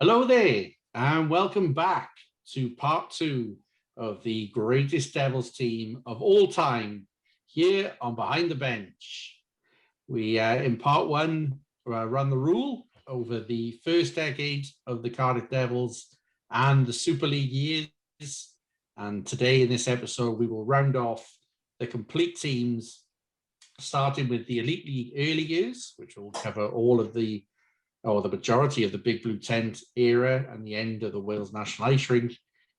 Hello there, and welcome back to part two of the greatest Devils team of all time here on Behind the Bench. We, in part one, run the rule over the first decade of the Cardiff Devils and the Super League years. And today in this episode, we will round off the complete teams, starting with the Elite League early years, which will cover all of the majority of the Big Blue Tent era and the end of the Wales National Ice Rink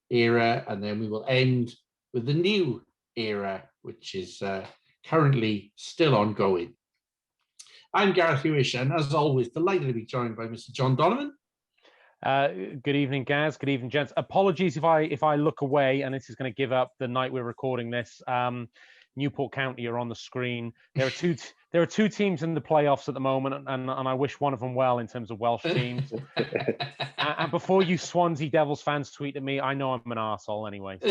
era. And then we will end with the new era, which is currently still ongoing. I'm Gareth Hewish, and as always, delighted to be joined by Mr. John Donovan. Good evening, Gaz. Good evening, gents. Apologies if I look away and this is going to give up the night we're recording this. Newport County are on the screen. There are two teams in the playoffs at the moment, and I wish one of them well in terms of Welsh teams. and before you Swansea Devils fans tweet at me, I know I'm an arsehole anyway. So,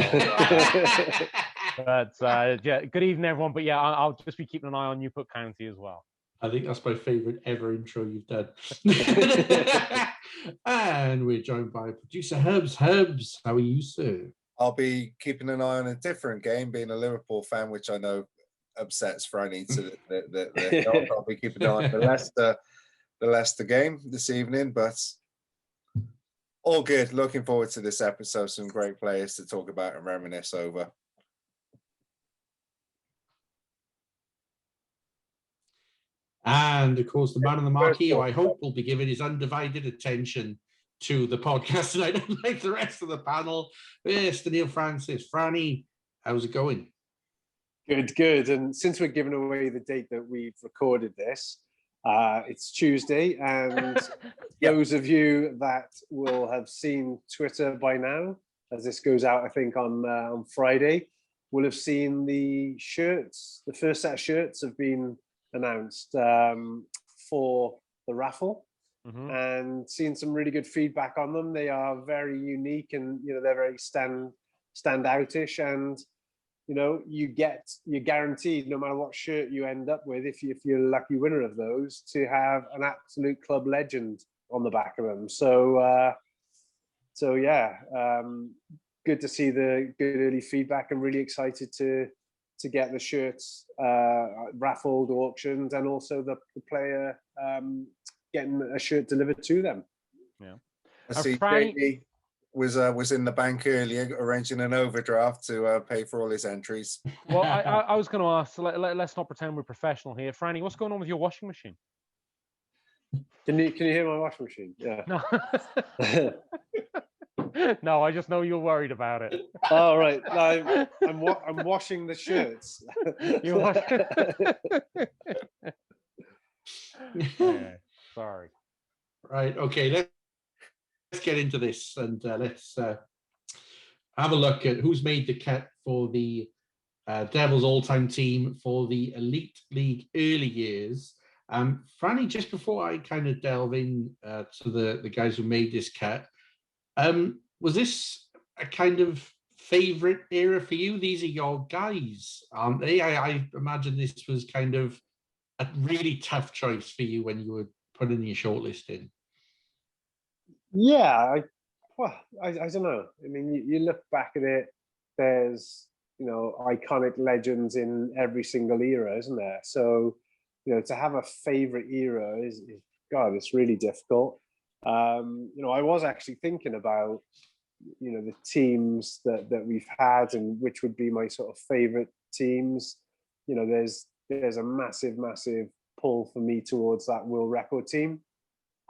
but yeah, good evening, everyone. But yeah, I'll just be keeping an eye on Newport County as well. I think that's my favourite ever intro you've done. And we're joined by producer Herbs. Herbs, how are you, sir? I'll be keeping an eye on a different game, being a Liverpool fan, which I know upsets Franny. I'll be keeping an eye on the Leicester game this evening, but all good. Looking forward to this episode. Some great players to talk about and reminisce over. And of course, the man on the marquee, who I hope will be giving his undivided attention to the podcast tonight, like the rest of the panel. Mr. Neil Francis. Franny, how's it going? Good. And since we're giving away the date that we've recorded this, it's Tuesday, and those of you that will have seen Twitter by now, as this goes out, I think on Friday, will have seen the shirts. The first set of shirts have been announced for the raffle. Mm-hmm. And seeing some really good feedback on them. They are very unique, and they're very standoutish, and you're guaranteed, no matter what shirt you end up with, if you're a lucky winner of those, to have an absolute club legend on the back of them. So yeah, good to see the good early feedback. I'm really excited to get the shirts raffled, auctioned, and also the player getting a shirt delivered to them. Yeah, I see Jamie was in the bank earlier arranging an overdraft to pay for all his entries. Well, I was going to ask. Let's not pretend we're professional here, Franny. What's going on with your washing machine? Can you hear my washing machine? Yeah. No. No, I just know you're worried about it. Oh, right. I'm washing the shirts. Yeah, sorry. Right. Okay. Let's get into this, and let's have a look at who's made the cut for the Devils all-time team for the Elite League early years. Franny, just before I kind of delve in to the guys who made this cut, was this a kind of favorite era for you? These are your guys, aren't they? I imagine this was kind of a really tough choice for you when you were putting your shortlist in. Yeah, I don't know. I mean, you look back at it, there's, iconic legends in every single era, isn't there? So, to have a favorite era is God, it's really difficult. I was actually thinking about, the teams that we've had and which would be my sort of favorite teams. There's a massive pull for me towards that world record team.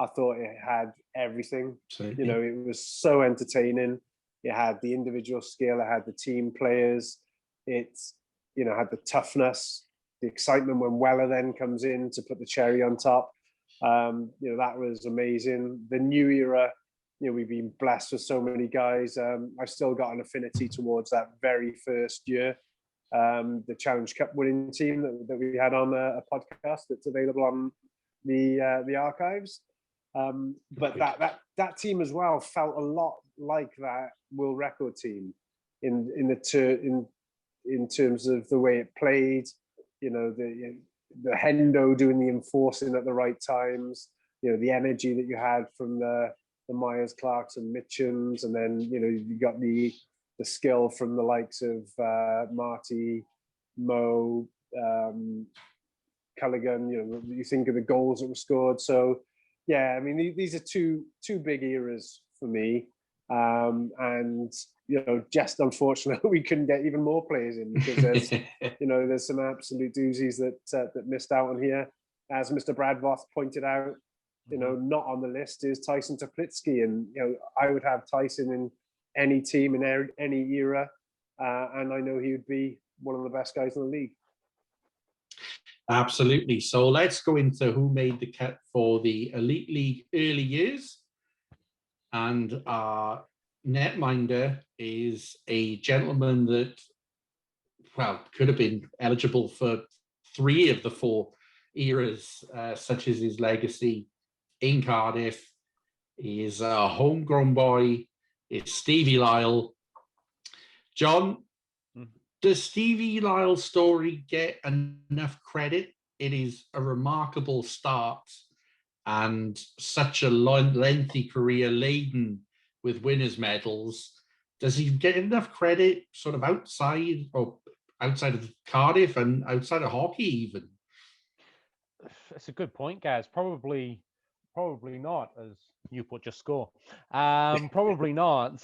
I thought it had everything. It was so entertaining. It had the individual skill, it had the team players, it had the toughness, the excitement when Weller then comes in to put the cherry on top. That was amazing. The new era, we've been blessed with so many guys. I've still got an affinity towards that very first year. The Challenge Cup winning team that we had on a podcast that's available on the archives. But that team as well felt a lot like that world record team in terms of the way it played. The Hendo doing the enforcing at the right times. The energy that you had from the Myers, Clarks, and Mitchums, and then you got the skill from the likes of Marty, Mo, Culligan. You think of the goals that were scored. So yeah, I mean these are two big eras for me, and just unfortunate we couldn't get even more players in, because there's there's some absolute doozies that missed out on here. As Mr. Brad Voth pointed out, not on the list is Tyson Toplitsky, and I would have Tyson in any team in any era, and I know he would be one of the best guys in the league. Absolutely. So let's go into who made the cut for the Elite League early years, and our netminder is a gentleman that, well, could have been eligible for 3 of the 4 eras, such as his legacy in Cardiff. He is a homegrown boy. It's Stevie Lyle. John, does Stevie Lyle's story get enough credit? It is a remarkable start and such a lengthy career laden with winners' medals. Does he get enough credit sort of outside of Cardiff and outside of hockey even? That's a good point, guys. Probably not, as Newport just score. Probably not.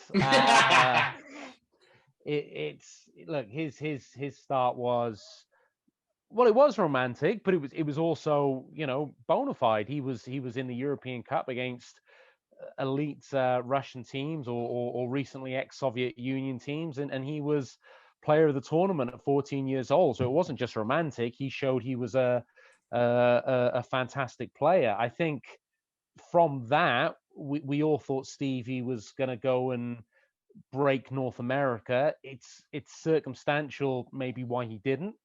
Look, his start was, well, it was romantic, but it was also bona fide. He was in the European Cup against elite Russian teams or recently ex-Soviet Union teams, and he was player of the tournament at 14 years old. So it wasn't just romantic. He showed he was a fantastic player. I think from that, we all thought Stevie was going to go and break North America. It's circumstantial maybe why he didn't.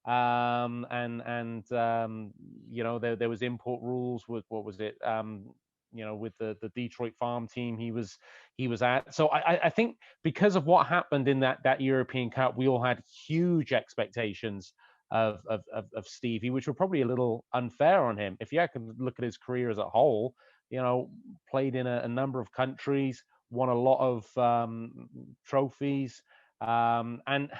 There was import rules with, what was it? With the Detroit farm team he was at. So I think because of what happened in that European Cup, we all had huge expectations of Stevie, which were probably a little unfair on him. If you can look at his career as a whole, played in a number of countries, won a lot of trophies, and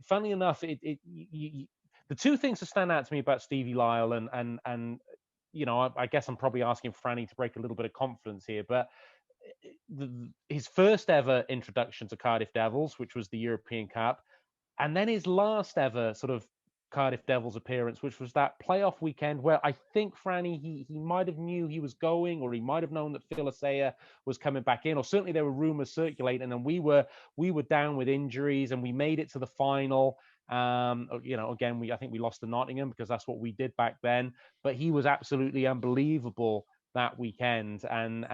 funnily enough, the 2 things that stand out to me about Stevie Lyle, and I guess I'm probably asking Franny to break a little bit of confidence here, but his first ever introduction to Cardiff Devils, which was the European Cup, and then his last ever sort of Cardiff Devils appearance, which was that playoff weekend where I think Franny he might have knew he was going, or he might have known that Phil Asea was coming back in, or certainly there were rumors circulating, and we were down with injuries, and we made it to the final. Again, I think we lost to Nottingham because that's what we did back then. But he was absolutely unbelievable that weekend, and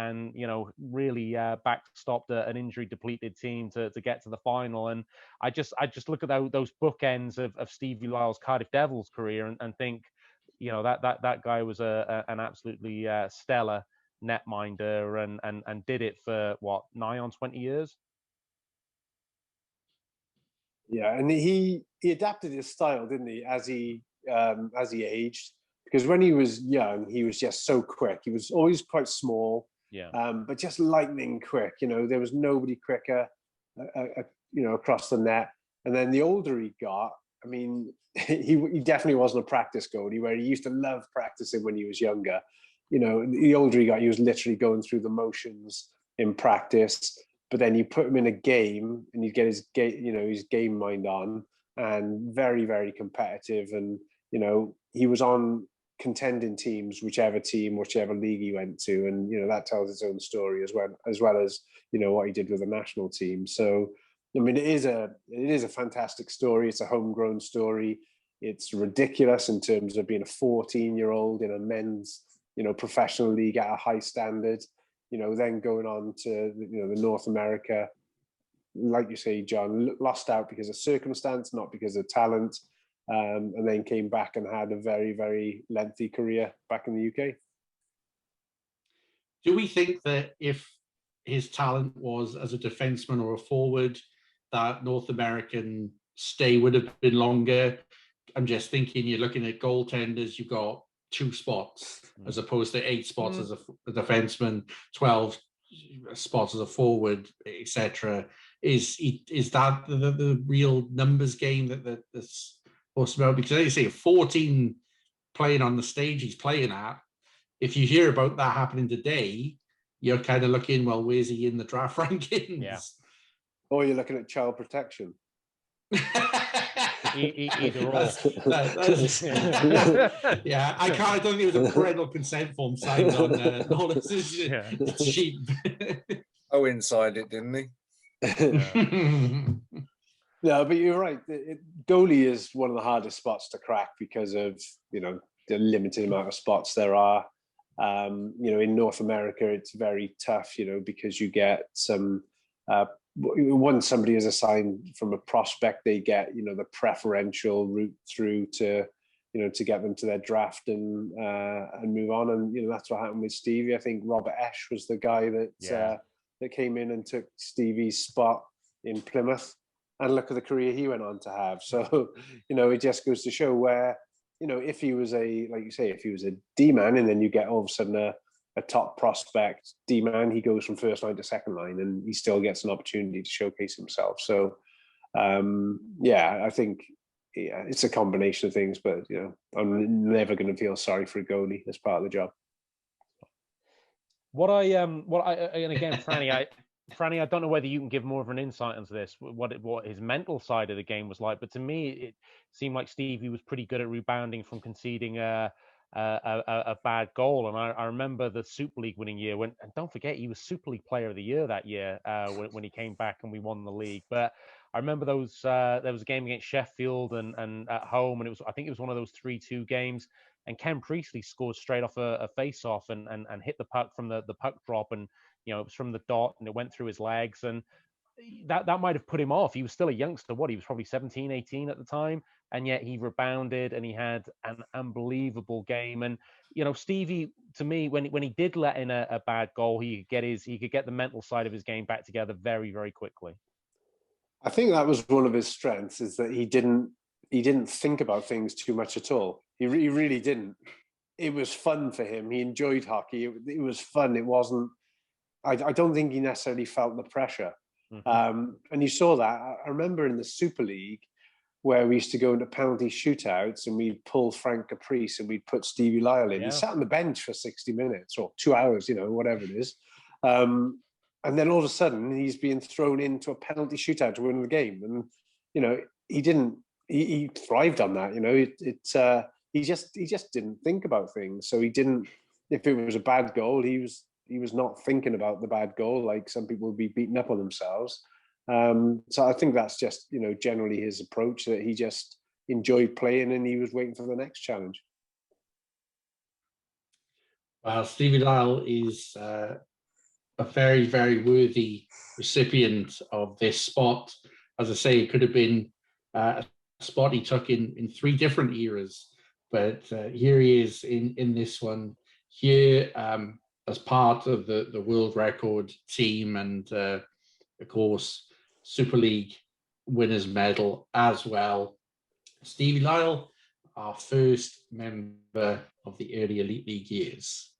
really backstopped an injury depleted team to get to the final. And I just look at those bookends of Stevie Lyle's Cardiff Devils career and think, that guy was an absolutely stellar netminder and did it for what, nigh on 20 years. Yeah, and he adapted his style, didn't he, as he aged? Because when he was young, he was just so quick. He was always quite small, but just lightning quick. There was nobody quicker, across the net. And then the older he got, I mean, he definitely wasn't a practice goalie, where he used to love practicing when he was younger. The older he got, he was literally going through the motions in practice. But then you put him in a game, and you get his game mind on, and very, very competitive. And he was on contending teams, whichever league he went to, and that tells its own story as well as what he did with the national team. So I mean, it is a fantastic story. It's a homegrown story. It's ridiculous in terms of being a 14-year-old in a men's professional league at a high standard, then going on to the North America, like you say, John, lost out because of circumstance, not because of talent. And then came back and had a very, very lengthy career back in the UK. Do we think that if his talent was as a defenseman or a forward, that North American stay would have been longer? I'm just thinking, you're looking at goaltenders, you've got 2 spots as opposed to 8 spots as a defenseman, 12 spots as a forward, etc. Is that the real numbers game that's supposed about? Because as you say, 14 playing on the stage he's playing at. If you hear about that happening today, you're kind of looking, well, where's he in the draft rankings? Yeah. Or you're looking at child protection. Either or. Yeah, I don't think it was a parental consent form signed on Lawlence's sheet. Oh, inside it, didn't he? No, but you're right. Goalie is one of the hardest spots to crack because of, you know, the limited amount of spots there are. You know, in North America, it's very tough, you know, because you get some, once somebody is assigned from a prospect, they get, you know, the preferential route through to, you know, to get them to their draft and move on. And, you know, that's what happened with Stevie. I think Robert Esch was the guy that that came in and took Stevie's spot in Plymouth. And look at the career he went on to have. So, you know, it just goes to show where, you know, if he was like you say, if he was a D-man and then you get all of a sudden a top prospect D-man, he goes from first line to second line and he still gets an opportunity to showcase himself. So, I think it's a combination of things, but, you know, I'm never going to feel sorry for a goalie as part of the job. And again, Franny, I don't know whether you can give more of an insight into this, what his mental side of the game was like. But to me, it seemed like Stevie was pretty good at rebounding from conceding a bad goal. And I remember the Super League winning year and don't forget, he was Super League Player of the Year that year when he came back and we won the league. But I remember there was a game against Sheffield and at home, and I think it was one of those 3-2 games. And Ken Priestley scored straight off a face-off and hit the puck from the puck drop, and you know, it was from the dot and it went through his legs, and that might have put him off. He was still a youngster. He was probably 17, 18 at the time, and yet he rebounded and he had an unbelievable game. And you know, Stevie, to me, when he did let in a bad goal, he could get the mental side of his game back together very, very quickly. I think that was one of his strengths, is that he didn't think about things too much at all. He really didn't. It was fun for him. He enjoyed hockey. It was fun. It wasn't. I don't think he necessarily felt the pressure. Mm-hmm. And you saw that. I remember in the Super League where we used to go into penalty shootouts and we'd pull Frank Caprice and we'd put Stevie Lyle in. Yeah. He sat on the bench for 60 minutes or 2 hours, you know, whatever it is. And then all of a sudden he's being thrown into a penalty shootout to win the game. And, you know, he thrived on that, you know. He just didn't think about things. So he didn't, if it was a bad goal, he was not thinking about the bad goal like some people would be beating up on themselves. So I think that's just, you know, generally his approach, that he just enjoyed playing and he was waiting for the next challenge. Well, Stevie Lyle is a very, very worthy recipient of this spot. As I say, it could have been a spot he took in 3 different eras, but here he is in this one here as part of the world record team, and of course Super League winners medal as well. Stevie Lyle, our first member of the early Elite League years.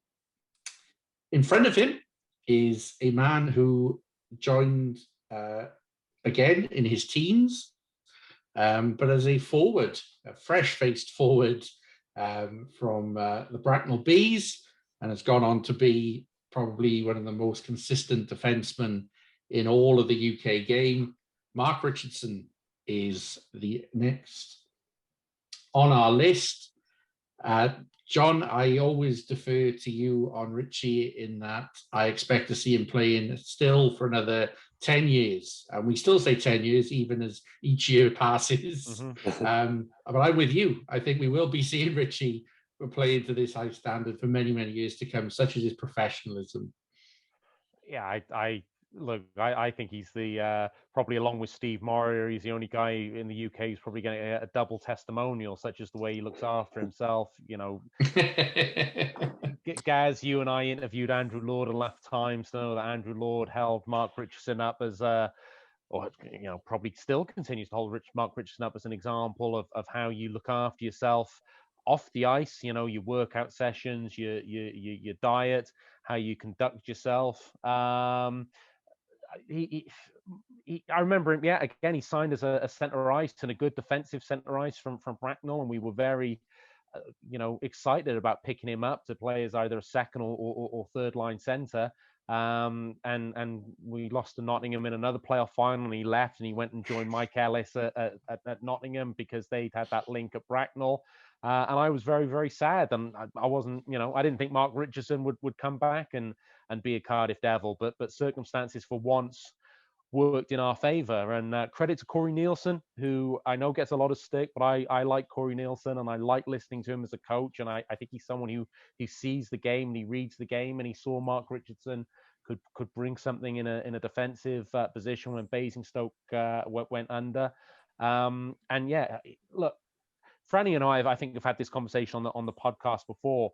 In front of him is a man who joined again in his teens, but as a forward, a fresh-faced forward from the Bracknell Bees, and has gone on to be probably one of the most consistent defensemen in all of the UK game. Mark Richardson is the next on our list. John, I always defer to you on Richie in that I expect to see him playing still for another 10 years. And we still say 10 years, even as each year passes. Mm-hmm. But I'm with you. I think we will be seeing Richie playing to this high standard for many, many years to come, such as his professionalism. Yeah, I think he's the probably, along with Steve Morrier, he's the only guy in the UK who's probably going to get a double testimonial, such as the way he looks after himself. You know, Gaz, you and I interviewed Andrew Lord enough times to know that Andrew Lord held Mark Richardson up as or you know, probably still continues to hold Mark Richardson up as an example of how you look after yourself off the ice, you know, your workout sessions, your diet, how you conduct yourself. I remember him, yeah, again, he signed as a centre ice and a good defensive centre ice from Bracknell, and we were very, excited about picking him up to play as either a second or third line centre. And we lost to Nottingham in another playoff final, and he left and he went and joined Mike Ellis at Nottingham because they'd had that link at Bracknell. And I was very, very sad. And I wasn't, I didn't think Mark Richardson would come back and be a Cardiff Devil, but circumstances for once worked in our favour. And credit to Corey Nielsen, who I know gets a lot of stick, but I like Corey Nielsen and I like listening to him as a coach. And I think he's someone who sees the game and he reads the game, and he saw Mark Richardson could bring something in a defensive position when Basingstoke went under. And yeah, look, Franny and I think have had this conversation on the podcast before.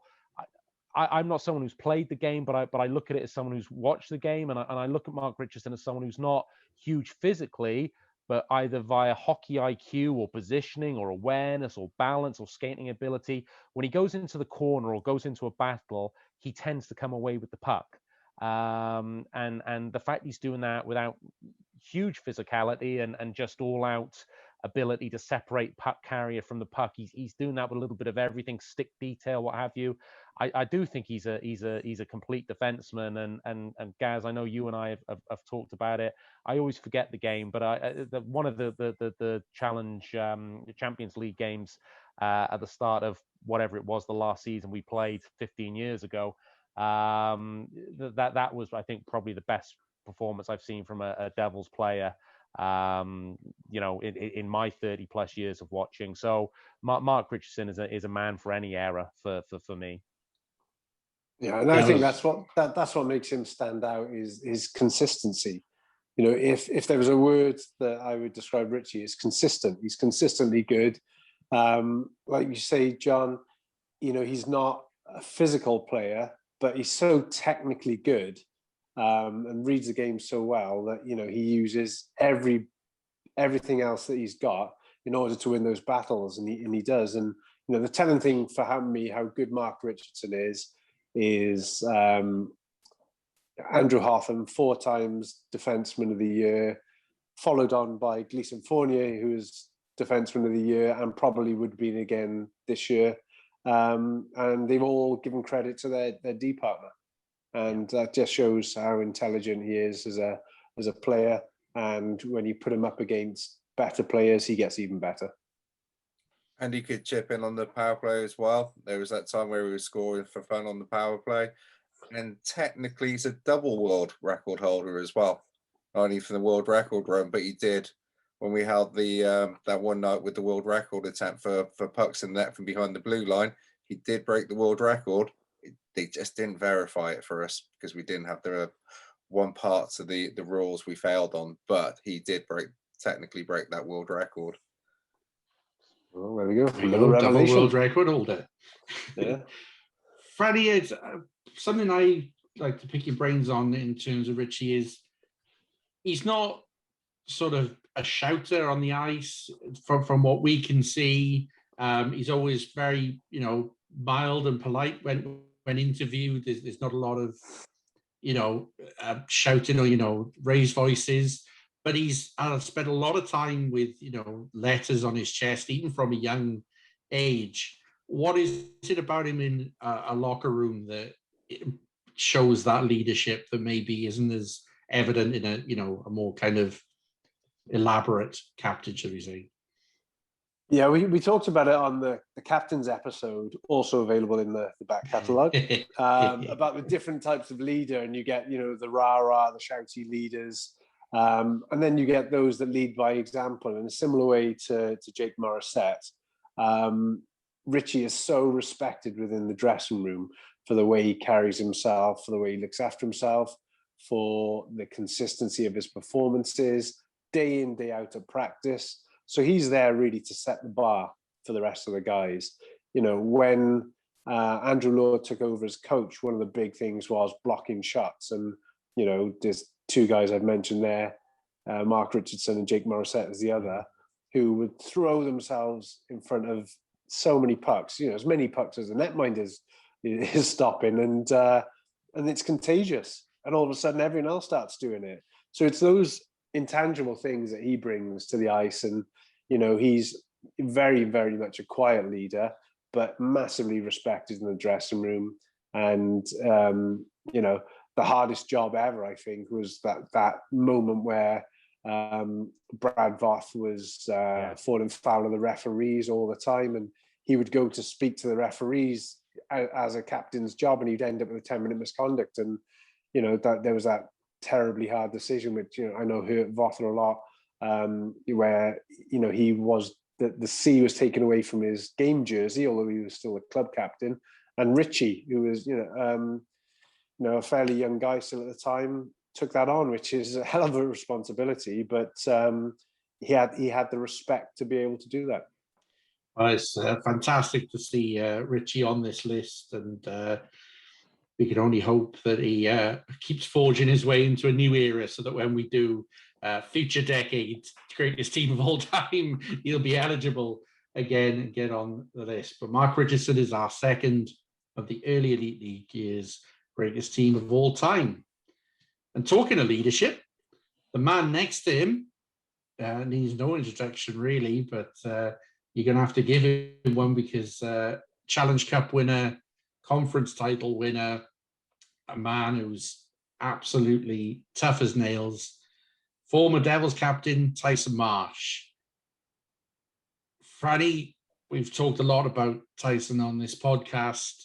I'm not someone who's played the game, but I look at it as someone who's watched the game, and I look at Mark Richardson as someone who's not huge physically, but either via hockey IQ or positioning or awareness or balance or skating ability, when he goes into the corner or goes into a battle, he tends to come away with the puck. And the fact he's doing that without huge physicality and just all out ability to separate puck carrier from the puck, he's doing that with a little bit of everything, stick detail, what have you. I do think he's a complete defenseman, and Gaz, I know you and I have talked about it. I always forget the game, but one of the challenge Champions League games at the start of whatever it was, the last season we played 15 years ago, that was, I think, probably the best performance I've seen from a Devils player, in my 30 plus years of watching. So Mark Richardson is a man for any era for me. Yeah, and I think that's what makes him stand out is his consistency. If there was a word that I would describe Richie, it's consistent. He's consistently good. Like you say, John, he's not a physical player, but he's so technically good and reads the game so well that he uses everything else that he's got in order to win those battles, and he does. And the telling thing for how good Mark Richardson is Andrew Hotham, 4 times Defenseman of the Year, followed on by Gleason Fournier, who is Defenseman of the Year and probably would be again this year. And they've all given credit to their D partner. And that just shows how intelligent he is as a player. And when you put him up against better players, he gets even better. And he could chip in on the power play as well. There was that time where he was scoring for fun on the power play. And technically, he's a double world record holder as well. Not only for the world record run, but he did when we held the that one night with the world record attempt for pucks in net from behind the blue line. He did break the world record. They just didn't verify it for us because we didn't have the one part of the rules we failed on. But he did technically break that world record. Well, there we go. Double world record holder. Yeah. Freddie, it's something I like to pick your brains on in terms of Richie is he's not sort of a shouter on the ice from what we can see. He's always very, mild and polite when interviewed. There's not a lot of, shouting or, raised voices. But he's spent a lot of time with, letters on his chest, even from a young age. What is it about him in a locker room that shows that leadership that maybe isn't as evident in a more kind of elaborate captain, shall we say? Yeah, we talked about it on the captain's episode, also available in the back catalogue, about the different types of leader. And you get, the rah-rah, the shouty leaders. And then you get those that lead by example. In a similar way to Jake Morissette, Richie is so respected within the dressing room for the way he carries himself, for the way he looks after himself, for the consistency of his performances, day in, day out at practice. So he's there really to set the bar for the rest of the guys. When Andrew Law took over as coach, one of the big things was blocking shots. And, there's 2 guys I've mentioned there, Mark Richardson and Jake Morissette as the other, who would throw themselves in front of so many pucks, as many pucks as the netminder is stopping. And and it's contagious. And all of a sudden, everyone else starts doing it. So it's those intangible things that he brings to the ice. And, he's very, very much a quiet leader, but massively respected in the dressing room. And, the hardest job ever, I think, was that moment where Brad Voth was falling foul of the referees all the time. And he would go to speak to the referees as a captain's job, and he'd end up with a 10-minute misconduct. And, that there was that terribly hard decision, which, I know hurt Voth a lot, where, he was, the C was taken away from his game jersey, although he was still a club captain. And Richie, who was, a fairly young guy still at the time, took that on, which is a hell of a responsibility. But he had the respect to be able to do that. Well, it's fantastic to see Richie on this list, and we can only hope that he keeps forging his way into a new era, so that when we do future decades greatest team of all time, he'll be eligible again and get on the list. But Mark Richardson is our second of the early Elite League years greatest team of all time. And talking of leadership, the man next to him needs no introduction really, but you're going to have to give him one, because Challenge Cup winner, conference title winner, a man who's absolutely tough as nails, former Devils captain Tyson Marsh. Franny, we've talked a lot about Tyson on this podcast.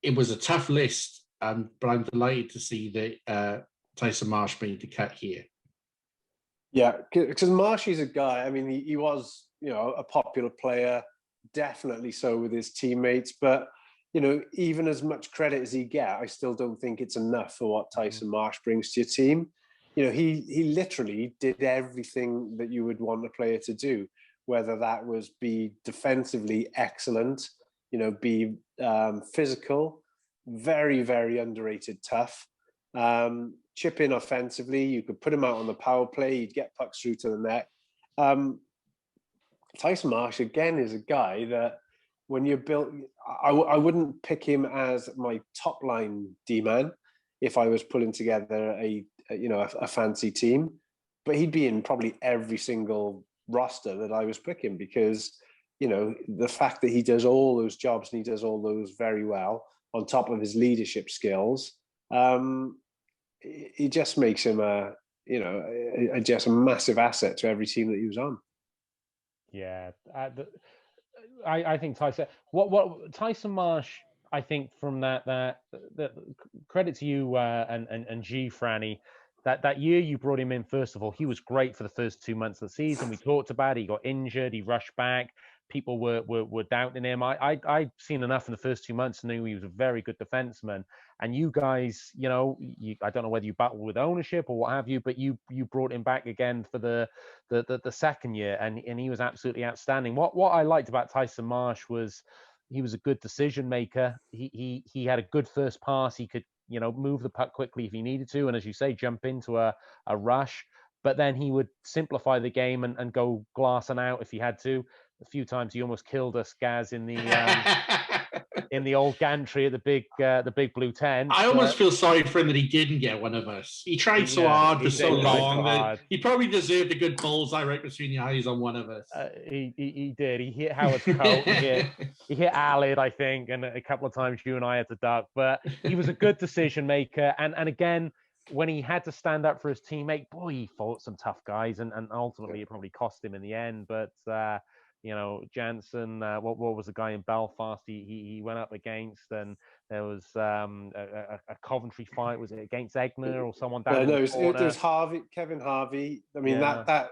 It was a tough list, but I'm delighted to see that Tyson Marsh made the cut here. Yeah, because Marshy's a guy, I mean, he was, a popular player, definitely so with his teammates, but, even as much credit as he gets, I still don't think it's enough for what Tyson Marsh brings to your team. He literally did everything that you would want a player to do, whether that was be defensively excellent, be physical, very, very underrated tough, chip in offensively. You could put him out on the power play, he'd get pucks through to the net. Tyson Marsh, again, is a guy that when you're built, I wouldn't pick him as my top line D-man if I was pulling together a fancy team, but he'd be in probably every single roster that I was picking, because the fact that he does all those jobs and he does all those very well on top of his leadership skills, it just makes him just a massive asset to every team that he was on. Yeah, I think Tyson. What Tyson Marsh, I think from that credit to you and G Franny. That year you brought him in, first of all, he was great for the first 2 months of the season. We talked about it. He got injured. He rushed back. People were doubting him. I'd seen enough in the first 2 months to know he was a very good defenseman. And you guys, I don't know whether you battled with ownership or what have you, but you brought him back again for the second year, and he was absolutely outstanding. What I liked about Tyson Marsh was he was a good decision maker. He had a good first pass. He could move the puck quickly if he needed to, and as you say, jump into a rush. But then he would simplify the game and go glass and out if he had to. A few times he almost killed us, Gaz, in the in the old gantry at the big blue tent. I almost feel sorry for him that he didn't get one of us. He tried so hard for so long that he probably deserved a good bullseye right between the eyes on one of us. He did. He hit Howard's coat. He hit Alid, I think, and a couple of times you and I had to duck. But he was a good decision maker. And again, when he had to stand up for his teammate, boy, he fought some tough guys, and ultimately it probably cost him in the end. But Jansen, what was the guy in Belfast he went up against, and there was a Coventry fight. Was it against Egner or someone down in the corner? It was Harvey, Kevin Harvey. I mean, that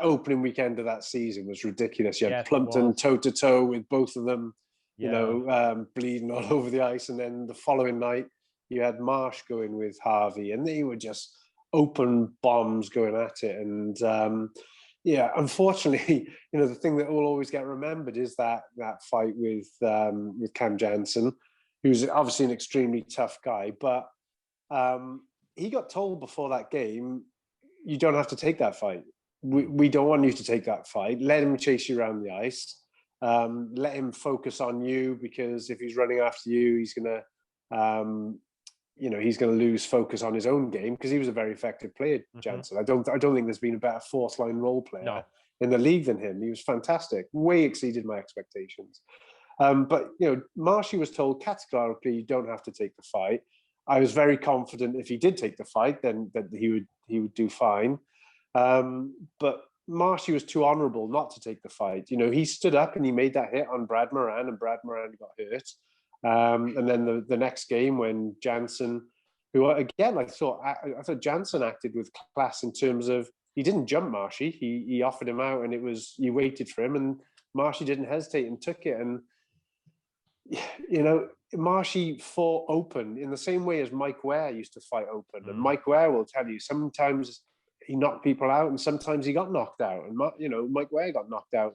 opening weekend of that season was ridiculous. You had Plumpton toe-to-toe with both of them, bleeding all over the ice. And then the following night, you had Marsh going with Harvey, and they were just open bombs going at it. And unfortunately, the thing that will always get remembered is that fight with Cam Jansen, who's obviously an extremely tough guy, but he got told before that game, you don't have to take that fight. We don't want you to take that fight. Let him chase you around the ice. Let him focus on you, because if he's running after you, he's going to he's going to lose focus on his own game, because he was a very effective player, Jansen. I don't think there's been a better fourth line role player in the league than him. He was fantastic, way exceeded my expectations. But Marshy was told categorically, you don't have to take the fight. I was very confident if he did take the fight, then that he would do fine. But Marshy was too honourable not to take the fight. He stood up and he made that hit on Brad Moran, and Brad Moran got hurt. And then the next game, when Jansen, who again I thought Jansen acted with class in terms of, he didn't jump Marshy. He offered him out, and he waited for him, and Marshy didn't hesitate and took it. And Marshy fought open in the same way as Mike Ware used to fight open. And Mike Ware will tell you sometimes he knocked people out, and sometimes he got knocked out. And Mike Ware got knocked out,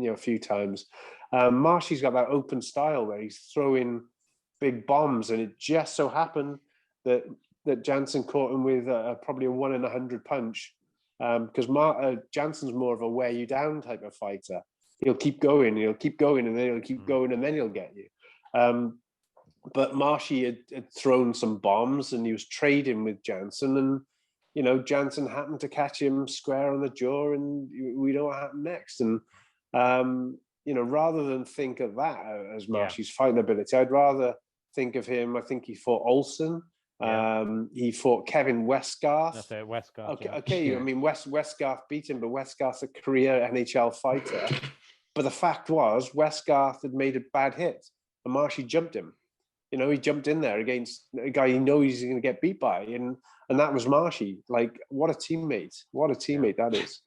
a few times. Marshy's got that open style where he's throwing big bombs, and it just so happened that Jansen caught him with probably a 1 in 100 punch. Because Jansen's more of a wear you down type of fighter. He'll keep going, and then he'll keep going, and then he'll get you. But Marshy had thrown some bombs, and he was trading with Jansen, and Jansen happened to catch him square on the jaw, and we know what happened next. And rather than think of that as Marshy's fighting ability, I'd rather think of him. I think he fought Olsen. He fought Kevin Westgarth. That's it, Westgarth. Okay. I mean, Westgarth beat him, but Westgarth's a career NHL fighter. But the fact was, Westgarth had made a bad hit, and Marshy jumped him. He jumped in there against a guy he knows he's going to get beat by, and that was Marshy. Like, what a teammate! What a teammate that is.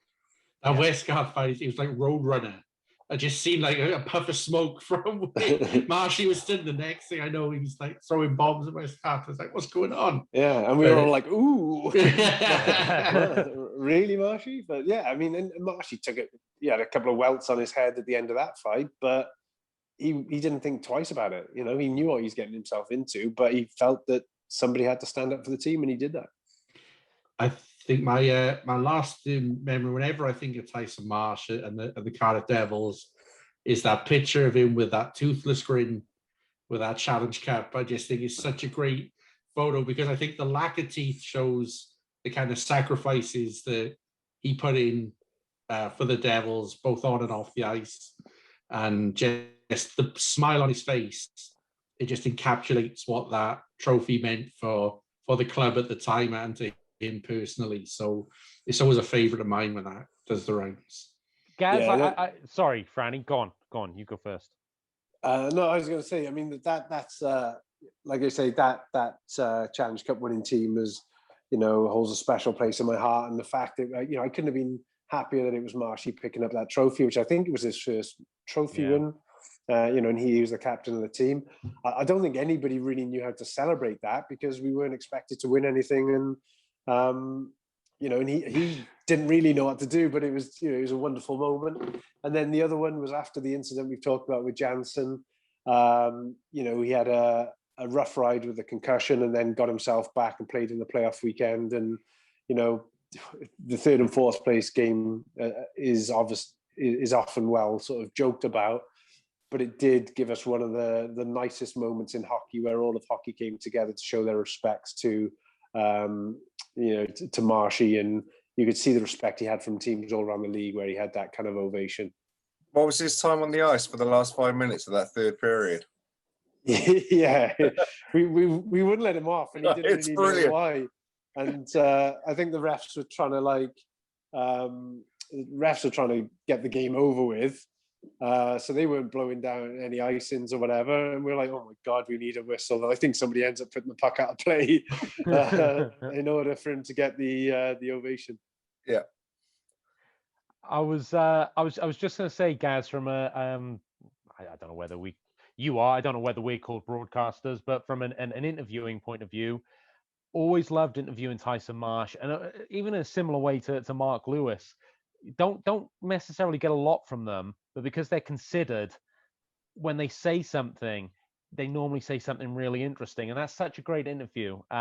That Westgarth fight, it was like Roadrunner. I just seemed like a puff of smoke from Marshy was stood. The next thing I know, he's like throwing bombs at Westgarth. I was like, what's going on? Yeah, and we were all like, ooh. Really, Marshy? But yeah, I mean, and Marshy took it. He had a couple of welts on his head at the end of that fight, but he didn't think twice about it. He knew what he was getting himself into, but he felt that somebody had to stand up for the team, and he did that. I think my last memory, whenever I think of Tyson Marsh and the Cardiff Devils, is that picture of him with that toothless grin, with that Challenge Cup. I just think it's such a great photo, because I think the lack of teeth shows the kind of sacrifices that he put in for the Devils, both on and off the ice, and just the smile on his face. It just encapsulates what that trophy meant for the club at the time and to him personally. So it's always a favorite of mine when that does the rounds. Gaz, I sorry, Franny, go on, you go first. No, I was going to say, I mean, that's like I say, that Challenge Cup winning team is, holds a special place in my heart. And the fact that, I couldn't have been happier that it was Marshy picking up that trophy, which I think it was his first trophy win. And he was the captain of the team. I don't think anybody really knew how to celebrate that, because we weren't expected to win anything. And, and he didn't really know what to do, but it was a wonderful moment. And then the other one was after the incident we've talked about with Jansen. He had a rough ride with a concussion, and then got himself back and played in the playoff weekend. And, the third and fourth place game is often well sort of joked about, but it did give us one of the nicest moments in hockey, where all of hockey came together to show their respects to Marshy, and you could see the respect he had from teams all around the league, where he had that kind of ovation. What was his time on the ice for the last 5 minutes of that third period? Yeah, we wouldn't let him off, and he didn't really know why. And I think the refs were trying to get the game over with. So they weren't blowing down any icings or whatever, and we're like, oh my god, we need a whistle. I think somebody ends up putting the puck out of play in order for him to get the ovation. Yeah, I was just going to say, Gaz, from a I don't know whether I don't know whether we're called broadcasters, but from an interviewing point of view, always loved interviewing Tyson Marsh, and even in a similar way to Mark Lewis. Don't necessarily get a lot from them, but because they're considered, when they say something, they normally say something really interesting, and that's such a great interview. There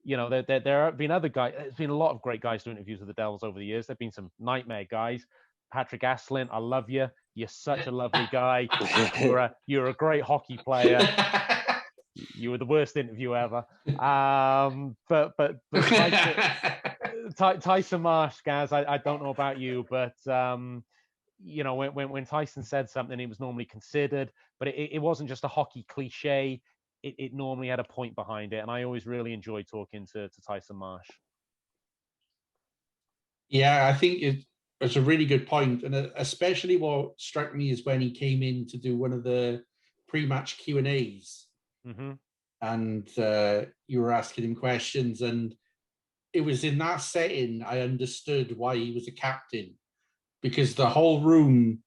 have been other guys. There's been a lot of great guys doing interviews with the Devils over the years. There've been some nightmare guys. Patrick Aslin, I love you. You're such a lovely guy. You're a great hockey player. You were the worst interview ever. But Tyson Marsh, Gaz, I don't know about you, but you know, when Tyson said something, it was normally considered, but it wasn't just a hockey cliche. It normally had a point behind it, and I always really enjoyed talking to Tyson Marsh. Yeah, I think it's a really good point, and especially what struck me is when he came in to do one of the pre-match Q&As, and you were asking him questions, and it was in that setting I understood why he was a captain, because the whole room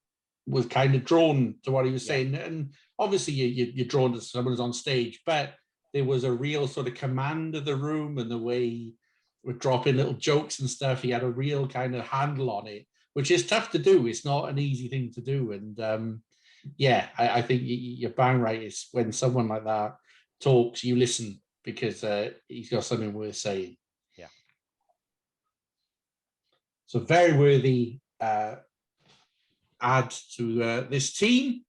was kind of drawn to what he was saying, and obviously you're drawn to someone who's on stage, but there was a real sort of command of the room, and the way he would drop in little jokes and stuff. He had a real kind of handle on it, which is tough to do. It's not an easy thing to do, and yeah, I think you're bang right. It's when someone like that talks, you listen, because he's got something worth saying. Yeah. So very worthy add to this team.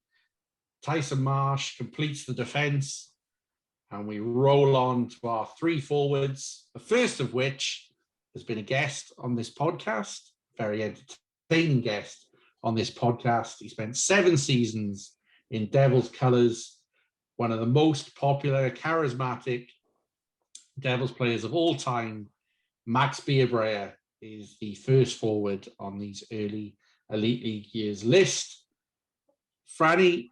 Tyson Marsh completes the defense, and we roll on to our three forwards, the first of which has been a guest on this podcast, very entertaining guest on this podcast. He spent 7 seasons in Devils colours, one of the most popular, charismatic Devils players of all time. Max Beerbreyer is the first forward on these early Elite League years list. Franny,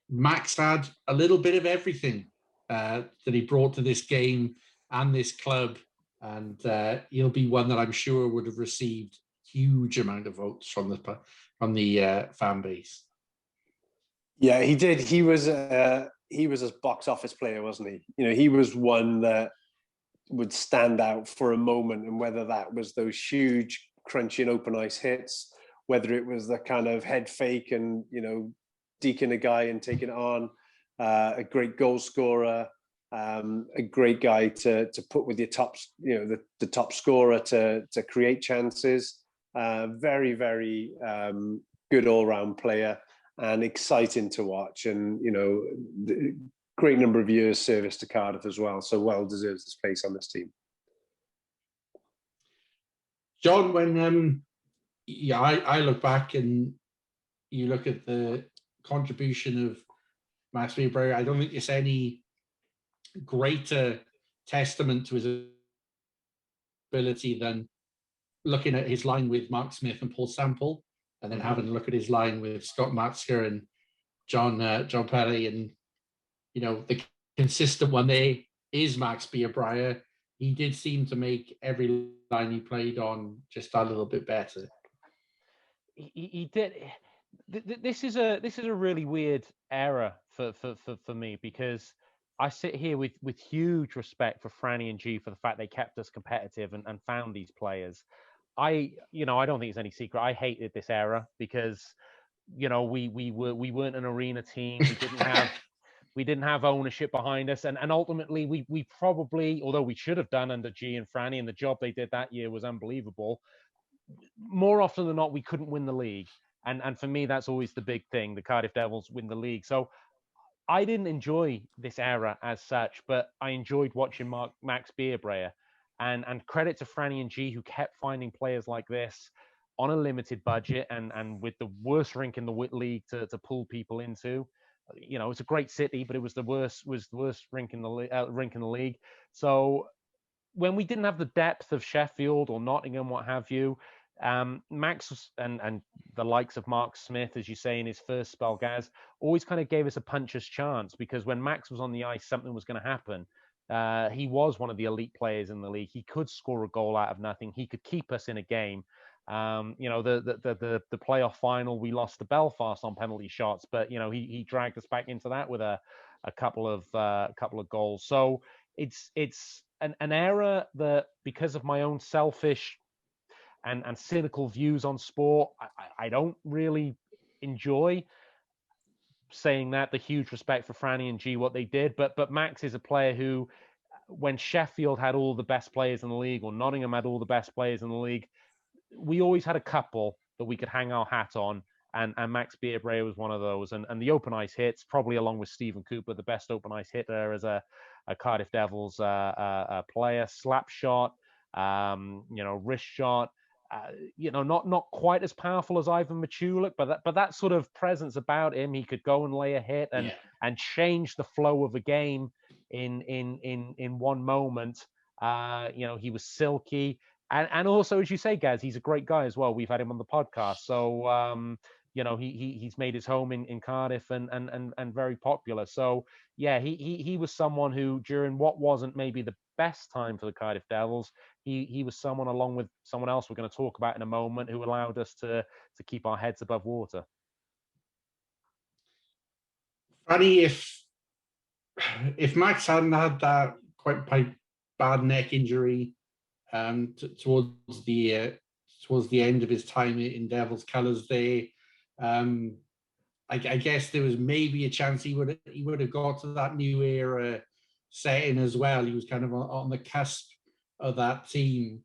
Max had a little bit of everything that he brought to this game and this club, and he'll be one that I'm sure would have received huge amount of votes from the fan base. Yeah, he did. He was a box office player, wasn't he? You know, he was one that would stand out for a moment, and whether that was those huge crunching open ice hits, whether it was the kind of head fake and, you know, deking a guy and taking it on, a great goal scorer, a great guy to put with your tops, you know, the top scorer to create chances. Very, very good all-round player and exciting to watch, and, you know, great number of years service to Cardiff as well, so well deserves his place on this team. John, when I look back and you look at the contribution of Max Beerbreyer, I don't think it's any greater testament to his ability than looking at his line with Mark Smith and Paul Sample, and then having a look at his line with Scott Matzker and John Pelly, and, you know, the consistent one there is Max Beerbreyer. He did seem to make every line he played on just a little bit better. He did. This is a really weird era for me, because I sit here with huge respect for Franny and G for the fact they kept us competitive and found these players. I don't think it's any secret. I hated this era because, you know, we weren't an arena team. We didn't have ownership behind us, and ultimately we probably, although we should have done under G and Franny, and the job they did that year was unbelievable, more often than not we couldn't win the league. And for me, that's always the big thing. The Cardiff Devils win the league. So I didn't enjoy this era as such, but I enjoyed watching Max Beerbreyer. And credit to Franny and G, who kept finding players like this on a limited budget and with the worst rink in the league to pull people into. You know, it's a great city, but it was the worst rink in the league. So when we didn't have the depth of Sheffield or Nottingham, what have you, Max and the likes of Mark Smith, as you say, in his first spell, Gaz, always kind of gave us a puncher's chance, because when Max was on the ice, something was going to happen. He was one of the elite players in the league. He could score a goal out of nothing. He could keep us in a game. You know, the playoff final, we lost to Belfast on penalty shots, but, you know, he dragged us back into that with a couple of goals. So it's an era that, because of my own selfish and cynical views on sport, I don't really enjoy. Saying that, the huge respect for Franny and G, what they did, but Max is a player who, when Sheffield had all the best players in the league, or Nottingham had all the best players in the league, we always had a couple that we could hang our hat on and Max Beerbrayer was one of those. And the open ice hits, probably along with Stephen Cooper, the best open ice hitter as a Cardiff Devils player. Slap shot, wrist shot. Not quite as powerful as Ivan Michulik, but that sort of presence about him. He could go and lay a hit and change the flow of a game in one moment. He was silky, and also, as you say, Gaz, he's a great guy as well. We've had him on the podcast, so he's made his home in Cardiff and very popular. So yeah, he was someone who, during what wasn't maybe the best time for the Cardiff Devils, he was someone, along with someone else we're going to talk about in a moment, who allowed us to keep our heads above water. Franny, if Max hadn't had that quite bad neck injury towards the end of his time in Devils colours there, I guess there was maybe a chance he would have got to that new era setting as well. He was kind of on the cusp of that team.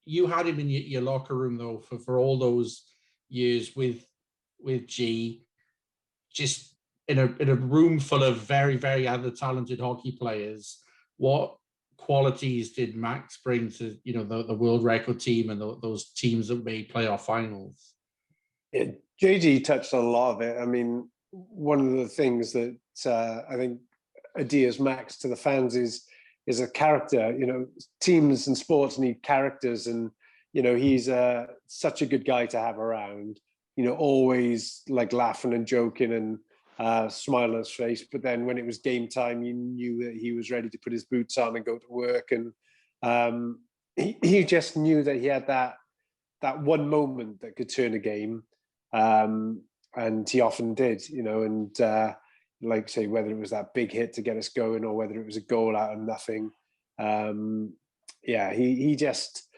You had him in your locker room though for all those years with G, just in a room full of very, very other talented hockey players. What qualities did Max bring to the world record team and those teams that made playoff finals? Yeah, JG touched on a lot of it. I mean, one of the things that I think endears Max to the fans is a character. Teams and sports need characters, and he's such a good guy to have around. Always like laughing and joking and smile on his face. But then when it was game time, you knew that he was ready to put his boots on and go to work. And he just knew that he had that one moment that could turn a game. And he often did, and like say, whether it was that big hit to get us going or whether it was a goal out of nothing. He just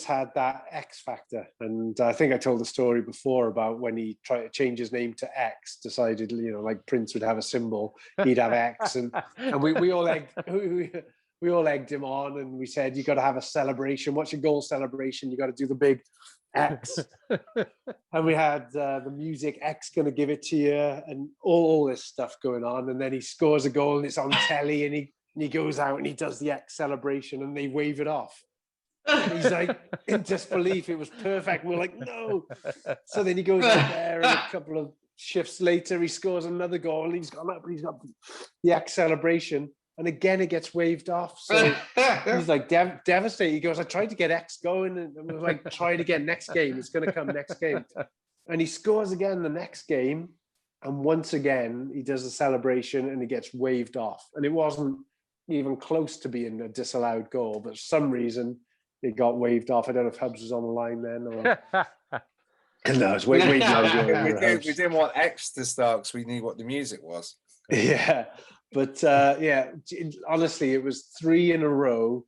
had that X factor. And I think I told the story before about when he tried to change his name to X, decided, like Prince would have a symbol, he'd have X. And we all egged him on, and we said, you got to have a celebration. What's your goal celebration? You got to do the big X. And we had the music, X gonna give it to you, and all this stuff going on. And then he scores a goal and it's on telly, and he goes out and he does the X celebration, and they wave it off. And he's like in disbelief. It was perfect. We're like, no. So then he goes out there, and a couple of shifts later he scores another goal, and he's got the X celebration. And again, it gets waved off. So he's like devastated. He goes, I tried to get X going, and I was like, try it again next game. It's going to come next game. And he scores again the next game. And once again, he does the celebration and he gets waved off. And it wasn't even close to being a disallowed goal, but for some reason it got waved off. I don't know if Hubs was on the line then. Or... No, it's way we didn't want X to start because we knew what the music was. Yeah. But honestly, it was 3 in a row,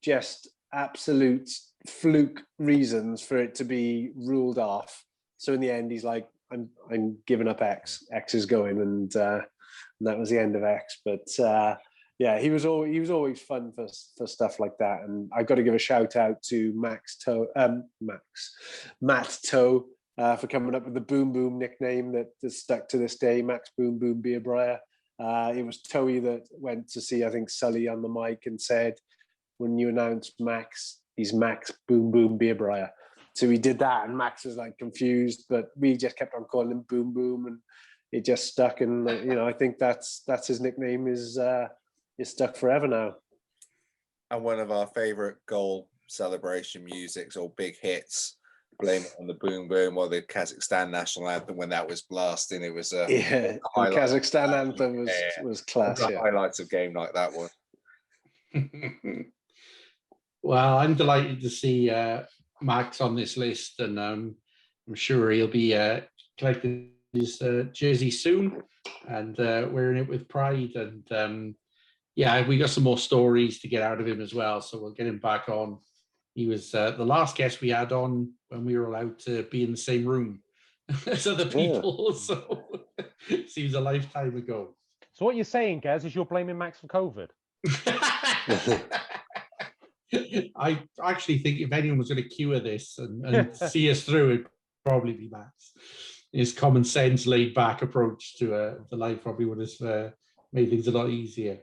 just absolute fluke reasons for it to be ruled off. So in the end, he's like, I'm giving up X. X is going, and that was the end of X. But he was always fun for stuff like that. And I got to give a shout out to Matt Toe for coming up with the Boom Boom nickname that is stuck to this day, Max Boom Boom Beerbrayer. It was Toey that went to see, I think, Sully on the mic and said, when you announced Max, he's Max Boom Boom Beerbrayer. So he did that, and Max was like confused, but we just kept on calling him Boom Boom, and it just stuck. And I think that's his nickname is stuck forever now. And one of our favorite goal celebration musics or big hits, blame it on the Boom Boom or the Kazakhstan national anthem when that was blasting. It was the Kazakhstan anthem was class. The highlights of game like that one. Well, I'm delighted to see Max on this list, and I'm sure he'll be collecting his jersey soon and wearing it with pride. And we got some more stories to get out of him as well, so we'll get him back on. He was the last guest we had on when we were allowed to be in the same room as other people. Yeah. So it seems a lifetime ago. So what you're saying, Gaz, is you're blaming Max for COVID? I actually think if anyone was going to cure this and see us through, it'd probably be Max. His common sense, laid back approach to the life probably would have made things a lot easier.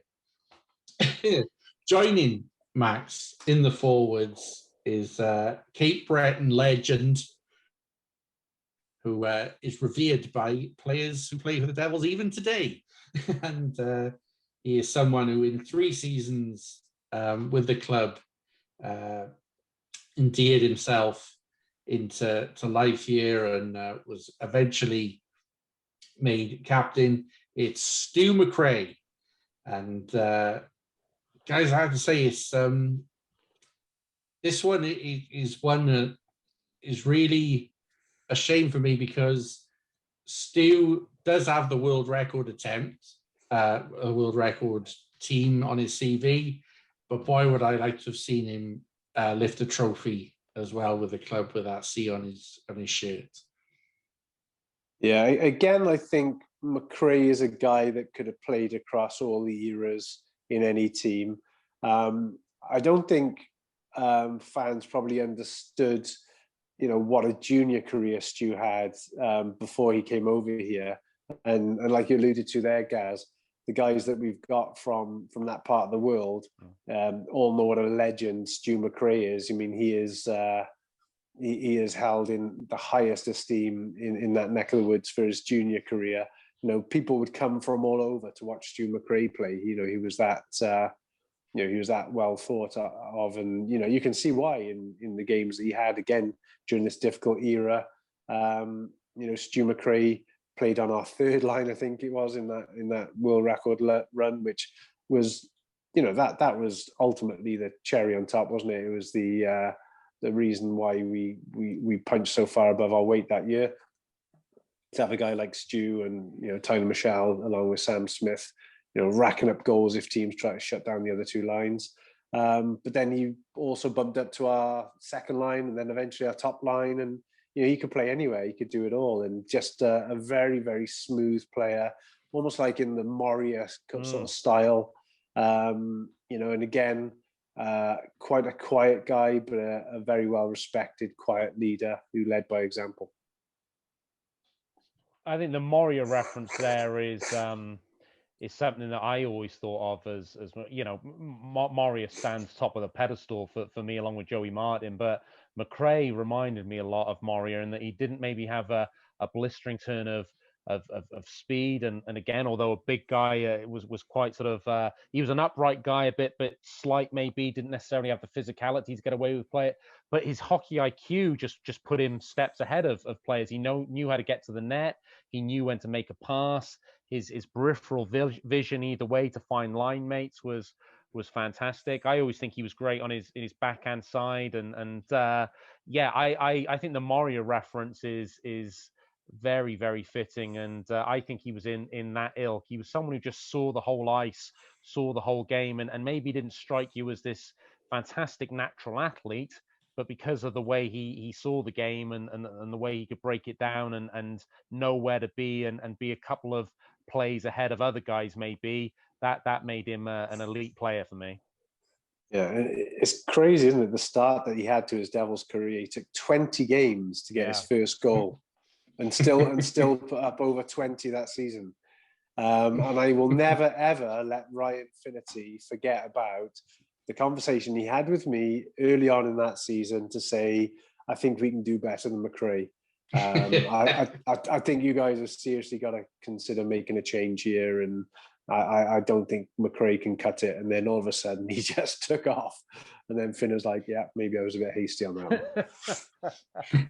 Joining Max in the forwards is Cape Breton legend, who is revered by players who play for the Devils even today. And he is someone who in 3 seasons with the club endeared himself into life here and was eventually made captain. It's Stu McRae. And guys, I have to say, it's this one is one that is really a shame for me, because Stu does have the world record attempt, a world record team on his CV, but boy, would I like to have seen him lift a trophy as well with the club with that C on his shirt. Yeah, again, I think McRae is a guy that could have played across all the eras in any team. I don't think fans probably understood, what a junior career Stu had before he came over here. And like you alluded to there, Gaz, the guys that we've got from that part of the world all know what a legend Stu McRae is. I mean, he is held in the highest esteem in that neck of the woods for his junior career. People would come from all over to watch Stu McRae play. He was that he was that well thought of, and you can see why in the games that he had again during this difficult era. Stu McRae played on our 3rd line, I think it was, in that world record run, which was, that was ultimately the cherry on top, wasn't it? It was the reason why we punched so far above our weight that year. To have a guy like Stu and Tyler Michelle along with Sam Smith, racking up goals if teams try to shut down the other 2 lines. But then he also bumped up to our 2nd line and then eventually our top line, and he could play anywhere. He could do it all, and just a very, very smooth player, almost like in the Moria sort of style. And again, quite a quiet guy, but a very well respected, quiet leader who led by example. I think the Moria reference there is something that I always thought of as Moria stands top of the pedestal for me along with Joey Martin, but McRae reminded me a lot of Moria in that he didn't maybe have a blistering turn of speed, and again, although a big guy, was quite sort of he was an upright guy, a bit slight, maybe didn't necessarily have the physicality to get away with play, but his hockey IQ just put him steps ahead of players. He knew how to get to the net. He knew when to make a pass. His peripheral vision either way to find line mates was fantastic. I always think he was great on his backhand side, and I think the Moria reference is very, very fitting, and I think he was in that ilk. He was someone who just saw the whole ice, saw the whole game, and maybe didn't strike you as this fantastic natural athlete, but because of the way he saw the game and the way he could break it down and know where to be and be a couple of plays ahead of other guys, maybe that made him an elite player for me. Yeah, it's crazy, isn't it? The start that he had to his Devils career. He took 20 games to get his first goal, and still put up over 20 that season. And I will never ever let Ryan Finnerty forget about the conversation he had with me early on in that season to say, I think we can do better than McRae. I think you guys have seriously got to consider making a change here, and I don't think McRae can cut it. And then all of a sudden he just took off, and then Finn was like, yeah, maybe I was a bit hasty on that one.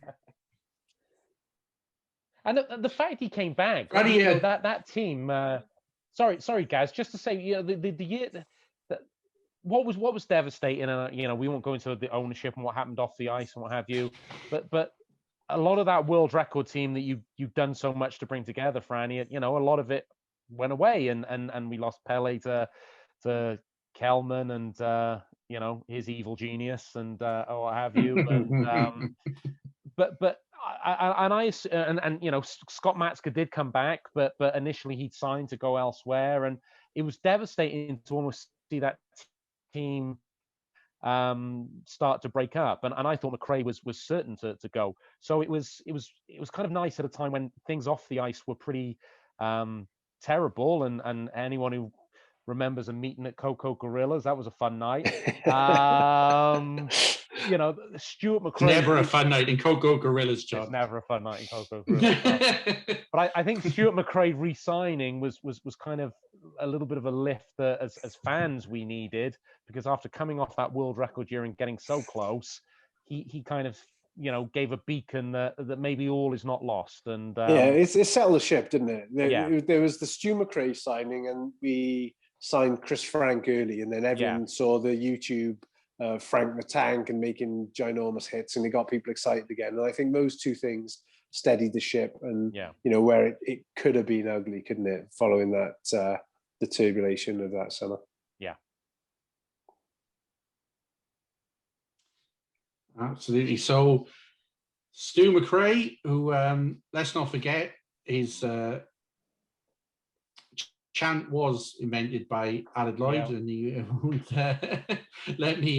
And the fact he came back, that team. Sorry, guys. Just to say, the year. What was devastating, and we won't go into the ownership and what happened off the ice and what have you, but a lot of that world record team that you've done so much to bring together, Franny, a lot of it went away, and we lost Pele to Kelman and his evil genius and what have you, and but Scott Matska did come back, but initially he'd signed to go elsewhere, and it was devastating to almost see that team start to break up, and I thought McRae was certain to go. So it was kind of nice at a time when things off the ice were pretty terrible, and anyone who remembers a meeting at Coco Gorillas, that was a fun night. You know, Stuart McRae. Never a fun night in Coco Gorillas, John. It's never a fun night in Coco Gorillas. But I think Stuart McRae re-signing was kind of a little bit of a lift that as fans we needed, because after coming off that world record year and getting so close, he kind of, you know, gave a beacon that maybe all is not lost. And yeah, it settled the ship, didn't it? Yeah. There was the Stu McRae signing, and we signed Chris Frank early, and then everyone saw the YouTube Frank the Tank and making ginormous hits, and it got people excited again. And I think those two things steadied the ship, and you know, where it could have been ugly, couldn't it, following that the turbulation of that summer. Yeah, absolutely. So Stu McRae, who let's not forget, his chant was invented by Aled Lloyd, and he won't let me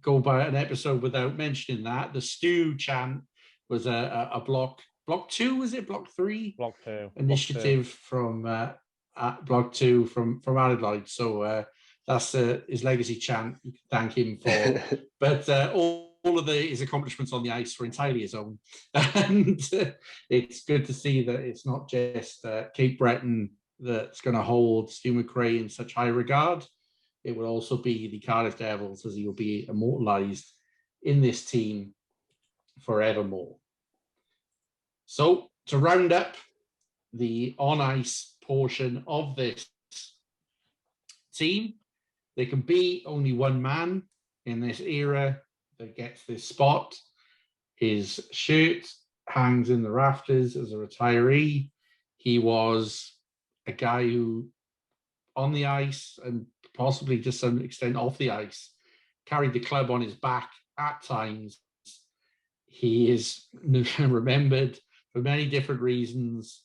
go by an episode without mentioning that. The Stu chant was a block 2, was it block 3? Block 2 initiative from block 2 from Aled Lloyd. So that's his legacy chant. You can thank him for. But all of his accomplishments on the ice were entirely his own, and it's good to see that it's not just Cape Breton that's going to hold Stu McRae in such high regard. It will also be the Cardiff Devils, as he will be immortalised in this team forevermore. So to round up the on-ice portion of this team, there can be only one man in this era that gets this spot. His shirt hangs in the rafters as a retiree. He was a guy who, on the ice and possibly to some extent off the ice, carried the club on his back at times. He is remembered for many different reasons,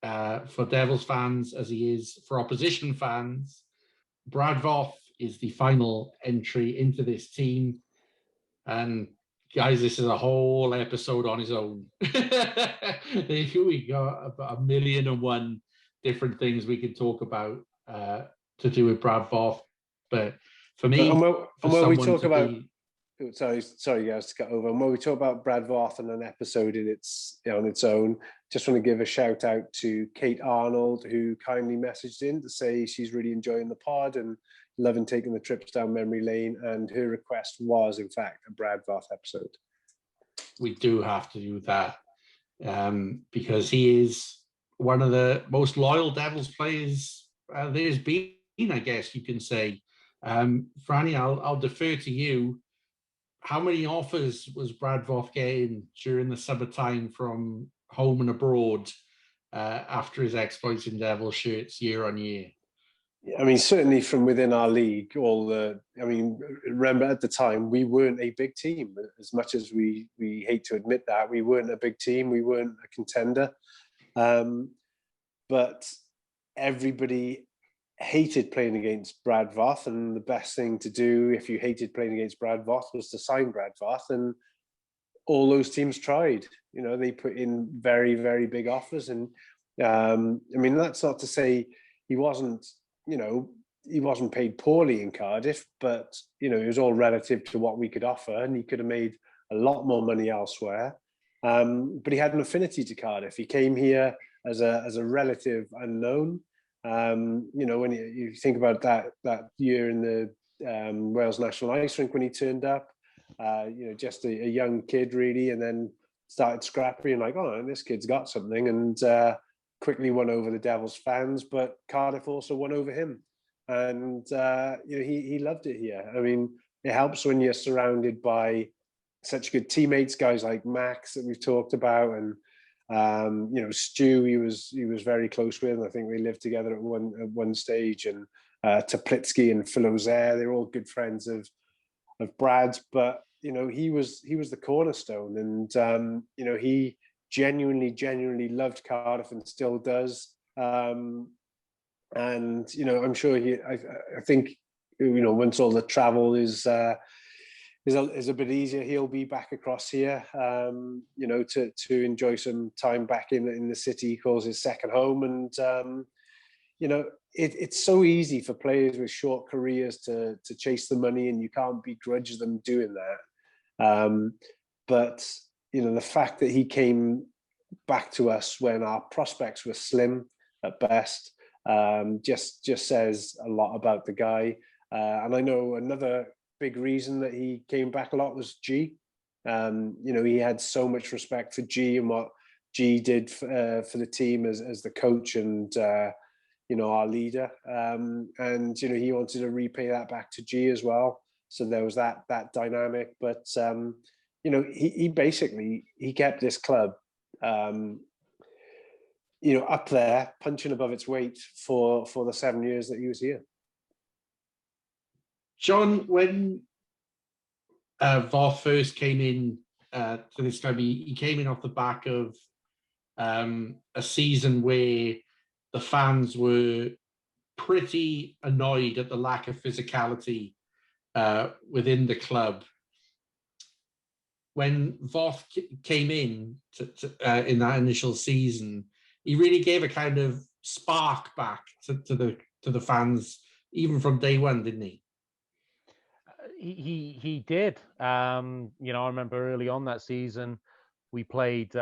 for Devils fans as he is for opposition fans. Brad Voth is the final entry into this team. And guys, this is a whole episode on his own. We got about 1,000,001 different things we could talk about to do with Brad Voth. But for me, when we talk about sorry guys to cut over, and when we talk about Brad Voth and an episode on its own, just want to give a shout out to Kate Arnold, who kindly messaged in to say she's really enjoying the pod and loving taking the trips down memory lane, and her request was in fact a Brad Voth episode. We do have to do that because he is one of the most loyal Devils players there's been, I guess you can say. Franny, I'll defer to you. How many offers was Brad Voth getting during the summertime from home and abroad after his exploits in Devil shirts year on year? I mean, certainly from within our league, remember at the time, we weren't a big team. As much as we hate to admit that, we weren't a big team. We weren't a contender. But everybody hated playing against Brad Voth, and the best thing to do if you hated playing against Brad Voth was to sign Brad Voth, and all those teams tried. You know, they put in very, very big offers, and that's not to say he wasn't paid poorly in Cardiff, but it was all relative to what we could offer, and he could have made a lot more money elsewhere. But he had an affinity to Cardiff. He came here as a relative unknown. When you think about that year in the Wales National Ice Rink when he turned up, just a young kid really, and then started scrappy and like, oh, this kid's got something, and quickly won over the Devils fans, but Cardiff also won over him, and he loved it here. I mean, it helps when you're surrounded by such good teammates, guys like Max that we've talked about, and Stu, he was very close with, and I think we lived together at one stage, and Toplitsky and Philozaire, they're all good friends of Brad's, but he was the cornerstone, and he genuinely loved Cardiff and still does, and I'm sure I think once all the travel is a bit easier, he'll be back across here, to enjoy some time back in the city. He calls his second home, and it's so easy for players with short careers to chase the money, and you can't begrudge them doing that. But the fact that he came back to us when our prospects were slim at best, just says a lot about the guy. And I know another big reason that he came back a lot was G. He had so much respect for G and what G did for the team as the coach and our leader. And he wanted to repay that back to G as well. So there was that dynamic. But he basically kept this club up there, punching above its weight for the 7 years that he was here. John, when Voth first came in to this club, he came in off the back of a season where the fans were pretty annoyed at the lack of physicality within the club. When Voth came in in that initial season, he really gave a kind of spark back to the fans, even from day one, didn't he? He did. I remember early on that season, we played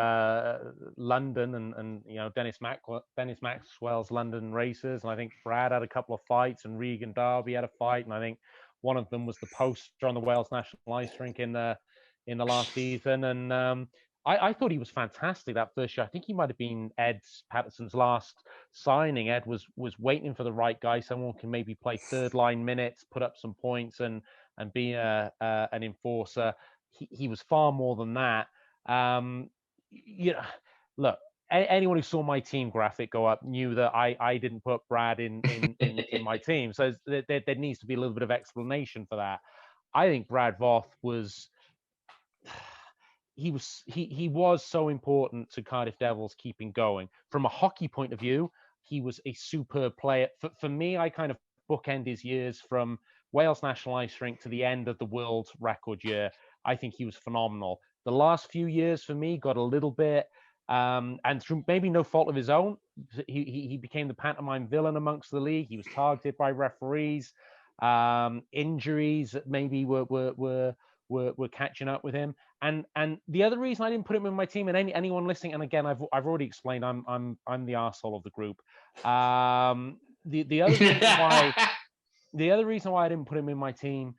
London and Dennis Maxwell's London races, and I think Brad had a couple of fights, and Regan Darby had a fight, and I think one of them was the poster on the Wales National Ice Rink in the last season. And I thought he was fantastic that first year. I think he might have been Ed Patterson's last signing. Ed was waiting for the right guy, someone who can maybe play third line minutes, put up some points, and be an enforcer. He was far more than that. Look, anyone who saw my team graphic go up knew that I didn't put Brad in my team. So there needs to be a little bit of explanation for that. I think Brad Voth was so important to Cardiff Devils keeping going. From a hockey point of view, he was a superb player. For me, I kind of bookend his years from Wales National Ice Rink to the end of the world record year. I think he was phenomenal. The last few years for me got a little bit, and through maybe no fault of his own, he became the pantomime villain amongst the league. He was targeted by referees. Injuries maybe were catching up with him. And the other reason I didn't put him in my team, and anyone listening, and again I've already explained, I'm the arsehole of the group. The other reason why I didn't put him in my team,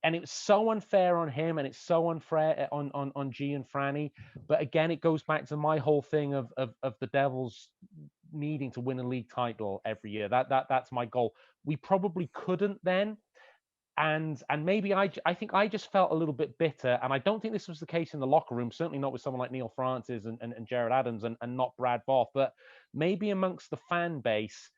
and it was so unfair on him, and it's so unfair on G and Franny. But again, it goes back to my whole thing of the Devils needing to win a league title every year. That's my goal. We probably couldn't then. And maybe I think I just felt a little bit bitter, and I don't think this was the case in the locker room, certainly not with someone like Neil Francis and Jared Adams and not Brad Voth, but maybe amongst the fan base,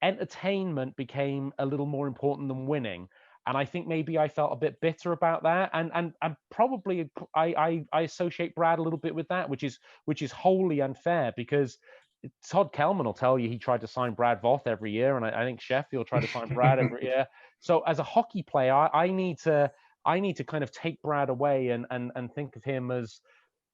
entertainment became a little more important than winning. And I think maybe I felt a bit bitter about that, and probably I associate Brad a little bit with that, which is wholly unfair, because Todd Kelman will tell you he tried to sign Brad Voth every year, and I think Sheffield tried to sign Brad every year. So as a hockey player, I need to kind of take Brad away and think of him as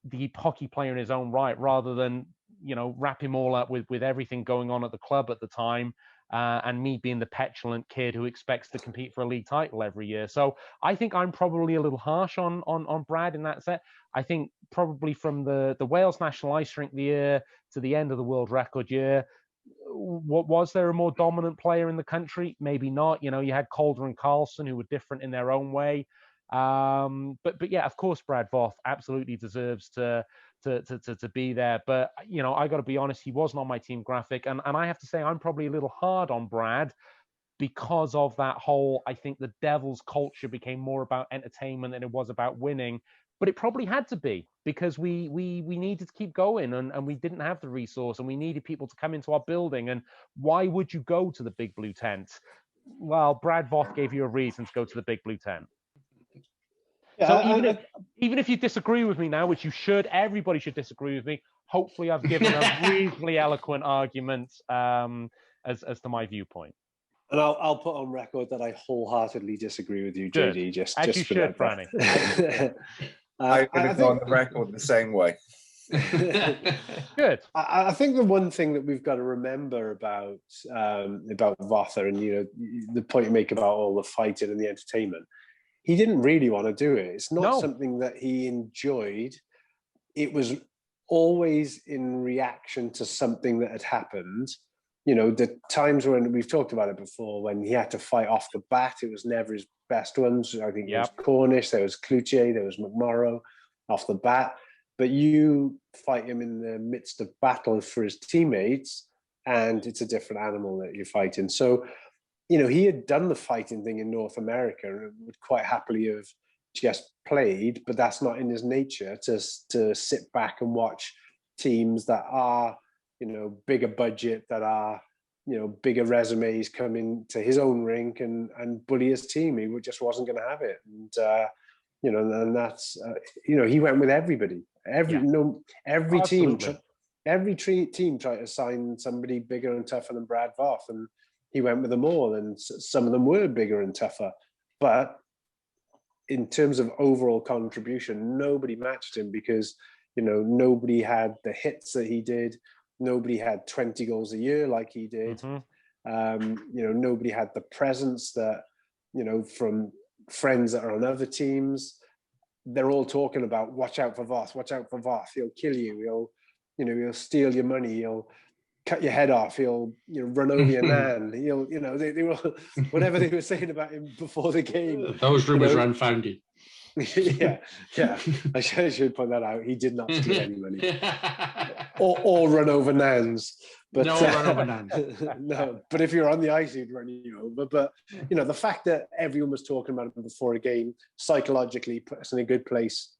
the hockey player in his own right, rather than wrap him all up with everything going on at the club at the time. And me being the petulant kid who expects to compete for a league title every year. So I think I'm probably a little harsh on Brad in that set. I think probably from the Wales National Ice Rink the year to the end of the world record year, was there a more dominant player in the country? Maybe not. You had Calder and Carlson, who were different in their own way. But yeah, of course, Brad Voth absolutely deserves to be there. But I got to be honest, he wasn't on my team graphic, and I have to say I'm probably a little hard on Brad because of that whole. I think the Devils culture became more about entertainment than it was about winning. But it probably had to be, because we needed to keep going, and we didn't have the resource, and we needed people to come into our building. And why would you go to the Big Blue Tent? Well, Brad Voth gave you a reason to go to the Big Blue Tent. Yeah, so even if you disagree with me now, which you should, everybody should disagree with me. Hopefully, I've given a reasonably eloquent argument as to my viewpoint. And I'll put on record that I wholeheartedly disagree with you, Good. JD. Just As you for should, that. Franny. I'm going to go on the record the same way. Good. I think the one thing that we've got to remember about Voth, and the point you make about all the fighting and the entertainment, he didn't really want to do it. It's not something that he enjoyed. It was always in reaction to something that had happened. The times when we've talked about it before, when he had to fight off the bat, it was never his best ones. I think it was Cornish, there was Cloutier, there was McMorrow off the bat. But you fight him in the midst of battle for his teammates, and it's a different animal that you're fighting. So, he had done the fighting thing in North America and would quite happily have just played, but that's not in his nature to sit back and watch teams that are, bigger budget, that are, bigger resumes come into his own rink and bully his team. He just wasn't going to have it. And, and that's, he went with everybody. Every team tried to sign somebody bigger and tougher than Brad Voth, and he went with them all. And some of them were bigger and tougher, but in terms of overall contribution, nobody matched him because nobody had the hits that he did. Nobody had 20 goals a year like he did. Nobody had the presence that from friends that are on other teams. They're all talking about, watch out for Voth, he'll kill you, he'll steal your money, he'll cut your head off, he'll run over your nan, he'll they were whatever they were saying about him before the game. Those rumors are unfounded. yeah I should point that out. He did not steal any money or run over nans, but no run over nans. No, but if you're on the ice he'd run you over. But the fact that everyone was talking about him before a game psychologically put us in a good place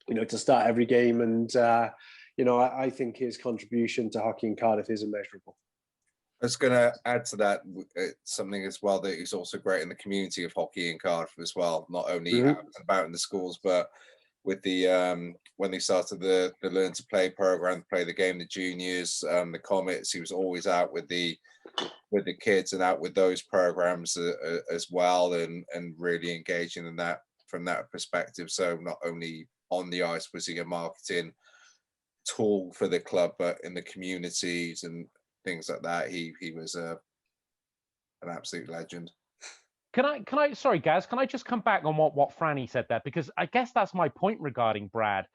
to start every game. And I think his contribution to hockey in Cardiff is immeasurable. I was going to add to that something as well, that he's also great in the community of hockey in Cardiff as well, not only out and about in the schools, but with the when they started the Learn to Play program, play the game, the juniors, the Comets, he was always out with the kids and out with those programs as well, and really engaging in that from that perspective. So not only on the ice was he a marketing tool for the club, but in the communities and things like that, he was an absolute legend. Can I sorry Gaz, can I just come back on what Franny said there, because I guess that's my point regarding Brad.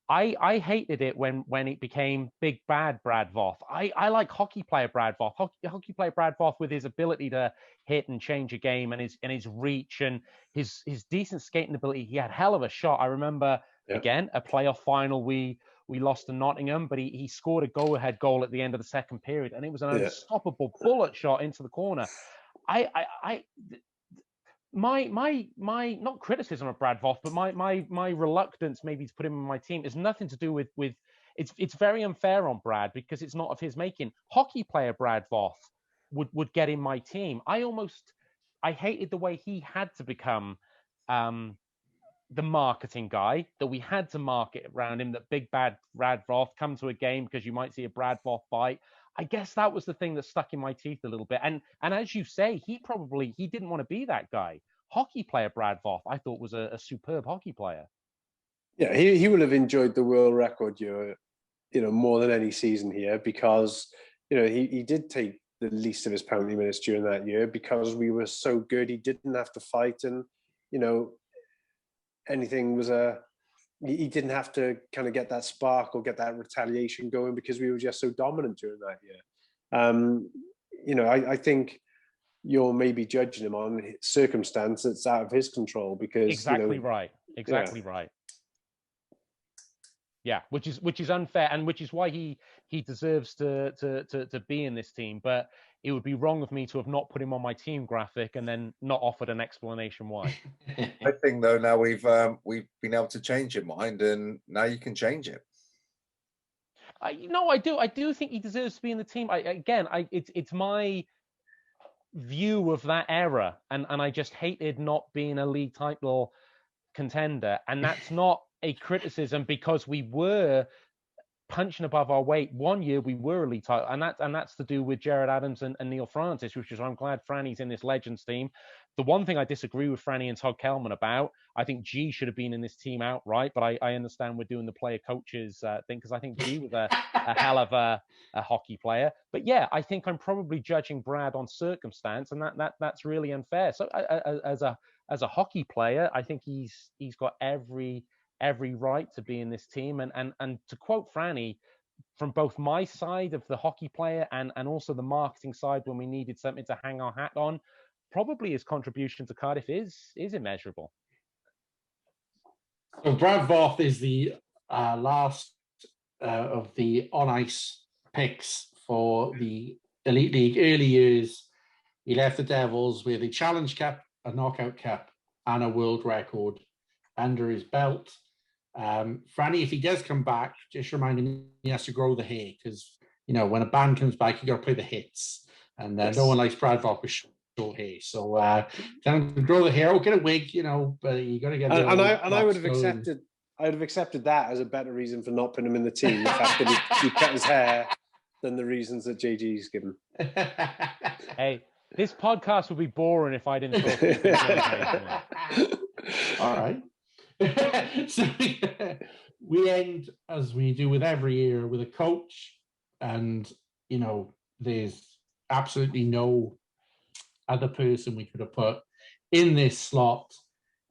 I hated it when it became big bad Brad Voth. I like hockey player Brad Voth. Hockey player Brad Voth with his ability to hit and change a game, and his reach and his decent skating ability. He had hell of a shot. I remember again a playoff final we lost to Nottingham, but he scored a go-ahead goal at the end of the second period, and it was an unstoppable bullet shot into the corner. My not criticism of Brad Voth, but my reluctance maybe to put him on my team is nothing to do with it's very unfair on Brad, because it's not of his making. Hockey player Brad Voth would get in my team. I hated the way he had to become the marketing guy, that we had to market around him, that big bad Brad Voth, come to a game because you might see a Brad Voth fight. I guess that was the thing that stuck in my teeth a little bit. And as you say, he didn't want to be that guy. Hockey player Brad Voth, I thought, was a superb hockey player. Yeah, he would have enjoyed the world record year, more than any season here, because, he did take the least of his penalty minutes during that year because we were so good. He didn't have to fight, and, anything was he didn't have to kind of get that spark or get that retaliation going because we were just so dominant during that year. I think you're maybe judging him on circumstance that's out of his control, because exactly right. Yeah, which is unfair, and which is why he deserves to be in this team. But it would be wrong of me to have not put him on my team graphic and then not offered an explanation why. I think though now we've been able to change your mind, and now you can change it. I do think he deserves to be in the team. It's my view of that era, and I just hated not being a league title contender, and that's not a criticism, because we were punching above our weight. One year we were elite title, and that's to do with Gerard Adams and Neil Francis, which is why I'm glad Franny's in this Legends team. The one thing I disagree with Franny and Todd Kelman about, I think G should have been in this team outright, but I understand we're doing the player coaches thing, because I think G was a hell of a hockey player. But yeah, I think I'm probably judging Brad on circumstance, and that's really unfair. So as a hockey player, I think he's got every right to be in this team. And to quote Franny, from both my side of the hockey player and also the marketing side, when we needed something to hang our hat on, probably his contribution to Cardiff is immeasurable. So Brad Voth is the last of the on-ice picks for the Elite League early years. He left the Devils with a Challenge Cup, a Knockout Cup, and a world record under his belt. Franny, if he does come back, just remind him he has to grow the hair, because, you know, when a band comes back, you got to play the hits. And Yes. No one likes Brad Voth with short hair. So tell him to grow the hair, or get a wig, you know, but you got to get I would have accepted. I would have accepted that as a better reason for not putting him in the team, the fact that he cut his hair, than the reasons that JG's given. Hey, this podcast would be boring if I didn't talk. All right. So we end, as we do with every year, with a coach, and, you know, there's absolutely no other person we could have put in this slot.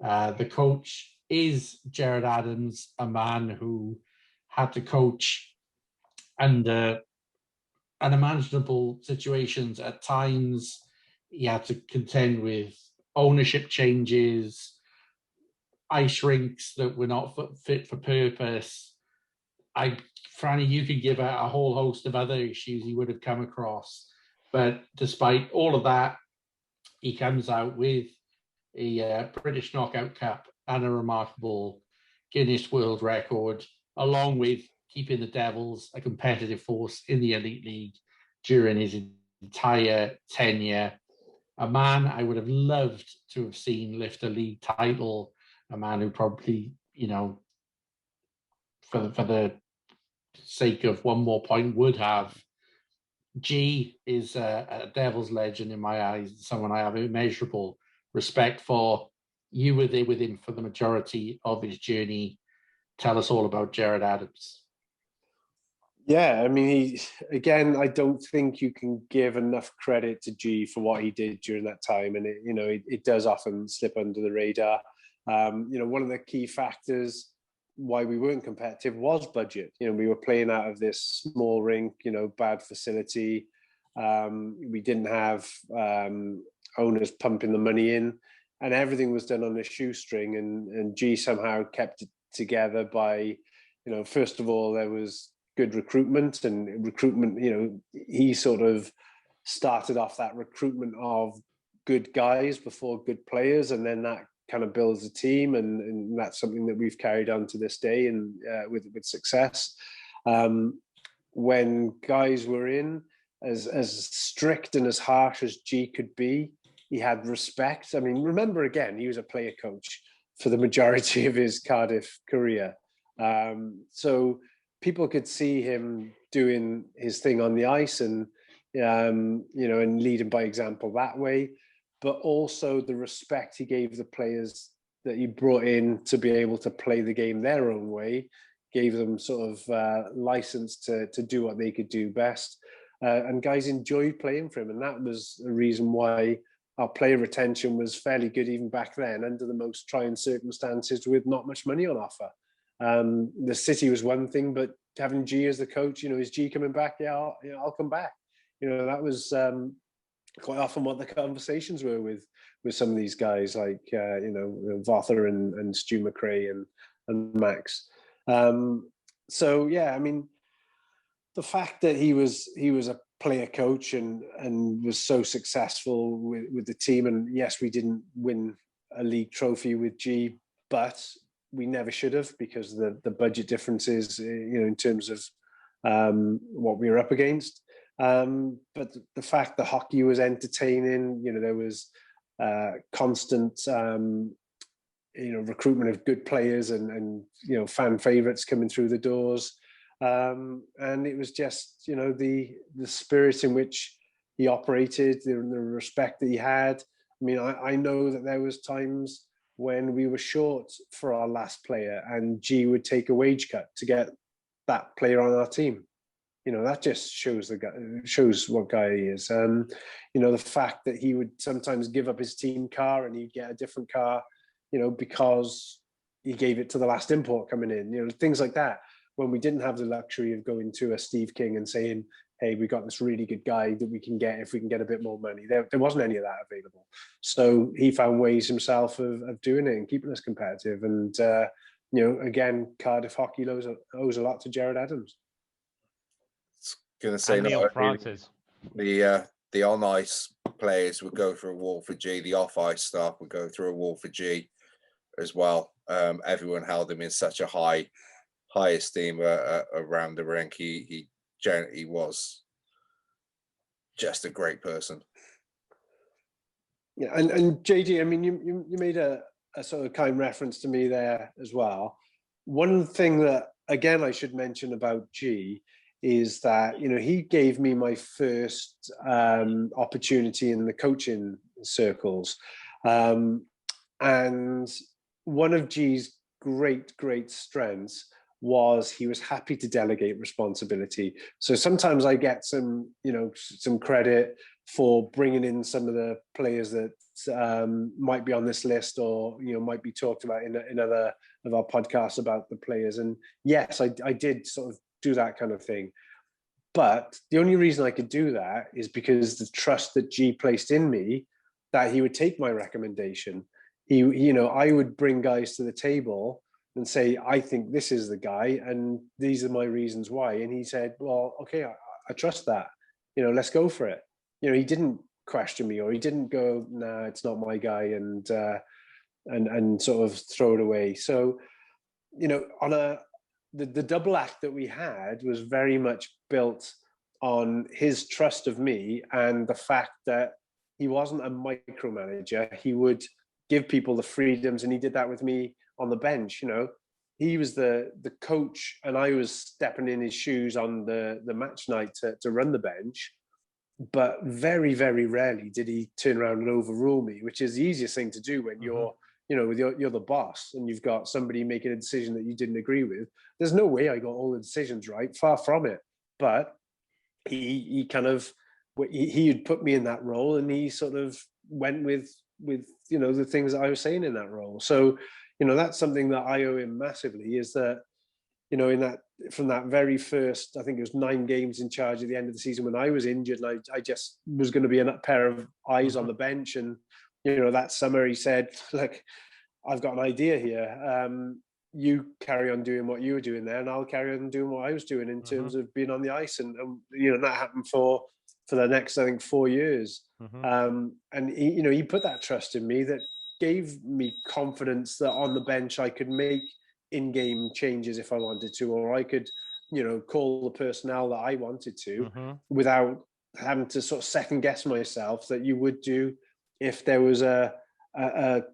The coach is Gerard Adams, a man who had to coach under unimaginable situations at times. He had to contend with ownership changes, ice rinks that were not fit for purpose. Franny, you could give out a whole host of other issues he would have come across. But despite all of that, he comes out with a British Knockout Cup and a remarkable Guinness World Record, along with keeping the Devils a competitive force in the Elite League during his entire tenure. A man I would have loved to have seen lift a league title, a man who probably, you know, for the sake of one more point, would have. G is a Devils legend in my eyes, someone I have immeasurable respect for. You were there with him for the majority of his journey. Tell us all about Gerard Adams. Yeah, I mean, I don't think you can give enough credit to G for what he did during that time, and it does often slip under the radar. One of the key factors why we weren't competitive was budget. We were playing out of this small rink, bad facility. We didn't have owners pumping the money in, and everything was done on a shoestring. And G somehow kept it together by, first of all, there was good recruitment, he sort of started off that recruitment of good guys before good players, and then that kind of builds a team, and that's something that we've carried on to this day, and with success. When guys were in, as strict and as harsh as G could be, he had respect. I mean, remember again, he was a player coach for the majority of his Cardiff career, so people could see him doing his thing on the ice, and and leading by example that way. But also the respect he gave the players that he brought in to be able to play the game their own way, gave them sort of license to do what they could do best. And guys enjoyed playing for him. And that was the reason why our player retention was fairly good even back then, under the most trying circumstances with not much money on offer. The city was one thing, but having G as the coach, is G coming back? Yeah, I'll come back. That was quite often what the conversations were with some of these guys, like Voth and Stu McRae and Max. So yeah, I mean, the fact that he was a player coach and was so successful with the team, and yes, we didn't win a league trophy with G, but we never should have, because the budget differences, in terms of what we were up against. But the fact that hockey was entertaining, there was constant, recruitment of good players and fan favorites coming through the doors. And it was just, you know, the spirit in which he operated, the respect that he had. I mean, I know that there was times when we were short for our last player, and G would take a wage cut to get that player on our team. You know, that just shows what guy he is. You know, the fact that he would sometimes give up his team car and he'd get a different car, you know, because he gave it to the last import coming in. You know, things like that. When we didn't have the luxury of going to a Steve King and saying, hey, we got this really good guy that we can get if we can get a bit more money. There wasn't any of that available. So he found ways himself of doing it and keeping us competitive. And, you know, again, Cardiff hockey owes a lot to Gerard Adams. Going to say, Neil Francis. The on ice players would go through a wall for G. The off ice staff would go through a wall for G as well. Everyone held him in such a high esteem around the rink. He was just a great person. Yeah, and JG, I mean, you made a sort of kind reference to me there as well. One thing that, again, I should mention about G is that, you know, he gave me my first opportunity in the coaching circles. And one of G's great strengths was he was happy to delegate responsibility. So sometimes I get some credit for bringing in some of the players that might be on this list, or, you know, might be talked about in other of our podcasts about the players. And yes, I did sort of do that kind of thing. But the only reason I could do that is because the trust that G placed in me, that he would take my recommendation. You know, I would bring guys to the table and say, I think this is the guy, and these are my reasons why. And he said, well, okay, I trust that. You know, let's go for it. You know, he didn't question me, or he didn't go, nah, it's not my guy, and sort of throw it away. So, you know, on the double act that we had was very much built on his trust of me, and the fact that he wasn't a micromanager. He would give people the freedoms, and he did that with me on the bench. You know, he was the coach, and I was stepping in his shoes on the match night to run the bench. But very, very rarely did he turn around and overrule me, which is the easiest thing to do when you're, you know, you're the boss and you've got somebody making a decision that you didn't agree with. There's no way I got all the decisions right, far from it. But he kind of, he had put me in that role, and he sort of went with you know, the things that I was saying in that role. So, you know, that's something that I owe him massively, is that, you know, in that, from that very first, I think it was 9 games in charge at the end of the season when I was injured, and I just was going to be a pair of eyes on the bench. And, you know, that summer he said, look, I've got an idea here. You carry on doing what you were doing there, and I'll carry on doing what I was doing in terms of being on the ice. And you know, that happened for the next, I think, 4 years. And he, you know, he put that trust in me that gave me confidence that on the bench I could make in-game changes if I wanted to, or I could, you know, call the personnel that I wanted to without having to sort of second guess myself, that you would do if there was a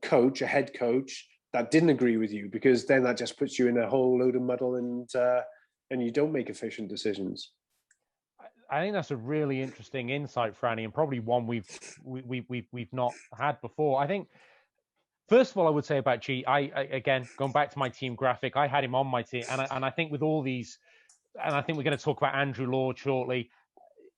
coach, a head coach, that didn't agree with you, because then that just puts you in a whole load of muddle, and you don't make efficient decisions. I think that's a really interesting insight, Franny, and probably one we've not had before. I think, first of all, I would say about G, I again, going back to my team graphic, I had him on my team, and I think with all these, and I think we're going to talk about Andrew Lord shortly,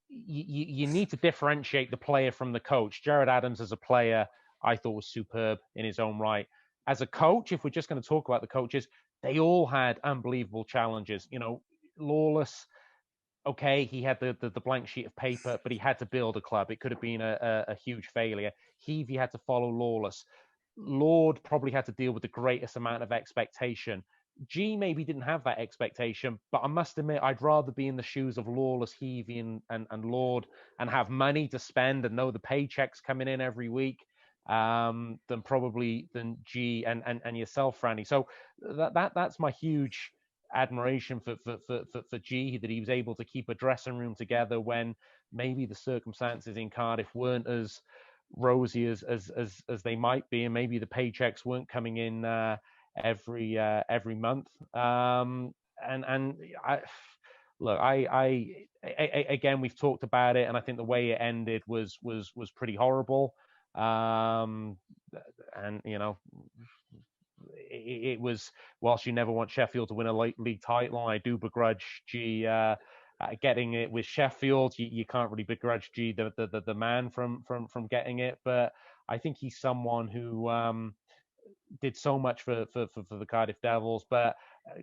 you need to differentiate the player from the coach. Gerard Adams as a player, I thought, was superb in his own right. As a coach, if we're just going to talk about the coaches, they all had unbelievable challenges. You know, Lawless, okay, he had the blank sheet of paper, but he had to build a club. It could have been a huge failure. Heavey had to follow Lawless. Lord probably had to deal with the greatest amount of expectation. G maybe didn't have that expectation, but I must admit, I'd rather be in the shoes of Lawless, Heavey, and Lord, and have money to spend and know the paychecks coming in every week, than G and yourself, Franny. So that's my huge admiration for G, that he was able to keep a dressing room together when maybe the circumstances in Cardiff weren't as rosy as they might be, and maybe the paychecks weren't coming in every month. And look, again, we've talked about it, and I think the way it ended was pretty horrible. And you know, it was, whilst you never want Sheffield to win a league title, I do begrudge G getting it with Sheffield. You can't really begrudge G the man from getting it, but I think he's someone who did so much for the Cardiff Devils. But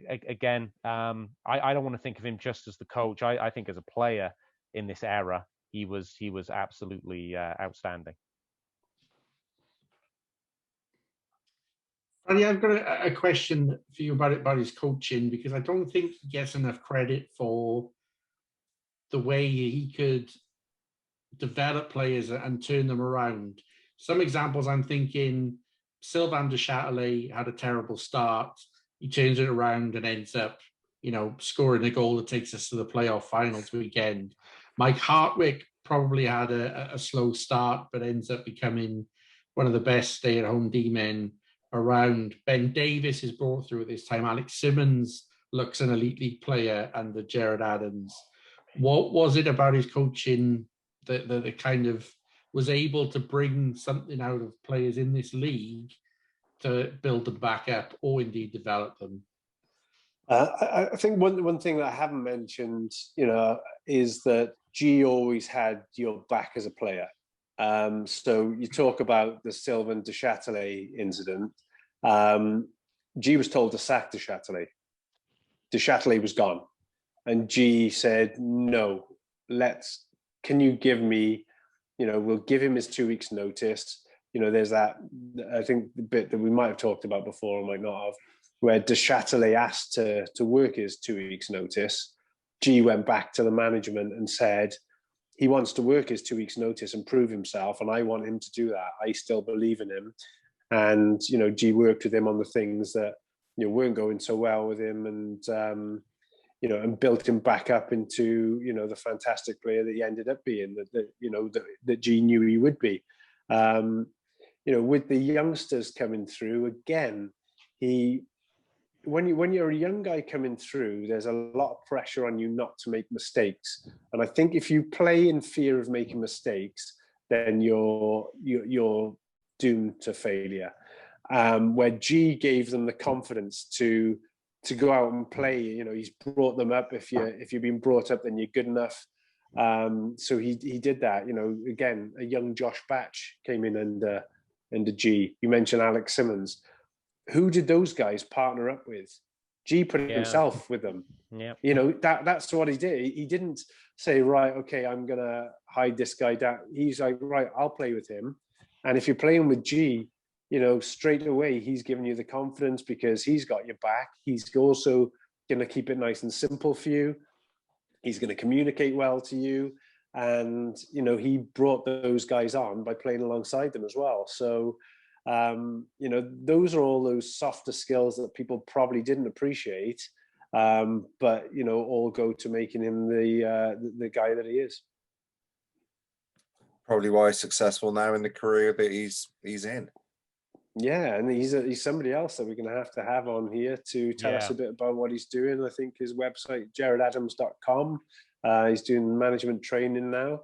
again, I don't want to think of him just as the coach. I think as a player in this era, he was absolutely outstanding. Franny, I've got a question for you about his coaching, because I don't think he gets enough credit for the way he could develop players and turn them around. Some examples I'm thinking, Sylvain de Châtelet had a terrible start. He turns it around and ends up, you know, scoring a goal that takes us to the playoff finals weekend. Mike Hartwick probably had a slow start, but ends up becoming one of the best stay-at-home D-men around. Ben Davis is brought through at this time. Alex Simmons looks an elite league player under Gerard Adams. What was it about his coaching that kind of was able to bring something out of players in this league to build them back up or indeed develop them? I think one thing that I haven't mentioned, you know, is that G always had your back as a player. So you talk about the Sylvain de Châtelet incident. G was told to sack de Châtelet. De Châtelet was gone, and G said, "No, can you give me, you know, we'll give him his 2 weeks notice." You know, there's that, I think, the bit that we might have talked about before or might not have, where de Châtelet asked to work his 2 weeks notice. G went back to the management and said, he wants to work his 2 weeks notice and prove himself, and I want him to do that. I still believe in him. And, you know, G worked with him on the things that, you know, weren't going so well with him, and, you know, and built him back up into, you know, the fantastic player that he ended up being, that G knew he would be. You know, with the youngsters coming through, again, when you're a young guy coming through, there's a lot of pressure on you not to make mistakes. And I think if you play in fear of making mistakes, then you're doomed to failure. Where G gave them the confidence to go out and play. You know, he's brought them up. If you've been brought up, then you're good enough. So he did that. You know, again, a young Josh Batch came in under G. You mentioned Alex Simmons. Who did those guys partner up with? G put himself with them. Yeah. You know, that's what he did. He didn't say, right, okay, I'm gonna hide this guy down. He's like, right, I'll play with him. And if you're playing with G, you know, straight away he's giving you the confidence because he's got your back. He's also gonna keep it nice and simple for you. He's gonna communicate well to you. And, you know, he brought those guys on by playing alongside them as well. So, you know, those are all those softer skills that people probably didn't appreciate, but, you know, all go to making him the guy that he is. Probably why he's successful now in the career that he's in. Yeah, and he's somebody else that we're going to have on here to tell us a bit about what he's doing. I think his website, jaredadams.com. He's doing management training now.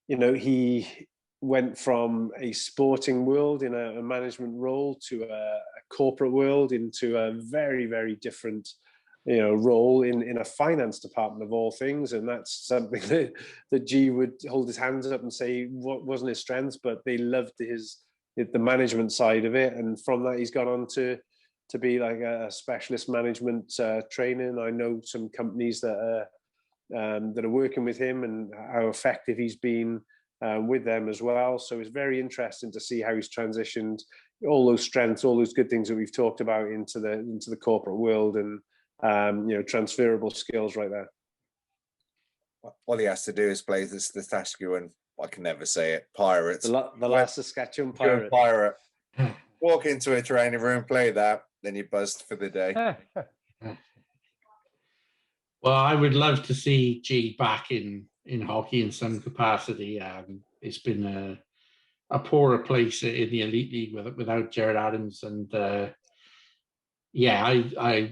You know, he went from a sporting world in a management role to a corporate world into a very, very different, you know, role in a finance department of all things. And that's something that G would hold his hands up and say what wasn't his strengths, but they loved the management side of it. And from that, he's gone on to be like a specialist management training. I know some companies that are working with him and how effective he's been with them as well. So it's very interesting to see how he's transitioned all those strengths, all those good things that we've talked about into the corporate world, and you know, transferable skills right there. All he has to do is play the Saskatchewan, I can never say it, Pirates. The last Saskatchewan Pirate. Walk into a training room, play that, then you're buzzed for the day. Well, I would love to see G back in hockey in some capacity. It's been a poorer place in the elite league without Gerard Adams, and I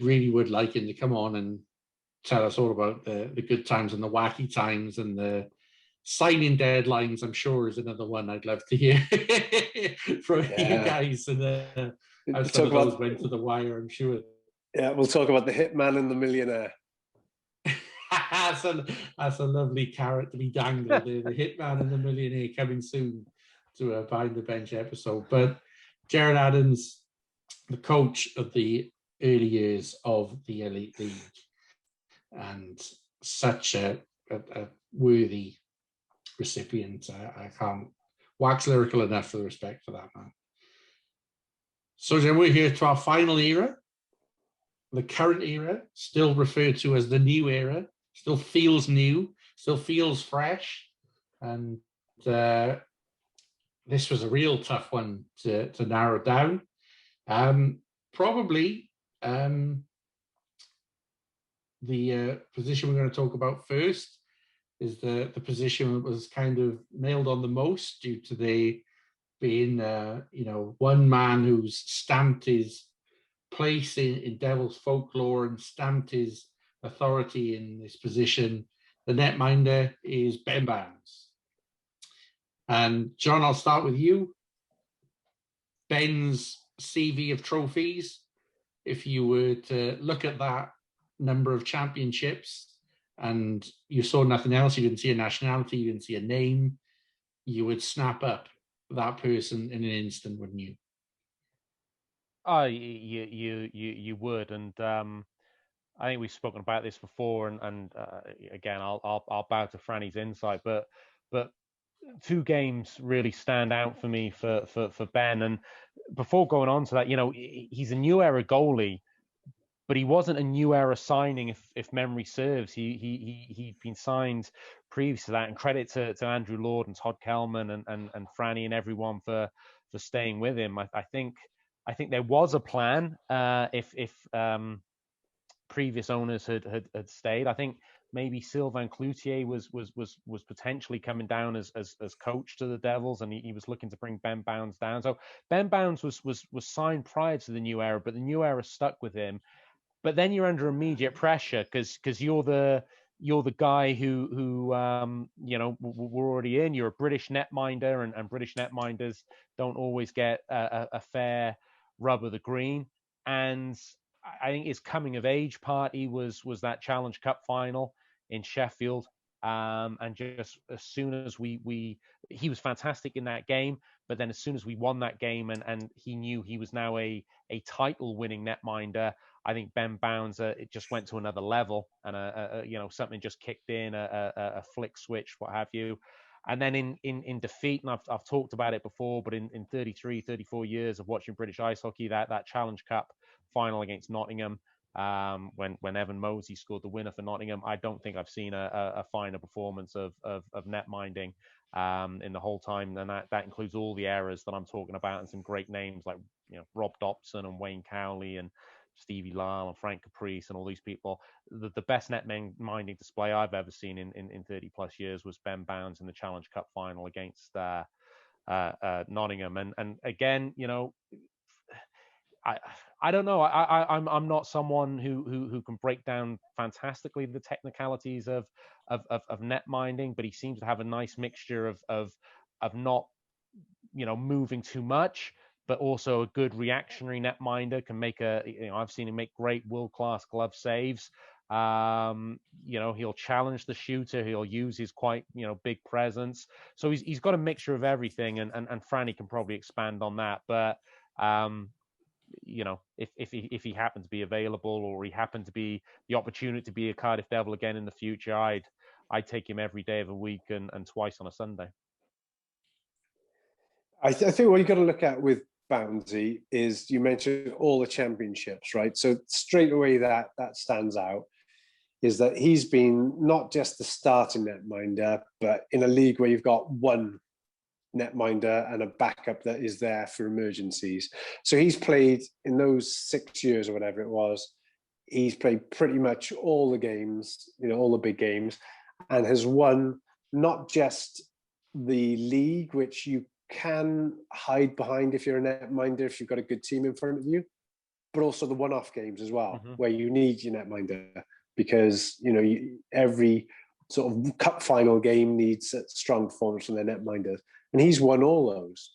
really would like him to come on and tell us all about the good times and the wacky times and the signing deadlines. I'm sure is another one I'd love to hear from you guys. And how some of those went to the wire, I'm sure. Yeah, we'll talk about the hitman and the millionaire. That's a lovely carrot to be dangled. The hitman and the millionaire coming soon to a Behind the Bench episode. But Jared Adams, the coach of the early years of the Elite League, and such a worthy recipient. I can't wax lyrical enough for the respect for that man. So then we're here to our final era. The current era, still referred to as the new era, still feels new, still feels fresh. And this was a real tough one to narrow down. Probably the position we're going to talk about first is the position that was kind of nailed on the most due to the being, one man who's stamped his place in Devils folklore and stamped his authority in this position. The netminder is Ben Bounds. And John, I'll start with you. Ben's CV of trophies, if you were to look at that number of championships and you saw nothing else, you didn't see a nationality, you didn't see a name, you would snap up that person in an instant, wouldn't you? Oh, you would, and I think we've spoken about this before, and again, I'll bow to Franny's insight, but two games really stand out for me for Ben. And before going on to that, he's a new era goalie, but he wasn't a new era signing if memory serves. He'd been signed previous to that, and credit to Andrew Lord and Todd Kellman and Franny and everyone for staying with him. I think there was a plan if previous owners had stayed. I think maybe Sylvain Cloutier was potentially coming down as coach to the Devils, and he was looking to bring Ben Bounds down. So Ben Bounds was signed prior to the new era, but the new era stuck with him. But then you're under immediate pressure because you're the guy who we're already in. You're a British netminder, and British netminders don't always get a fair rub of the green. And I think his coming of age party was that Challenge Cup final in Sheffield. And just as soon as he was fantastic in that game, but then as soon as we won that game and he knew he was now a title winning netminder, I think Ben Bounds it just went to another level, and something just kicked in, a flick switch, what have you. And then in defeat, and I've talked about it before, but in 33, 34 years of watching British ice hockey, that Challenge Cup final against Nottingham, when Evan Mosey scored the winner for Nottingham, I don't think I've seen a finer performance of net minding in the whole time, and that includes all the eras that I'm talking about, and some great names like Rob Dobson and Wayne Cowley and Stevie Lyle and Frank Caprice and all these people. The best net minding display I've ever seen in 30 plus years was Ben Bounds in the Challenge Cup final against Nottingham, and again, I don't know. I'm not someone who can break down fantastically the technicalities of net minding, but he seems to have a nice mixture of not moving too much, but also a good reactionary netminder. Can make I've seen him make great world-class glove saves. He'll challenge the shooter. He'll use his quite big presence. So he's got a mixture of everything, and Franny can probably expand on that, but. If he happened to be available, or he happened to be the opportunity to be a Cardiff Devil again in the future, I'd take him every day of the week and twice on a Sunday. I think what you've got to look at with Boundsy is, you mentioned all the championships, right? So straight away that stands out, is that he's been not just the starting netminder, but in a league where you've got one netminder and a backup that is there for emergencies. So he's played in those 6 years or whatever it was, he's played pretty much all the games, all the big games, and has won not just the league, which you can hide behind if you're a netminder, if you've got a good team in front of you, but also the one-off games as well, where you need your netminder. because every sort of cup final game needs strong performance from their netminders, and he's won all those.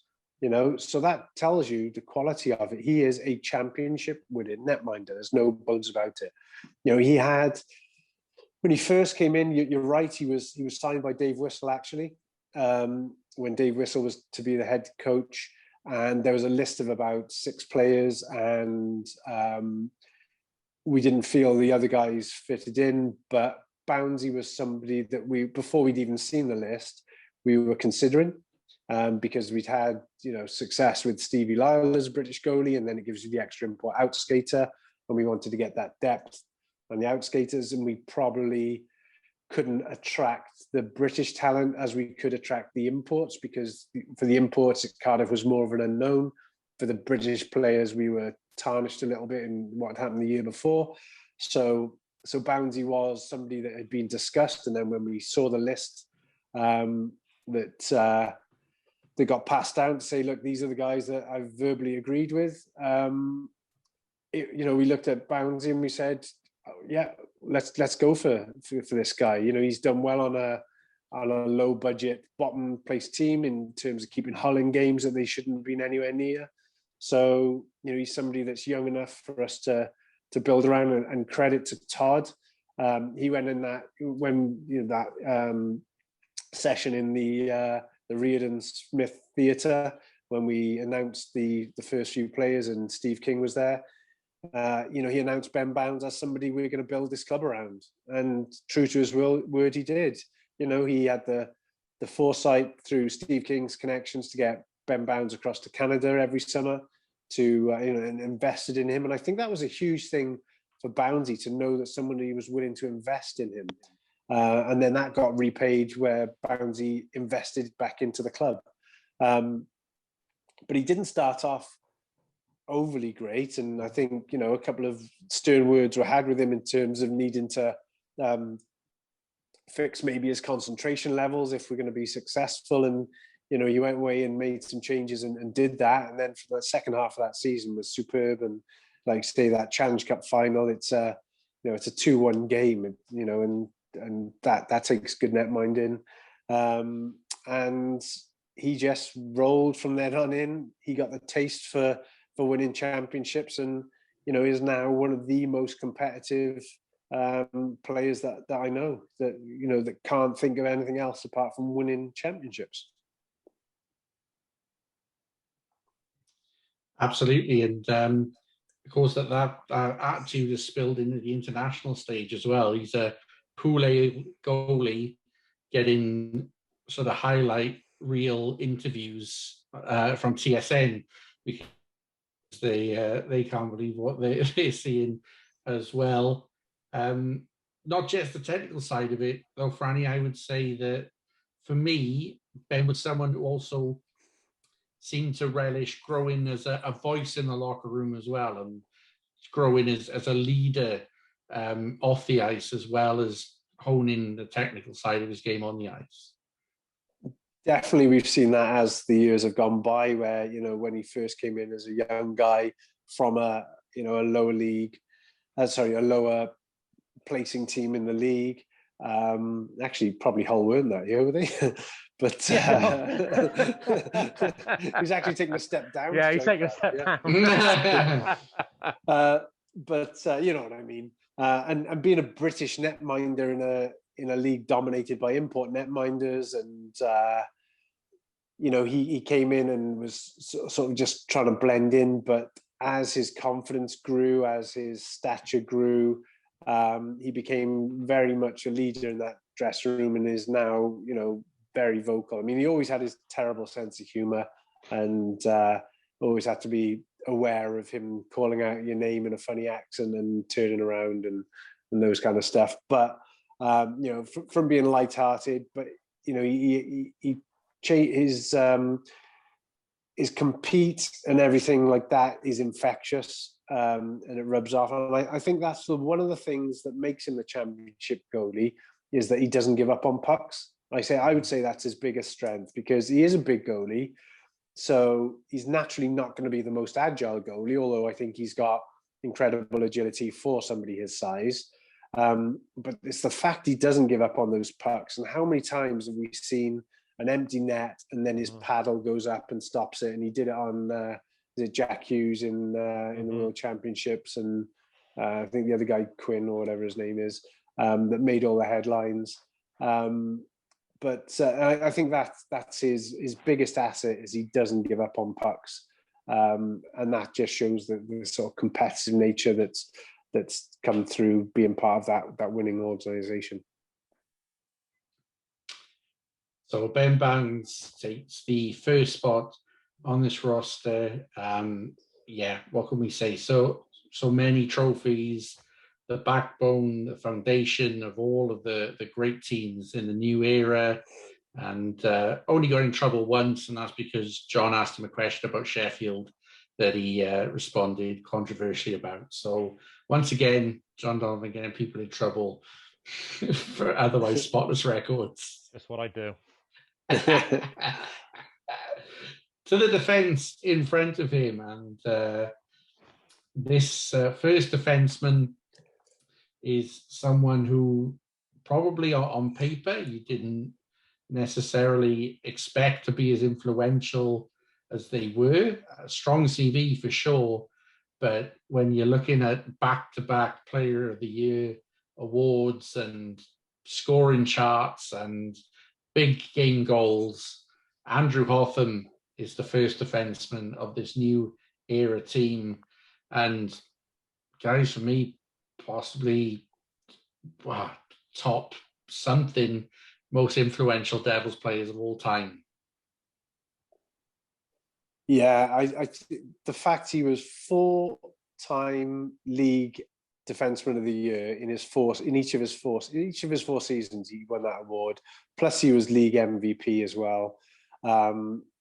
So that tells you the quality of it. He is a championship winning netminder. There's no bones about it. He had, when he first came in, you're right, he was signed by Dave Whistle, actually, when Dave Whistle was to be the head coach. And there was a list of about 6 players, and we didn't feel the other guys fitted in. But Boundsy was somebody that before we'd even seen the list, we were considering, because we'd had success with Stevie Lyle as a British goalie, and then it gives you the extra import out skater, and we wanted to get that depth on the outskaters, and we probably couldn't attract the British talent as we could attract the imports, because for the imports, Cardiff was more of an unknown. For the British players, we were tarnished a little bit in what had happened the year before. So Boundsy was somebody that had been discussed, and then when we saw the list that they got passed down to say, look, these are the guys that I've verbally agreed with. We looked at Boundsy and we said, yeah, let's go for this guy. He's done well on a low budget bottom place team in terms of keeping Hull in games that they shouldn't have been anywhere near. So he's somebody that's young enough for us to build around, and credit to Todd. He went in that session in the Reardon Smith Theatre when we announced the first few players, and Steve King was there. He announced Ben Bounds as somebody we're going to build this club around, and true to his word, he did. He had the foresight through Steve King's connections to get Ben Bounds across to Canada every summer, to and invested in him. And I think that was a huge thing for Boundsy, to know that somebody was willing to invest in him. And then that got repaid where Boundsy invested back into the club. But he didn't start off overly great, and I think a couple of stern words were had with him in terms of needing to fix maybe his concentration levels if we're going to be successful. And he went away and made some changes and did that, and then for the second half of that season was superb. And like say that Challenge Cup final, it's a 2-1 game, and that takes good netminding, and he just rolled from then on in. He got the taste for winning championships, and is now one of the most competitive players that I know, that can't think of anything else apart from winning championships. Absolutely, and of course that attitude is spilled into the international stage as well. He's a Pool A goalie, getting sort of highlight reel interviews from TSN, because they can't believe what they're seeing as well. Not just the technical side of it, though, Franny, I would say that for me, Ben was someone who also seemed to relish growing as a voice in the locker room as well, and growing as a leader off the ice, as well as honing the technical side of his game on the ice. Definitely, we've seen that as the years have gone by, where when he first came in as a young guy from a lower league, a lower placing team in the league. Actually, probably Hull weren't that year, were they? But he's actually taking a step down. Yeah, he's taking a step down. But you know what I mean. And being a British netminder in a league dominated by import netminders, and he came in and was sort of just trying to blend in. But as his confidence grew, as his stature grew, he became very much a leader in that dressing room, and is now very vocal. I mean, he always had his terrible sense of humor, and always had to be aware of him calling out your name in a funny accent and turning around and those kind of stuff. But from being lighthearted, but he his compete and everything like that is infectious, and it rubs off. And I think that's one of the things that makes him the championship goalie, is that he doesn't give up on pucks. I would say that's his biggest strength, because he is a big goalie. So he's naturally not going to be the most agile goalie, although I think he's got incredible agility for somebody his size. But it's the fact he doesn't give up on those pucks. And how many times have we seen an empty net and then his paddle goes up and stops it? And he did it on Jack Hughes in the World Championships, and I think the other guy, Quinn or whatever his name is, that made all the headlines. But I think that's his biggest asset, is he doesn't give up on pucks, and that just shows the sort of competitive nature that's come through being part of that winning organisation. So Ben Bounds takes the first spot on this roster. Yeah, what can we say? So many trophies, the backbone, the foundation of all of the great teams in the new era, and only got in trouble once, and that's because John asked him a question about Sheffield that he responded controversially about. So once again, John Donovan getting people in trouble for otherwise spotless records. That's what I do. To the defense in front of him, and this first defenseman is someone who probably on paper you didn't necessarily expect to be as influential as they were. A strong CV for sure, but when you're looking at back-to-back Player of the Year awards and scoring charts and big game goals, Andrew Hotham is the first defenseman of this new era team. And guys, for me, possibly top something most influential Devils players of all time. Yeah, the fact he was 4-time league defenseman of the year in each of his four seasons, he won that award. Plus, he was league MVP as well.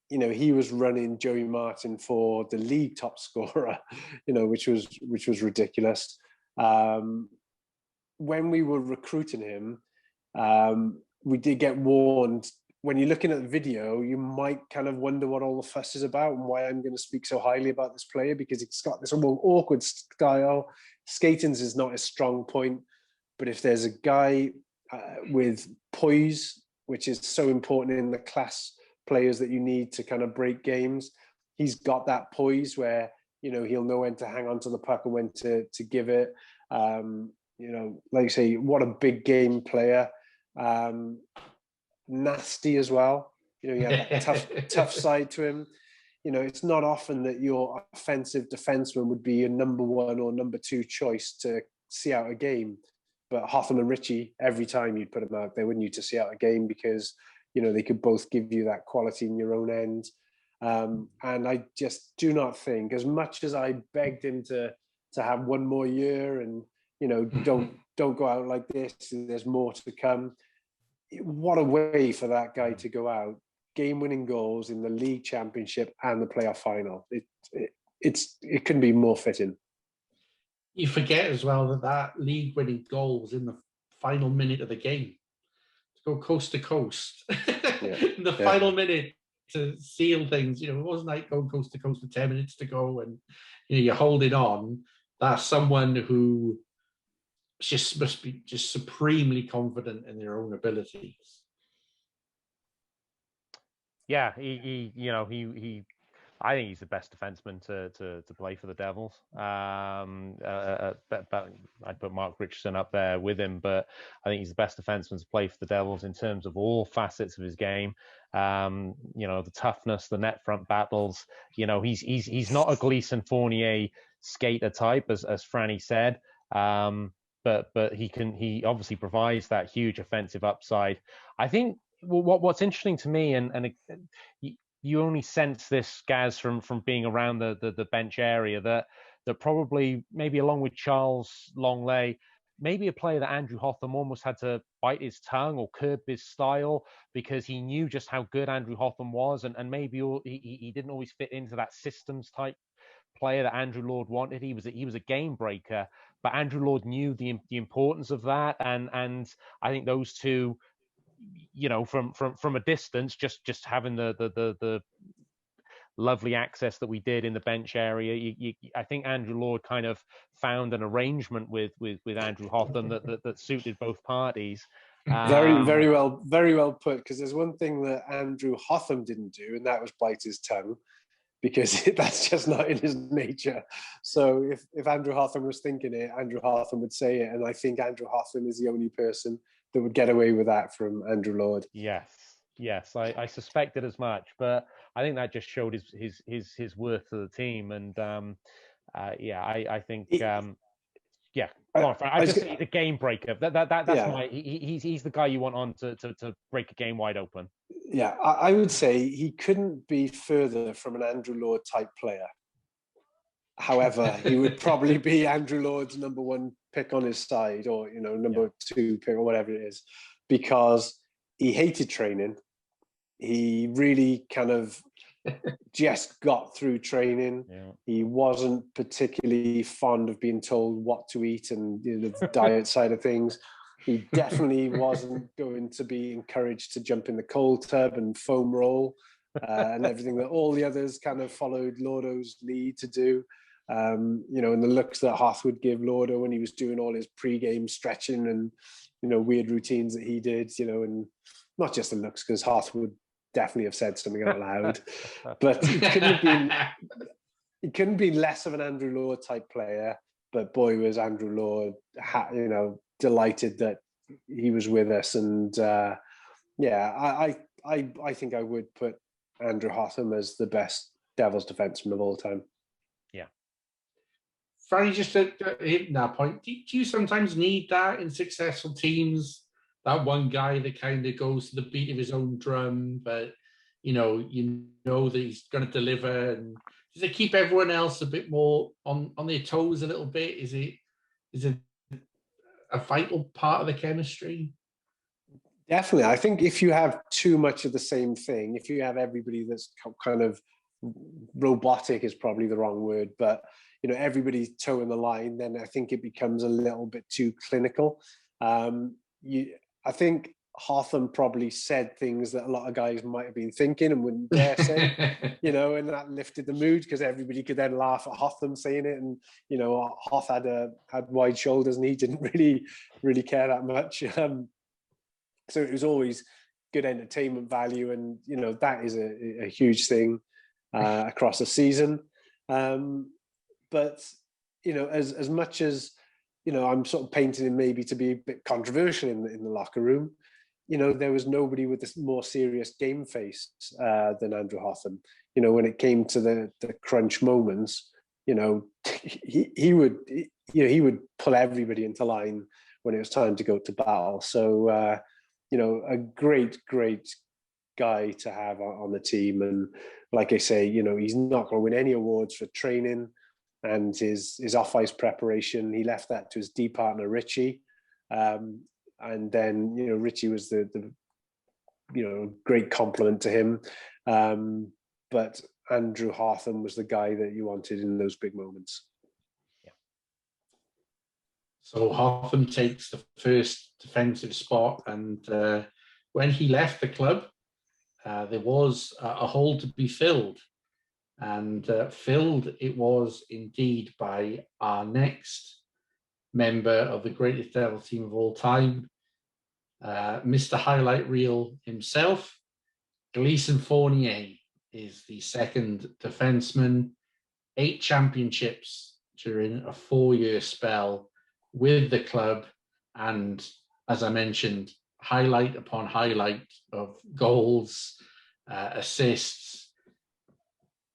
He was running Joey Martin for the league top scorer, which was ridiculous. When we were recruiting him, we did get warned. When you're looking at the video, you might kind of wonder what all the fuss is about and why I'm going to speak so highly about this player, because he's got this awkward style. Skating's is not his strong point, but if there's a guy with poise, which is so important in the class players that you need to kind of break games, he's got that poise where he'll know when to hang on to the puck and when to give it. Like you say, what a big game player. Nasty as well. He had that tough side to him. It's not often that your offensive defenseman would be a number one or number two choice to see out a game. But Hotham and Ritchie, every time you'd put them out there, wouldn't you, to see out a game, because they could both give you that quality in your own end. And I just do not think, as much as I begged him to have one more year and don't go out like this, there's more to come. What a way for that guy to go out, game-winning goals in the league championship and the playoff final. It couldn't be more fitting. You forget as well that league-winning goal was in the final minute of the game, to go coast to coast. In the final minute to seal things. It wasn't like going coast to coast with 10 minutes to go and you're holding on. That's someone who just must be just supremely confident in their own abilities. Yeah, he I think he's the best defenseman to play for the Devils. I'd put Mark Richardson up there with him, but I think he's the best defenseman to play for the Devils in terms of all facets of his game. The toughness, the net front battles. He's not a Gleason Fournier skater type, as Franny said. But he obviously provides that huge offensive upside. I think what's interesting to me, and you only sense this, Gaz, from being around the bench area, that probably maybe along with Charles Longley, maybe a player that Andrew Hotham almost had to bite his tongue or curb his style, because he knew just how good Andrew Hotham was, and maybe he didn't always fit into that systems type player that Andrew Lord wanted. He was a game breaker, but Andrew Lord knew the importance of that, and I think those two, from a distance, just having the lovely access that we did in the bench area. I think Andrew Lord kind of found an arrangement with Andrew Hotham that suited both parties. Very well put. Because there's one thing that Andrew Hotham didn't do, and that was bite his tongue, because that's just not in his nature. So if Andrew Hotham was thinking it, Andrew Hotham would say it, and I think Andrew Hotham is the only person that would get away with that from Andrew Lord. Yes, I suspected as much, but I think that just showed his worth to the team, and I think. I just say the game breaker. That's he's the guy you want on to break a game wide open. Yeah, I would say he couldn't be further from an Andrew Lord type player. However, he would probably be Andrew Lord's number one pick on his side, or number two pick, or whatever it is, because he hated training. He really kind of just got through training. Yeah. He wasn't particularly fond of being told what to eat and the diet side of things. He definitely wasn't going to be encouraged to jump in the cold tub and foam roll and everything that all the others kind of followed Lordo's lead to do. And the looks that Hoth would give Lordo when he was doing all his pre-game stretching and weird routines that he did, and not just the looks, because Hoth would definitely have said something out loud, but he couldn't be less of an Andrew Lord type player. But boy, was Andrew Lord, delighted that he was with us. And I think I would put Andrew Hotham as the best Devils defenseman of all time. Yeah. Franny, just hitting that point, do you sometimes need that in successful teams? That one guy that kind of goes to the beat of his own drum, but you know that he's going to deliver. And does it keep everyone else a bit more on their toes a little bit? Is it a vital part of the chemistry? Definitely. I think if you have too much of the same thing, if you have everybody that's kind of robotic is probably the wrong word, but everybody's toeing the line, then I think it becomes a little bit too clinical. I think Hotham probably said things that a lot of guys might have been thinking and wouldn't dare say, and that lifted the mood because everybody could then laugh at Hotham saying it. And, Hoth had wide shoulders and he didn't really care that much. So it was always good entertainment value. And, that is a huge thing across a season. But, as much as, I'm sort of painting him maybe to be a bit controversial in the locker room. There was nobody with this more serious game face than Andrew Hotham. When it came to the crunch moments, he would pull everybody into line when it was time to go to battle. So, a great guy to have on the team. And like I say, he's not going to win any awards for training and his off-ice preparation. He left that to his D partner, Richie. And then, Richie was the great compliment to him. But Andrew Hotham was the guy that you wanted in those big moments. Yeah. So Hotham takes the first defensive spot. And when he left the club, there was a hole to be filled. And filled it was indeed by our next member of the greatest Devils team of all time, Mr. Highlight Reel himself. Gleason Fournier is the second defenseman, 8 championships during a 4-year spell with the club. And as I mentioned, highlight upon highlight of goals, assists.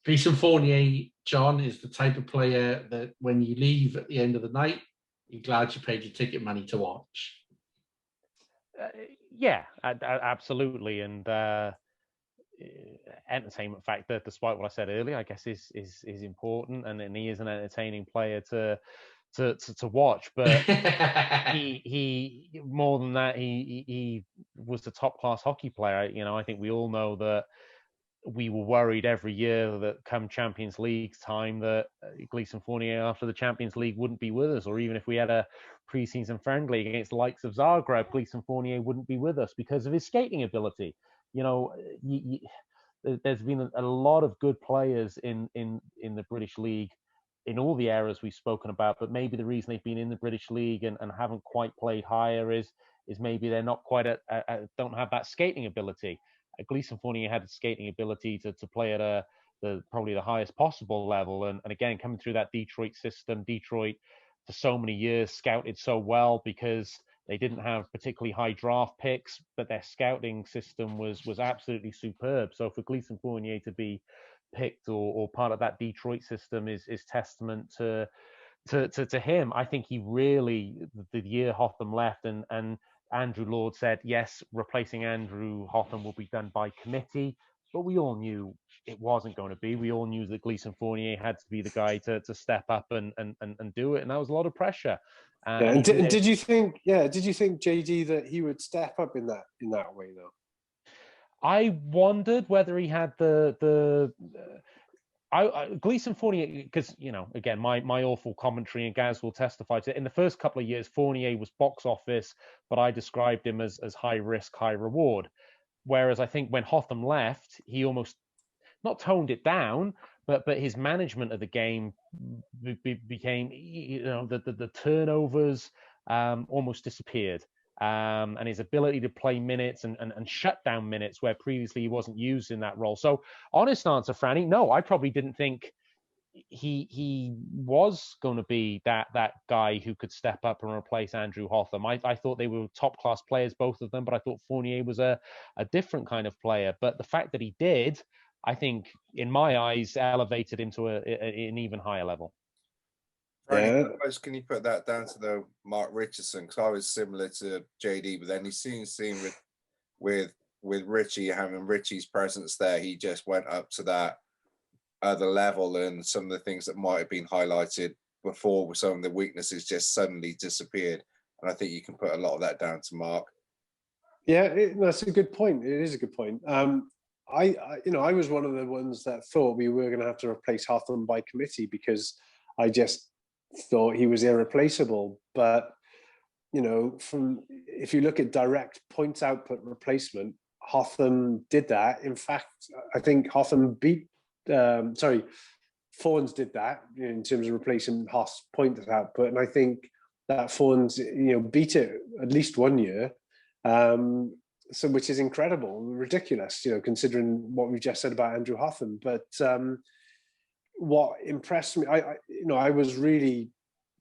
Gleason Fournier, John, is the type of player that when you leave at the end of the night, you're glad you paid your ticket money to watch. Absolutely. And entertainment factor, despite what I said earlier, I guess is important, and he is an entertaining player to watch. But he more than that, he was a top class hockey player. I think we all know that. We were worried every year that come Champions League time that Gleason Fournier after the Champions League wouldn't be with us, or even if we had a pre-season friendly against the likes of Zagreb, Gleason Fournier wouldn't be with us because of his skating ability. there's been a lot of good players in the British League in all the eras we've spoken about, but maybe the reason they've been in the British League and haven't quite played higher is maybe they're not quite don't have that skating ability. Gleeson Fournier had the skating ability to play at probably the highest possible level, and again, coming through that Detroit system, Detroit for so many years scouted so well because they didn't have particularly high draft picks, but their scouting system was absolutely superb. So for Gleeson Fournier to be picked or part of that Detroit system is testament to him. I think he really, the year Hotham left and Andrew Lord said, yes, replacing Andrew Hotham will be done by committee, but we all knew it wasn't going to be. We all knew that Gleeson Fournier had to be the guy to step up and do it, and that was a lot of pressure. And did you think JD that he would step up in that way though? I wondered whether he had Gleeson Fournier, because again, my awful commentary, and Gaz will testify to it. In the first couple of years, Fournier was box office, but I described him as high risk, high reward. Whereas I think when Hotham left, he almost not toned it down, but his management of the game became, the turnovers almost disappeared. And his ability to play minutes and shut down minutes where previously he wasn't used in that role. So, honest answer, Franny, no, I probably didn't think he was going to be that guy who could step up and replace Andrew Hotham. I thought they were top class players, both of them, but I thought Fournier was a different kind of player. But the fact that he did, I think, in my eyes, elevated him to an even higher level. Yeah. Can you put that down to the Mark Richardson? Because I was similar to JD, but then he seen with Richie, having Richie's presence there, he just went up to that other level, and some of the things that might have been highlighted before with some of the weaknesses just suddenly disappeared. And I think you can put a lot of that down to Mark. Yeah, that's a good point. It is a good point. I was one of the ones that thought we were going to have to replace Hotham by committee because I just thought he was irreplaceable. But if you look at direct points output replacement, Hotham did that. In fact, I think Hotham beat Fawns did that in terms of replacing Hoth's points output, and I think that Fawns beat it at least 1 year, so which is incredible, ridiculous, considering what we've just said about Andrew Hotham. But what impressed me, I was really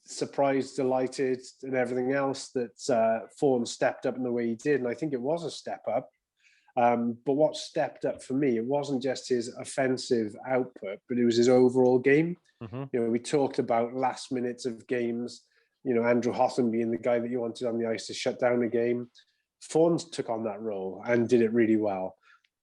surprised, delighted, and everything else that Fawns stepped up in the way he did, and I think it was a step up. But what stepped up for me, it wasn't just his offensive output, but it was his overall game. Mm-hmm. We talked about last minutes of games, Andrew Hotham being the guy that you wanted on the ice to shut down a game. Fawns took on that role and did it really well.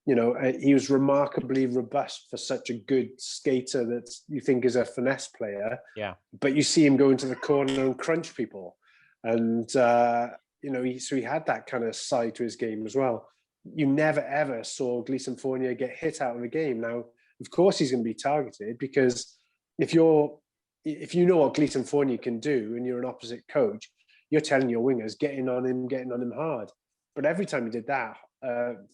He was remarkably robust for such a good skater that you think is a finesse player. Yeah. But you see him go into the corner and crunch people. And, he had that kind of side to his game as well. You never, ever saw Gleeson Fournier get hit out of the game. Now, of course, he's going to be targeted because if you know what Gleeson Fournier can do and you're an opposite coach, you're telling your wingers, getting on him hard. But every time he did that,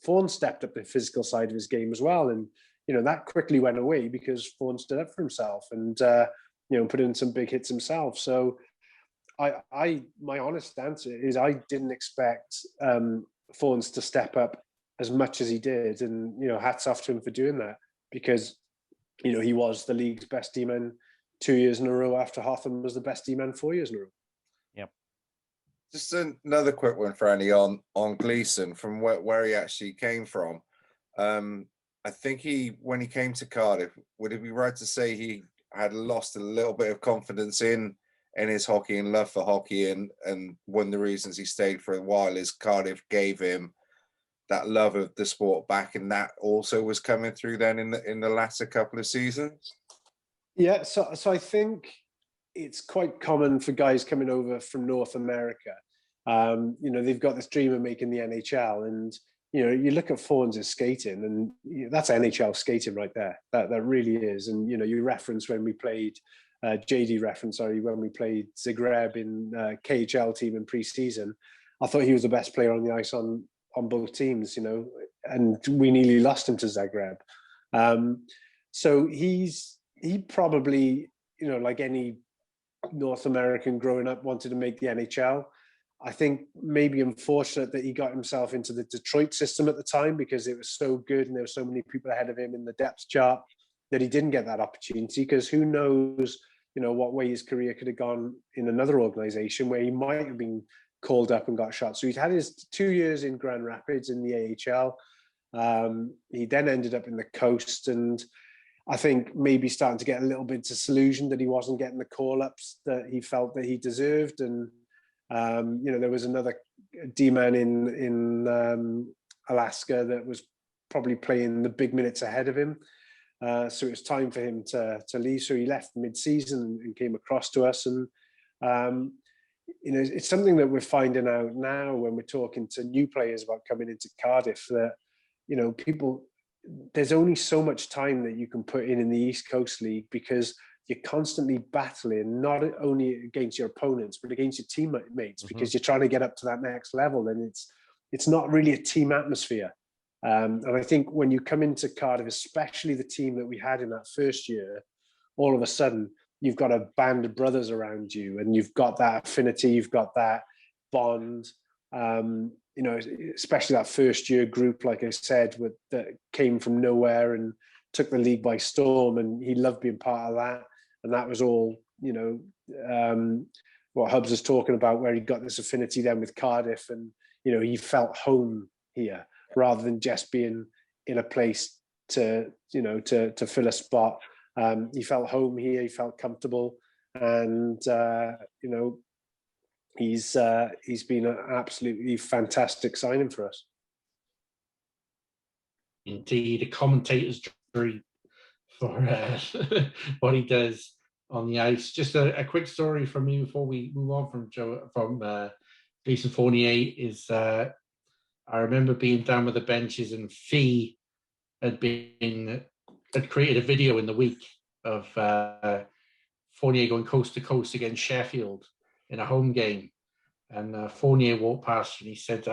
Fawns stepped up the physical side of his game as well. And, that quickly went away because Fawns stood up for himself and, put in some big hits himself. So my honest answer is I didn't expect Fawns to step up as much as he did, and hats off to him for doing that, because he was the league's best D-man 2 years in a row after Hotham was the best D-man 4 years in a row. Yep. Just another quick one, Franny, on Gleeson, from where he actually came from. I think when he came to Cardiff, would it be right to say he had lost a little bit of confidence in his hockey and love for hockey, and one of the reasons he stayed for a while is Cardiff gave him that love of the sport back, and that also was coming through then in the latter couple of seasons? Yeah, so I think it's quite common for guys coming over from North America. They've got this dream of making the NHL, and you look at Fawns' skating, and that's NHL skating right there. That really is. And you reference when we played. JD reference, when we played Zagreb in KHL team in pre-season, I thought he was the best player on the ice on both teams. we nearly lost him to Zagreb. So he probably, like any North American growing up, wanted to make the NHL. I think maybe unfortunate that he got himself into the Detroit system at the time because it was so good and there were so many people ahead of him in the depth chart that he didn't get that opportunity, because who knows, what way his career could have gone in another organization where he might have been called up and got shot. So he'd had his 2 years in Grand Rapids in the AHL. He then ended up in the Coast, and I think maybe starting to get a little bit disillusioned that he wasn't getting the call-ups that he felt that he deserved. And there was another D-man in Alaska that was probably playing the big minutes ahead of him. So it was time for him to leave. So he left mid-season and came across to us. And, it's something that we're finding out now when we're talking to new players about coming into Cardiff, that, people, there's only so much time that you can put in the East Coast League, because you're constantly battling not only against your opponents but against your teammates, because you're trying to get up to that next level, and it's not really a team atmosphere. And I think when you come into Cardiff, especially the team that we had in that first year, all of a sudden you've got a band of brothers around you, and you've got that affinity, you've got that bond. Especially that first year group, like I said, that came from nowhere and took the league by storm, and he loved being part of that. And that was all, what Hubs was talking about, where he got this affinity then with Cardiff, and, he felt home here rather than just being in a place to fill a spot. He felt home here, he felt comfortable, and, he's been an absolutely fantastic signing for us. Indeed, a commentator's dream for what he does on the ice. Just a quick story from me before we move on from Gleeson Fournier is I remember being down with the benches, and Fee had created a video in the week of Fournier going coast to coast against Sheffield in a home game, and Fournier walked past and he said,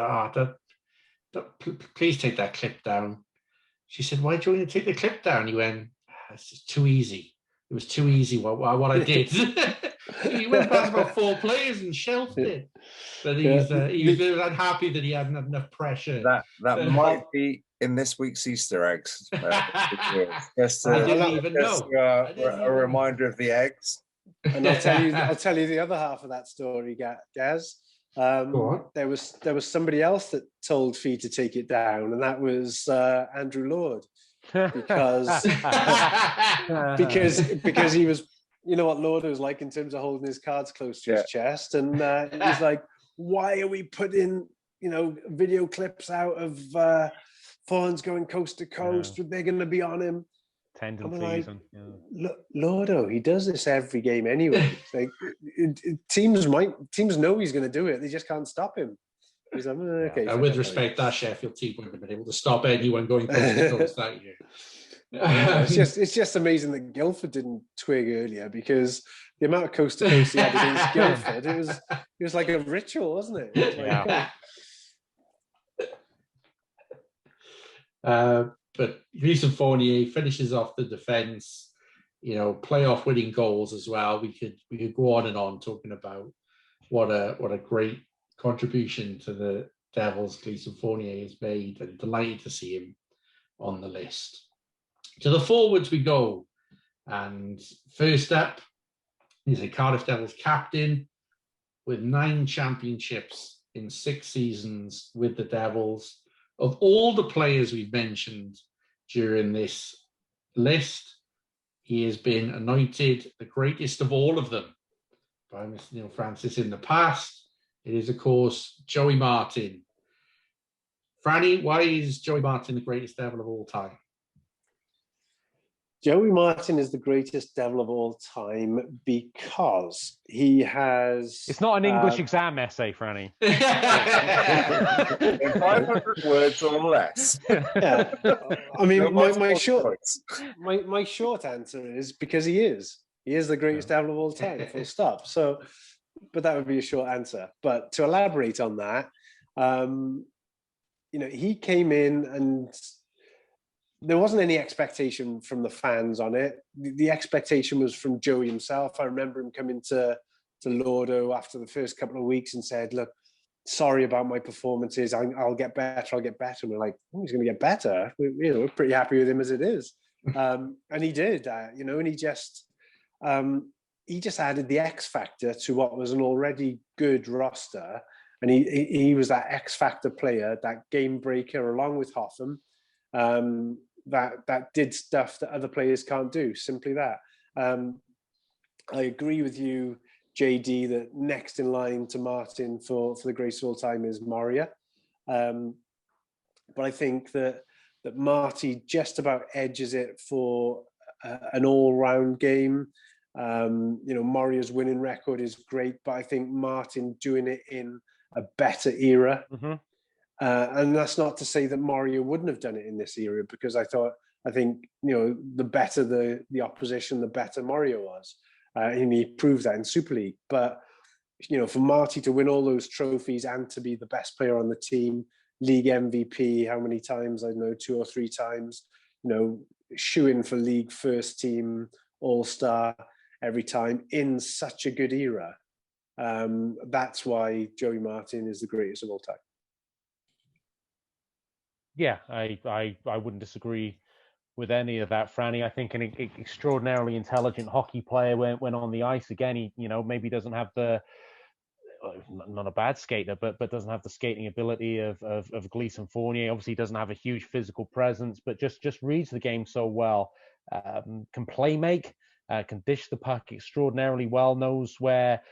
please take that clip down. She said, why do you want to take the clip down? He went, it's just too easy. It was too easy what I did. He went past about 4 players and shelved it. But he was unhappy that he hadn't had enough pressure. That might be in this week's Easter eggs. Just I didn't even know. A reminder of the eggs. And I'll tell you the other half of that story, Gaz. There was somebody else that told Fee to take it down, and that was Andrew Lord, because he was, what Lord was like in terms of holding his cards close to his chest, and he's like, why are we putting video clips out of Fawns going coast to coast? They're going to be on him. Tendencies. Lordo, he does this every game anyway. Like, teams know he's going to do it. They just can't stop him. He's like, okay. With respect, that Sheffield team wouldn't have been able to stop anyone going coast to coast that year. It's just amazing that Guildford didn't twig earlier, because the amount of coast to coast he had against Guildford, it was like a ritual, wasn't it? But Gleeson Fournier finishes off the defense, playoff winning goals as well. We could go on and on talking about what a great contribution to the Devils Gleeson Fournier has made, and delighted to see him on the list. To the forwards we go, and first up is a Cardiff Devils captain with 9 championships in 6 seasons with the Devils. Of all the players we've mentioned during this list, he has been anointed the greatest of all of them by Mr. Neil Francis in the past. It is, of course, Joey Martin. Franny, why is Joey Martin the greatest Devil of all time? Joey Martin is the greatest Devil of all time because he has... It's not an English exam essay, Franny. 500 words or less. Yeah. I mean, my short answer is because he is. He is the greatest Devil of all time, full stop. So, but that would be a short answer. But to elaborate on that, he came in and there wasn't any expectation from the fans on it. The expectation was from Joey himself. I remember him coming to Lordo after the first couple of weeks and said, look, sorry about my performances. I'll get better. I'll get better. And we're like, oh, he's going to get better. We're pretty happy with him as it is. And he did, and he just added the X factor to what was an already good roster. And he was that X factor player, that game breaker, along with Hotham, that did stuff that other players can't do. Simply that. I agree with you, JD, that next in line to Martin for the greatest of all time is Moria. But I think that Marty just about edges it for an all-round game. Moria's winning record is great, but I think Martin doing it in a better era. Mm-hmm. And that's not to say that Moria wouldn't have done it in this era, because I think the better the opposition, the better Moria was. And he proved that in Super League. But for Marty to win all those trophies and to be the best player on the team, league MVP, how many times? I don't know, 2 or 3 times. Shooing for league first team, all-star every time in such a good era. That's why Joey Martin is the greatest of all time. Yeah, I wouldn't disagree with any of that, Franny. I think an extraordinarily intelligent hockey player when on the ice. Again, he maybe doesn't have the not a bad skater, but doesn't have the skating ability of Gleason Fournier. Obviously, doesn't have a huge physical presence, but just reads the game so well. Can play make, can dish the puck extraordinarily well. Knows where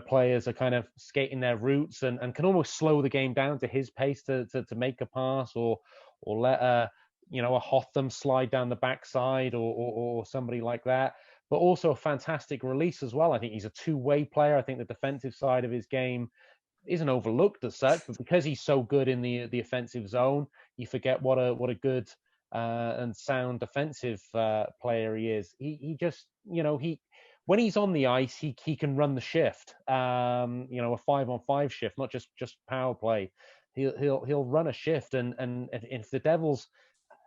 players are kind of skating their routes, and can almost slow the game down to his pace to make a pass or let a Hotham slide down the backside or somebody like that. But also a fantastic release as well. I think he's a two-way player. I think the defensive side of his game isn't overlooked as such, but because he's so good in the offensive zone, you forget what a good and sound defensive player he is. He just when he's on the ice, he can run the shift. A 5-on-5 shift, not just power play. He'll run a shift, and if the Devils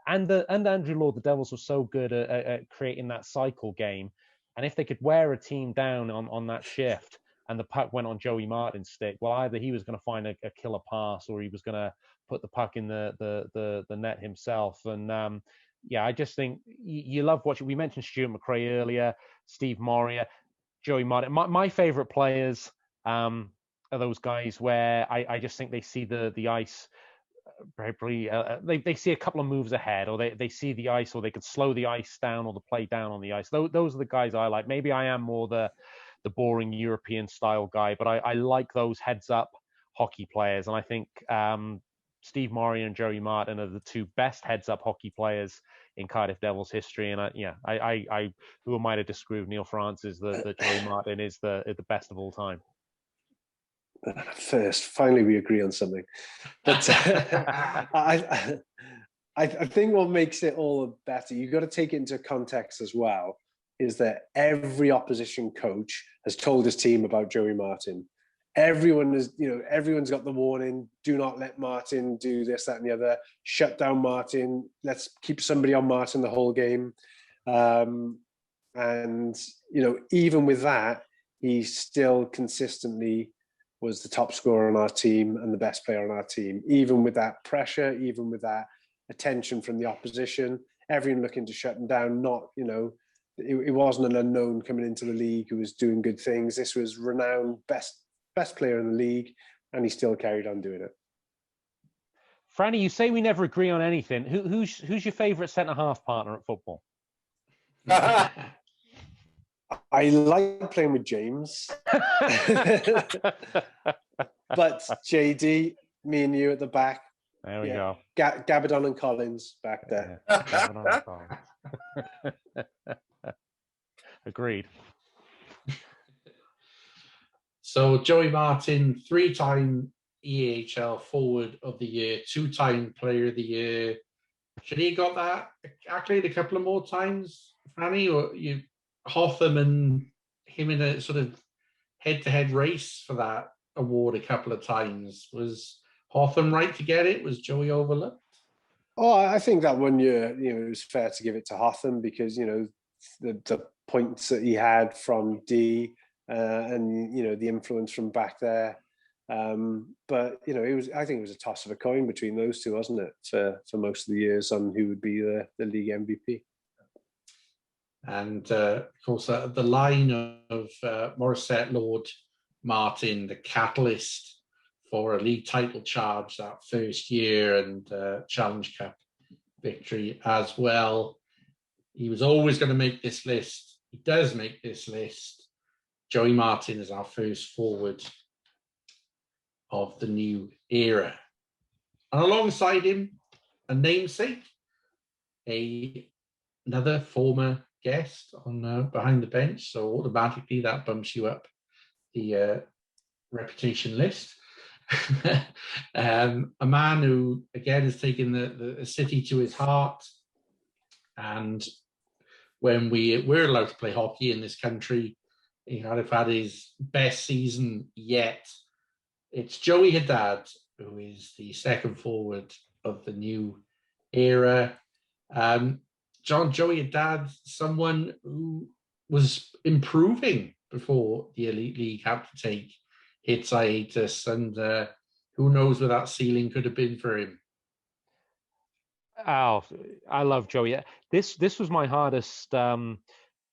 and Andrew Lord, the Devils were so good at creating that cycle game, and if they could wear a team down on that shift, and the puck went on Joey Martin's stick, well, either he was going to find a killer pass, or he was going to put the puck in the net himself. And I just think you love watching. We mentioned Stuart McRae earlier, Steve Moria, Joey Martin. My favorite players are those guys where I just think they see the ice. Probably they see a couple of moves ahead, or they see the ice, or they could slow the ice down, or the play down on the ice. Those are the guys I like. Maybe I am more the boring European style guy, but I like those heads up hockey players, and I think Steve Moria and Joey Martin are the two best heads up hockey players in Cardiff Devils history. And I who am I to disagree with Neil Francis that Joey Martin is the best of all time. First, finally we agree on something. But I think what makes it all better, you've got to take it into context as well, is that every opposition coach has told his team about Joey Martin. Everyone's got the warning, do not let Martin do this, that, and the other. Shut down Martin. Let's keep somebody on Martin the whole game. And even with that, he still consistently was the top scorer on our team and the best player on our team, even with that pressure, even with that attention from the opposition, everyone looking to shut him down. It wasn't an unknown coming into the league who was doing good things. This was renowned best player in the league, and he still carried on doing it. Franny, you say we never agree on anything. Who's your favourite centre-half partner at football? I like playing with James. But JD, me and you at the back. There we go. Gabadon and Collins back there. Agreed. So Joey Martin, 3-time EIHL Forward of the Year, 2-time Player of the Year. Should he have got that accolade a couple of more times, Franny? Or Hotham and him in a sort of head-to-head race for that award a couple of times? Was Hotham right to get it? Was Joey overlooked? Oh, I think that 1 year, it was fair to give it to Hotham because, the points that he had from D and, the influence from back there. But, I think it was a toss of a coin between those two, wasn't it, for most of the years on who would be the league MVP. And of course, the line of Morissette, Lord, Martin, the catalyst for a league title charge that first year and Challenge Cup victory as well. He was always going to make this list. He does make this list. Joey Martin is our first forward of the new era. And alongside him, a namesake, another former guest on Behind the Bench. So automatically that bumps you up the reputation list. A man who, again, has taken the city to his heart. And when we're allowed to play hockey in this country, he kind of had his best season yet. It's Joey Haddad, who is the second forward of the new era. Joey Haddad, someone who was improving before the Elite League had to take its hiatus, and who knows where that ceiling could have been for him. Oh, I love Joey. This was my hardest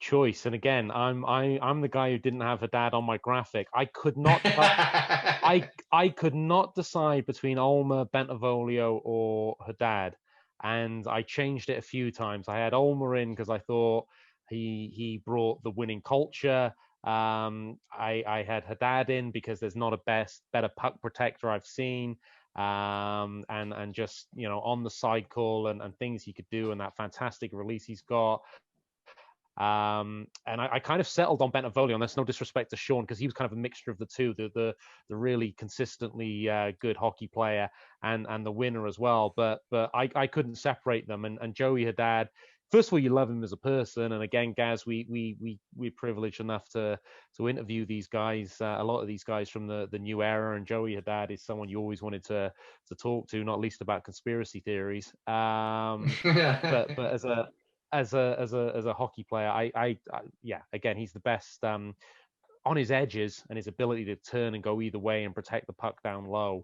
choice, and again, I'm the guy who didn't have a dad on my graphic. I could not I could not decide between Ulmer, Bentavolio, or Haddad, and I changed it a few times. I had Ulmer in because I thought he brought the winning culture. I had Haddad in because there's not a better puck protector I've seen. And just on the cycle and things he could do and that fantastic release he's got. And I kind of settled on Bentavolio, and that's no disrespect to Sean because he was kind of a mixture of the two, the really consistently good hockey player and the winner as well. But I couldn't separate them. And Joey Haddad, first of all, you love him as a person, and again, Gaz, we're privileged enough to interview these guys, a lot of these guys from the new era, and Joey Haddad is someone you always wanted to talk to, not least about conspiracy theories. But as a hockey player, I again, he's the best on his edges, and his ability to turn and go either way and protect the puck down low.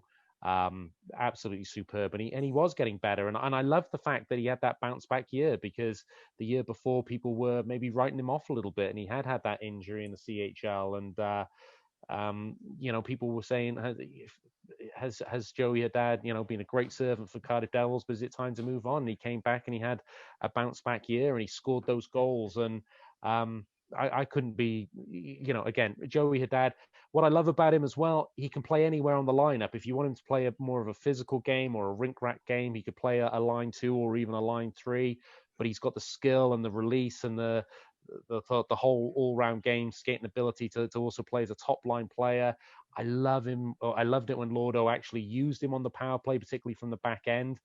Absolutely superb, and he was getting better, and I love the fact that he had that bounce back year, because the year before people were maybe writing him off a little bit, and he had that injury in the CHL, and people were saying, has Joey Haddad been a great servant for Cardiff Devils, but is it time to move on? And he came back and he had a bounce back year, and he scored those goals, and I couldn't be, again, Joey Haddad, what I love about him as well, he can play anywhere on the lineup. If you want him to play more of a physical game or a rink rack game, he could play a line 2 or even a line 3, but he's got the skill and the release and the whole all-round game skating ability to also play as a top line player. I love him. I loved it when Lordo actually used him on the power play, particularly from the back end.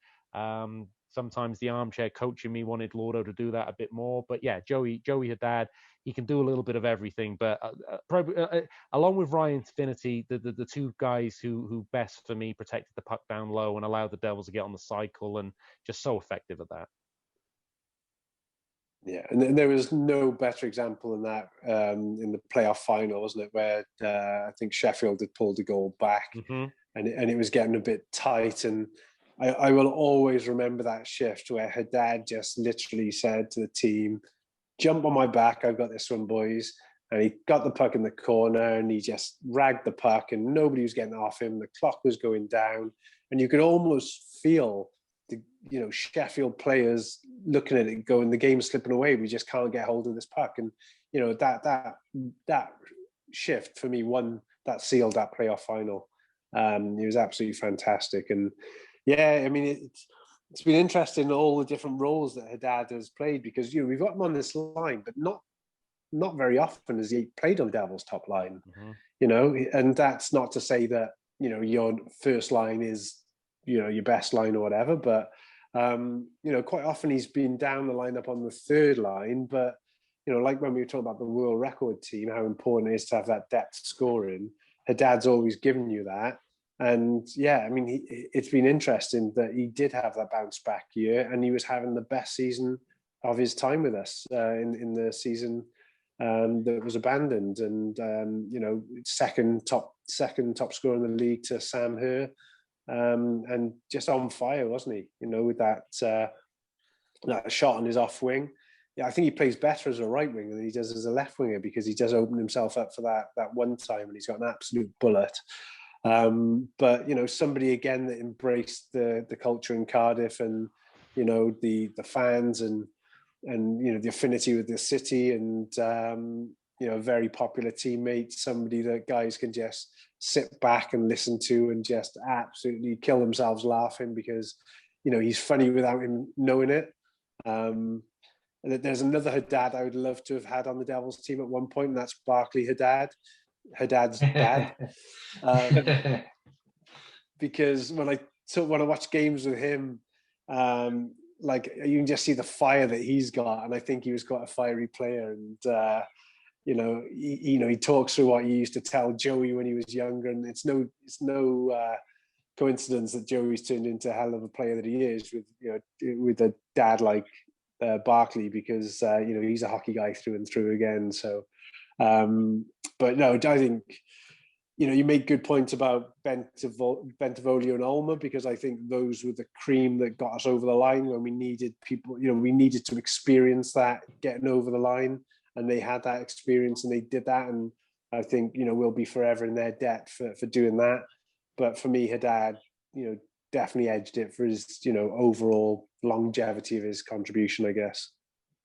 Sometimes the armchair coach in me wanted Lordo to do that a bit more, but yeah, Joey Haddad, he can do a little bit of everything. But probably along with Ryan Finity, the two guys who best for me protected the puck down low and allowed the Devils to get on the cycle, and just so effective at that. Yeah, and there was no better example than that in the playoff final, wasn't it? Where I think Sheffield had pulled the goal back, and it was getting a bit tight. And I will always remember that shift where Haddad just literally said to the team, "Jump on my back, I've got this one, boys." And he got the puck in the corner, and he just ragged the puck, and nobody was getting off him. The clock was going down, and you could almost feel the Sheffield players looking at it going, the game's slipping away, we just can't get hold of this puck. And that shift for me sealed that playoff final. It was absolutely fantastic. And yeah, I mean, it's been interesting, all the different roles that Haddad has played, because we've got him on this line, but not very often has he played on Devils top line. And that's not to say that your first line is your best line or whatever, but quite often he's been down the lineup on the third line. But like when we were talking about the world record team, how important it is to have that depth scoring, Haddad's always given you that. And yeah, I mean, it's been interesting that he did have that bounce back year, and he was having the best season of his time with us in the season that was abandoned, and you know, second top scorer in the league to Sam Herr, and just on fire, wasn't he? You know, with that shot on his off wing. Yeah, I think he plays better as a right winger than he does as a left winger, because he does open himself up for that one time, and he's got an absolute bullet. But you know, somebody again that embraced the culture in Cardiff, and you know, the fans, and you know, the affinity with the city, and you know, a very popular teammate, somebody that guys can just sit back and listen to and just absolutely kill themselves laughing, because you know, he's funny without him knowing it. There's another Haddad I would love to have had on the Devils team at one point, and that's Barclay Haddad's dad. Because when I watch games with him, like, you can just see the fire that he's got, and I think he was quite a fiery player. And you know, he talks through what he used to tell Joey when he was younger, and it's no coincidence that Joey's turned into a hell of a player that he is, with a dad like Barclay, because you know, he's a hockey guy through and through again. So, but no, I think, you know, you make good points about Bentivoglio and Ulmer, because I think those were the cream that got us over the line when we needed people. You know, we needed to experience that getting over the line, and they had that experience and they did that. And I think, you know, we'll be forever in their debt for doing that. But for me, Haddad, you know, definitely edged it for his, you know, overall longevity of his contribution, I guess.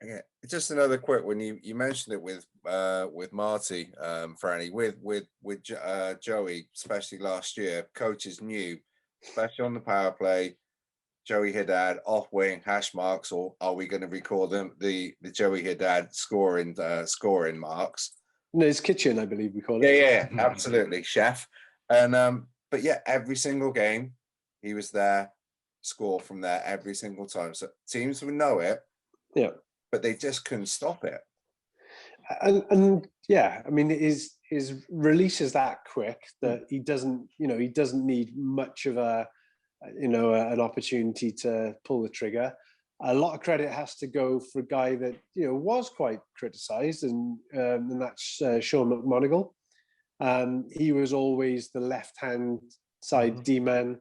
Yeah, just another quick one. You mentioned it with Marty, Franny, with Joey, especially last year. Coaches knew, especially on the power play, Joey Haddad off wing hash marks, or are we going to record them the Joey Haddad scoring marks? No, it's kitchen, I believe we call it. Yeah, absolutely, chef. And but yeah, every single game he was there, score from there every single time. So teams would know it. Yeah. But they just couldn't stop it. And yeah, I mean, his release is that quick that he doesn't need much of an opportunity to pull the trigger. A lot of credit has to go for a guy that, you know, was quite criticised, and that's Sean McMonigal. He was always the left-hand side D-man,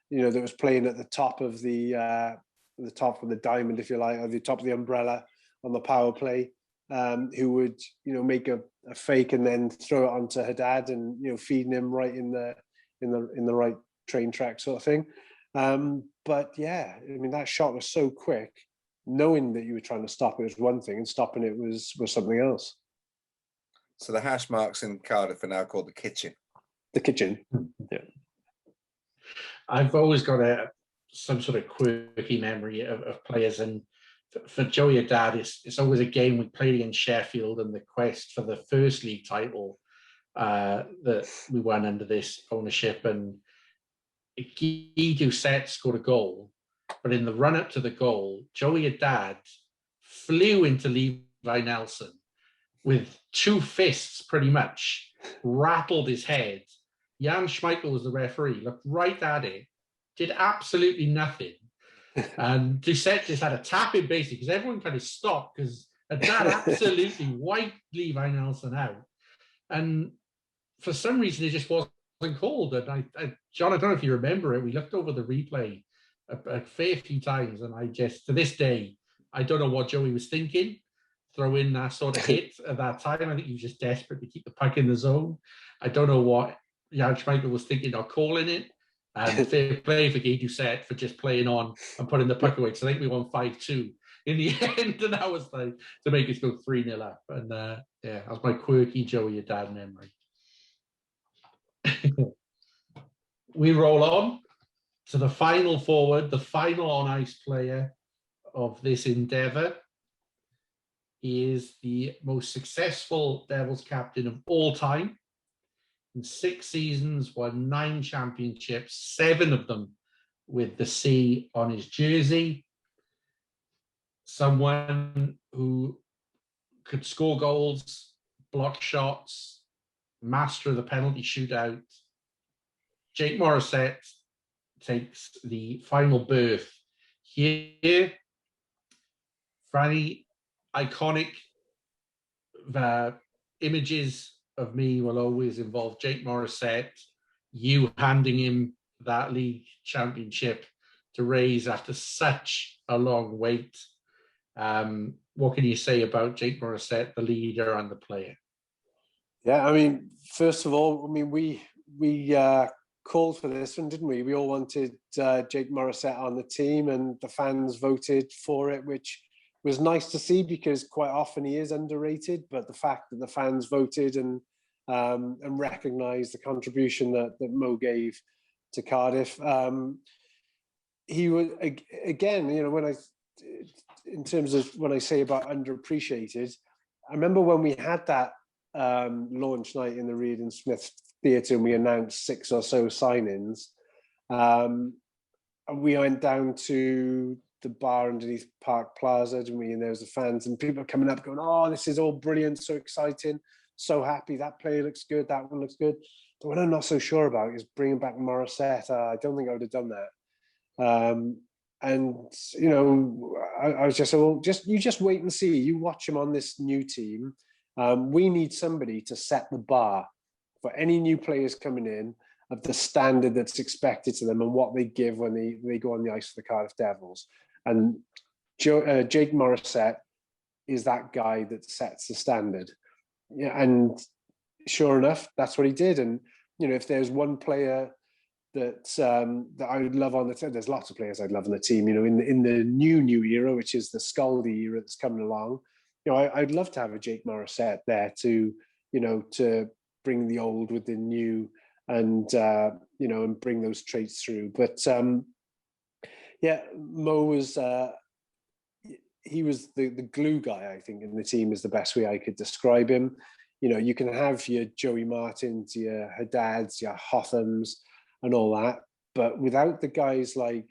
you know, that was playing at the top of the diamond, if you like, or the top of the umbrella on the power play, who would, you know, make a fake and then throw it onto Haddad, and, you know, feeding him right in the right train track sort of thing. But yeah, I mean, that shot was so quick. Knowing that you were trying to stop it was one thing, and stopping it was something else. So the hash marks in Cardiff are now called the kitchen. The kitchen. Yeah. I've always got some sort of quirky memory of players, and for Joey Haddad, it's always a game we played against Sheffield in the quest for the first league title that we won under this ownership. And Guy Doucette scored a goal, but in the run-up to the goal, Joey Haddad flew into Levi Nelson with two fists, pretty much, rattled his head. Jan Schmeichel was the referee, looked right at it, did absolutely nothing. And Doucette just had a tap in, basically, because everyone kind of stopped, because Haddad absolutely wiped Levi Nelson out. And for some reason, it just wasn't called. And John, I don't know if you remember it, we looked over the replay a fair few times, and I just, to this day, I don't know what Joey was thinking, throw in that sort of hit at that time. I think he was just desperate to keep the puck in the zone. I don't know what Jan Schmeichel was thinking of calling it. And fair play for Guy Doucette for just playing on and putting the puck away. So I think we won 5-2 in the end, and that was like to make us go 3-0 up. And yeah, that was my quirky Joey Haddad memory. We roll on to the final forward, the final on ice player of this endeavour. He is the most successful Devils captain of all time. In 6 seasons, won 9 championships, 7 of them with the C on his jersey. Someone who could score goals, block shots, master of the penalty shootout. Jake Morissette takes the final berth here. Franny, iconic images of me will always involve Jake Morissette, you handing him that league championship to raise after such a long wait. What can you say about Jake Morissette, the leader and the player? Yeah, I mean, first of all, I mean, we called for this one, didn't we? We all wanted Jake Morissette on the team, and the fans voted for it, which was nice to see because quite often he is underrated. But the fact that the fans voted and recognised the contribution that Mo gave to Cardiff, he was again, you know, in terms of when I say about underappreciated, I remember when we had that launch night in the Reed and Smith Theatre and we announced 6 or so signings. And we went down to the bar underneath Park Plaza, didn't we? And there was the fans and people coming up going, "Oh, this is all brilliant, so exciting, so happy. That player looks good, that one looks good." But what I'm not so sure about is bringing back Morissette. I don't think I would have done that. And you know, I was just, well, you just wait and see. You watch him on this new team. We need somebody to set the bar for any new players coming in of the standard that's expected to them and what they give when they go on the ice for the Cardiff Devils. And Jake Morissette is that guy that sets the standard. Yeah, and sure enough, that's what he did. And you know, if there's one player that I would love on the team, there's lots of players I'd love on the team. You know, in the new era, which is the Scaldi era that's coming along. You know, I'd love to have a Jake Morissette there to, you know, to bring the old with the new and, you know, and bring those traits through. But yeah, Mo was, he was the glue guy, I think, in the team is the best way I could describe him. You know, you can have your Joey Martins, your Haddads, your Hothams and all that. But without the guys like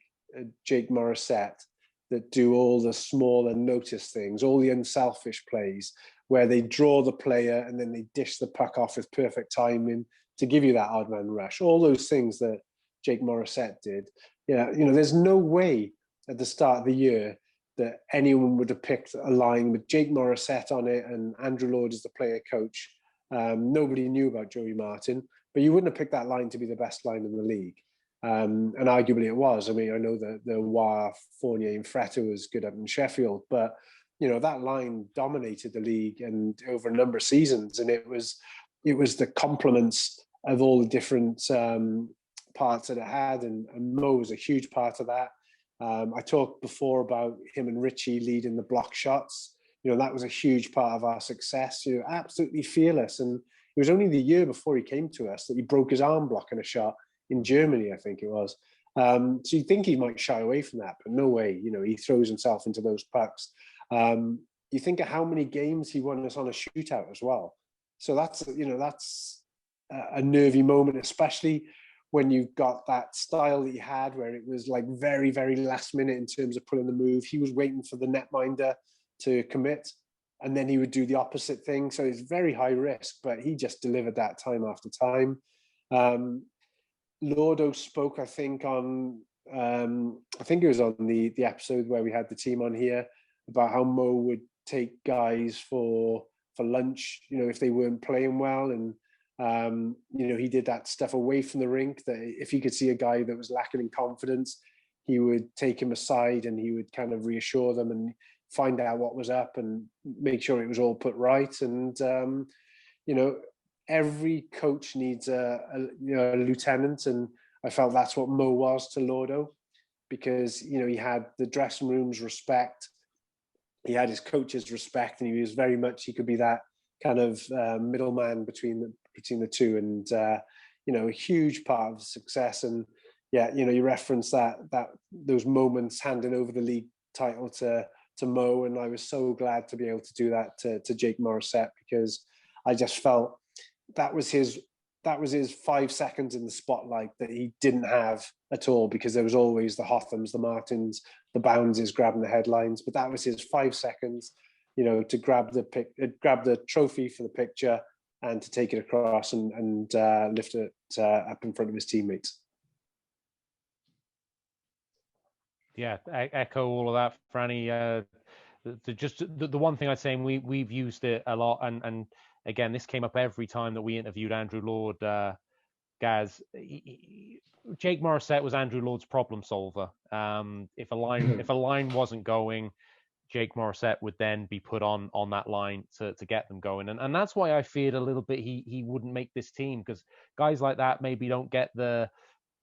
Jake Morissette, that do all the small and notice things, all the unselfish plays where they draw the player and then they dish the puck off with perfect timing to give you that odd man rush. All those things that Jake Morissette did. Yeah, you know, there's no way at the start of the year that anyone would have picked a line with Jake Morissette on it and Andrew Lord as the player coach. Nobody knew about Joey Martin, but you wouldn't have picked that line to be the best line in the league. And arguably it was. I mean, I know that the War, Fournier and Fretta was good up in Sheffield, but you know, that line dominated the league and over a number of seasons. And it was the complements of all the different parts that it had. And Mo was a huge part of that. I talked before about him and Richie leading the block shots. You know, that was a huge part of our success. You know, absolutely fearless. And it was only the year before he came to us that he broke his arm blocking a shot in Germany, I think it was. So you'd think he might shy away from that, but no way. You know, he throws himself into those pucks. You think of how many games he won us on a shootout as well. So that's, you know, that's a nervy moment, especially when you've got that style that he had where it was like very, very last minute in terms of pulling the move. He was waiting for the netminder to commit and then he would do the opposite thing. So it's very high risk, but he just delivered that time after time. Lordo spoke, I think, on I think it was on the episode where we had the team on here about how Mo would take guys for lunch, you know, if they weren't playing well, and you know, he did that stuff away from the rink. That if he could see a guy that was lacking in confidence, he would take him aside and he would kind of reassure them and find out what was up and make sure it was all put right. And you know, every coach needs a lieutenant, and I felt that's what Mo was to Lordo, because you know, he had the dressing room's respect, he had his coach's respect, and he was very much, he could be that kind of middleman between the two, and you know, a huge part of the success. And yeah, you know, you referenced that those moments handing over the league title to Mo, and I was so glad to be able to do that to Jake Morissette, because I just felt that was his 5 seconds in the spotlight that he didn't have at all, because there was always the Hothams, the Martins, the Bounces grabbing the headlines, but that was his 5 seconds, you know, to grab the trophy for the picture and to take it across and lift it up in front of his teammates. Yeah, echo all of that, Franny. The one thing I'd say, and we've used it a lot, and again, this came up every time that we interviewed Andrew Lord, Gaz. Jake Morissette was Andrew Lord's problem solver. If a line wasn't going, Jake Morissette would then be put on that line to get them going, and that's why I feared a little bit he wouldn't make this team, because guys like that maybe don't get the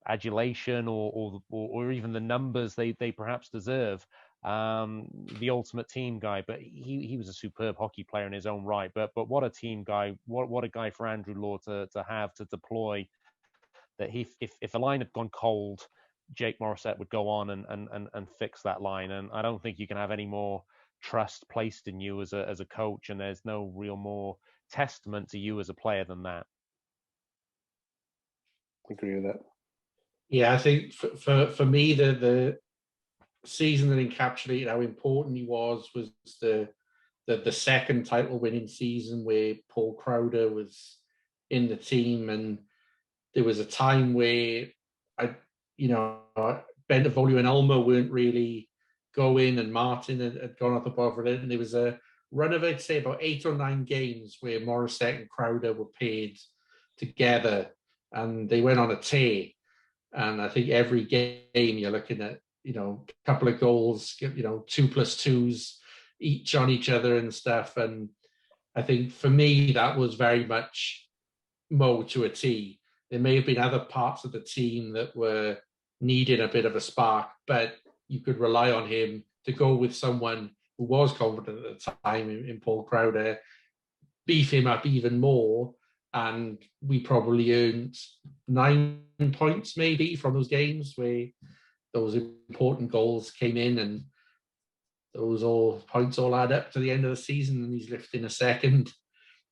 adulation or even the numbers they perhaps deserve. The ultimate team guy, but he was a superb hockey player in his own right. But what a team guy! What a guy for Andrew Lord to have to deploy. That if a line had gone cold, Jake Morissette would go on and fix that line. And I don't think you can have any more trust placed in you as a coach, and there's no real more testament to you as a player than that. I agree with that. Yeah, I think for me, the season that encapsulated how important he was the second title winning season where Paul Crowder was in the team, and there was a time where Bentavolio and Ulmer weren't really going, and Martin had gone up above it, and there was a run of, I'd say, about 8 or 9 games where Morissette and Crowder were paired together, and they went on a tear. And I think every game you're looking at, a couple of goals, 2+2s each on each other and stuff. And I think for me, that was very much Mo to a T. There may have been other parts of the team that were needing a bit of a spark, but you could rely on him to go with someone who was confident at the time in Paul Crowder, beef him up even more. And we probably earned 9 points maybe from those games where those important goals came in, and those points all add up to the end of the season, and he's lifting a second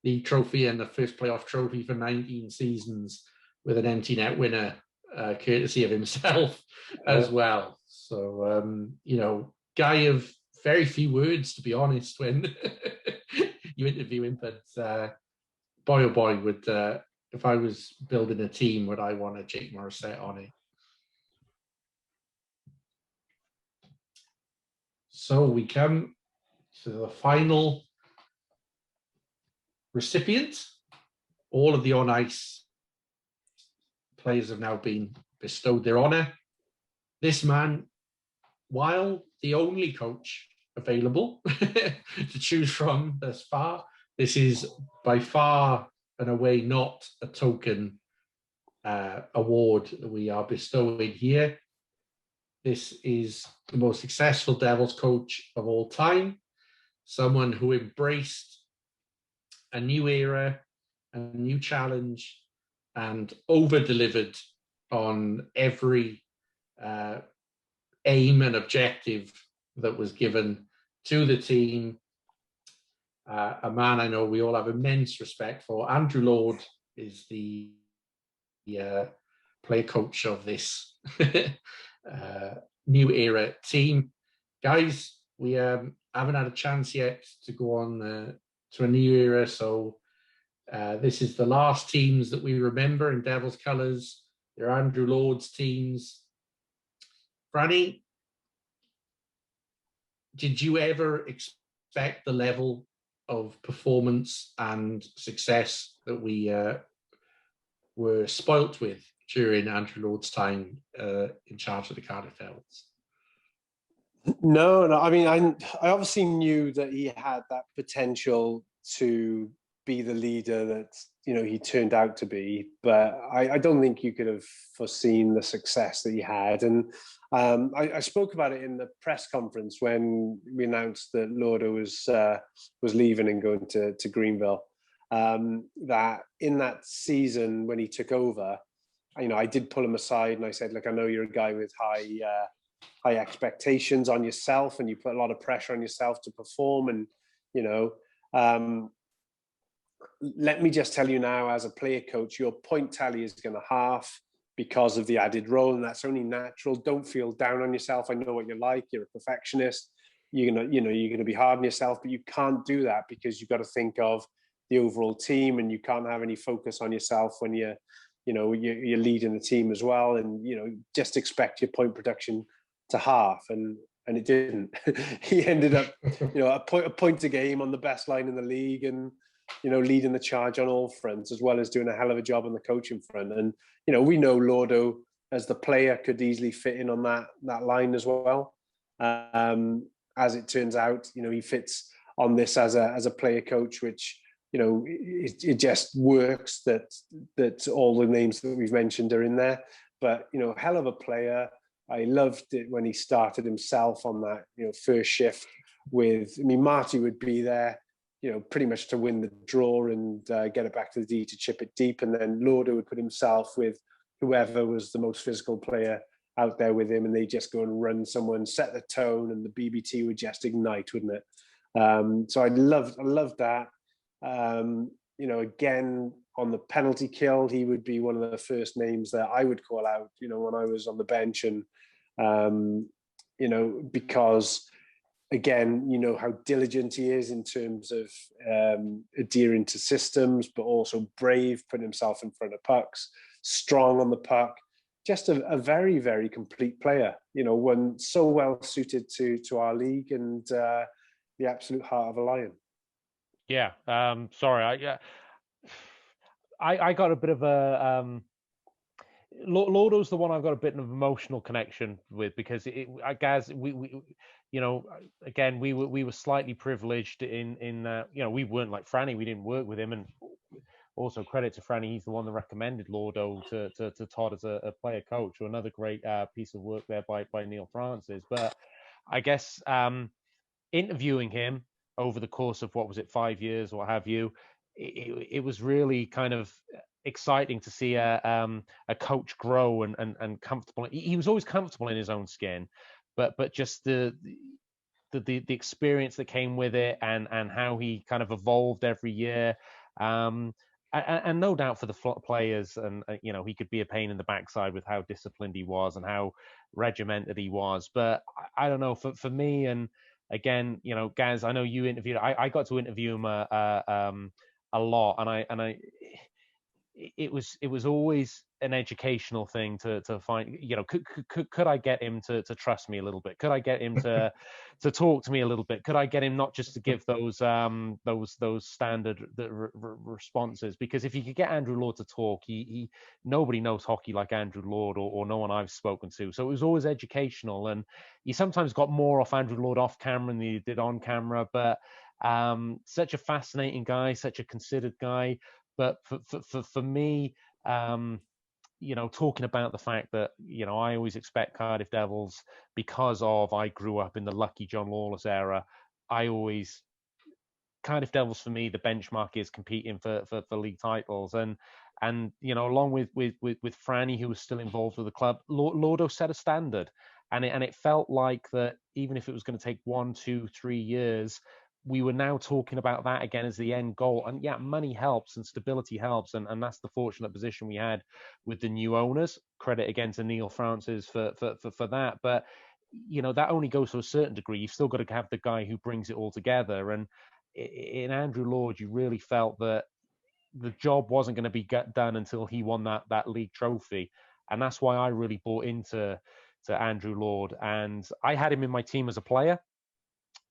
league trophy and the first playoff trophy for 19 seasons with an empty net winner, courtesy of himself as well. So, guy of very few words, to be honest, when you interview him, but boy, oh boy, if I was building a team, would I want a Jake Morissette on it? So we come to the final recipient. All of the on-ice players have now been bestowed their honour. This man, while the only coach available to choose from thus far, this is by far and away not a token award that we are bestowing here. This is the most successful Devils coach of all time, someone who embraced a new era, a new challenge, and over-delivered on every aim and objective that was given to the team. A man I know we all have immense respect for. Andrew Lord is the player coach of this new era team. Guys, we haven't had a chance yet to go on to a new era, so this is the last teams that we remember in Devils colours. They're Andrew Lord's teams. Franny, did you ever expect the level of performance and success that we were spoilt with during Andrew Lord's time in charge of the Cardiff Devils? No. I mean, I obviously knew that he had that potential to be the leader that he turned out to be, but I don't think you could have foreseen the success that he had. And I spoke about it in the press conference when we announced that Lauder was leaving and going to Greenville. That in that season when he took over, I did pull him aside and I said, look, I know you're a guy with high expectations on yourself, and you put a lot of pressure on yourself to perform, and let me just tell you now, as a player coach, your point tally is going to half because of the added role, and that's only natural. Don't feel down on yourself. I know what you're like. You're a perfectionist. You're gonna be hard on yourself, but you can't do that because you've got to think of the overall team, and you can't have any focus on yourself when you're leading the team as well, and just expect your point production to half, and it didn't. He ended up a point a game on the best line in the league, and leading the charge on all fronts, as well as doing a hell of a job on the coaching front. And we know Lordo as the player could easily fit in on that line as well. As it turns out, he fits on this as a player coach, which it just works that all the names that we've mentioned are in there. But hell of a player. I loved it when he started himself on that first shift with. Marty would be there, pretty much to win the draw and get it back to the D to chip it deep, and then Lordo would put himself with whoever was the most physical player out there with him, and they just go and run someone, set the tone, and the BBT would just ignite, wouldn't it? So I loved that. Again, on the penalty kill, he would be one of the first names that I would call out, when I was on the bench, and because again, how diligent he is in terms of adhering to systems, but also brave, putting himself in front of pucks, strong on the puck. Just a very, very complete player, one so well suited to our league, and the absolute heart of a lion. Yeah. Sorry. I got a bit of a Lordo's the one I've got a bit of an emotional connection with, because guys, we again, we were slightly privileged in that, we weren't like Franny, we didn't work with him, and also credit to Franny, he's the one that recommended Lordo to Todd as a player coach. So another great piece of work there by Neil Francis. But I guess interviewing him over the course of 5 years, what have you, it was really kind of exciting to see a coach grow and comfortable. He was always comfortable in his own skin, but just the experience that came with it, and how he kind of evolved every year. And no doubt for the players, and he could be a pain in the backside with how disciplined he was and how regimented he was. But I don't know, for me, and again, Gaz, I know you interviewed. I got to interview him a lot, and it was always an educational thing to find. Could I get him to trust me a little bit? Could I get him to talk to me a little bit? Could I get him not just to give those standard responses? Because if you could get Andrew Lord to talk, he nobody knows hockey like Andrew Lord, or no one I've spoken to. So it was always educational, and you sometimes got more off Andrew Lord off camera than you did on camera. But such a fascinating guy, such a considered guy. But for me, talking about the fact that, I always expect Cardiff Devils, because I grew up in the lucky John Lawless era. Cardiff Devils, for me, the benchmark is competing for league titles, and along with Franny, who was still involved with the club, Lordo set a standard, and it felt like that even if it was going to take 1, 2, 3 years, we were now talking about that again as the end goal. And yeah, money helps and stability helps. And that's the fortunate position we had with the new owners. Credit again to Neil Francis for that. But, that only goes to a certain degree. You've still got to have the guy who brings it all together. And in Andrew Lord, you really felt that the job wasn't going to be done until he won that league trophy. And that's why I really bought into Andrew Lord. And I had him in my team as a player,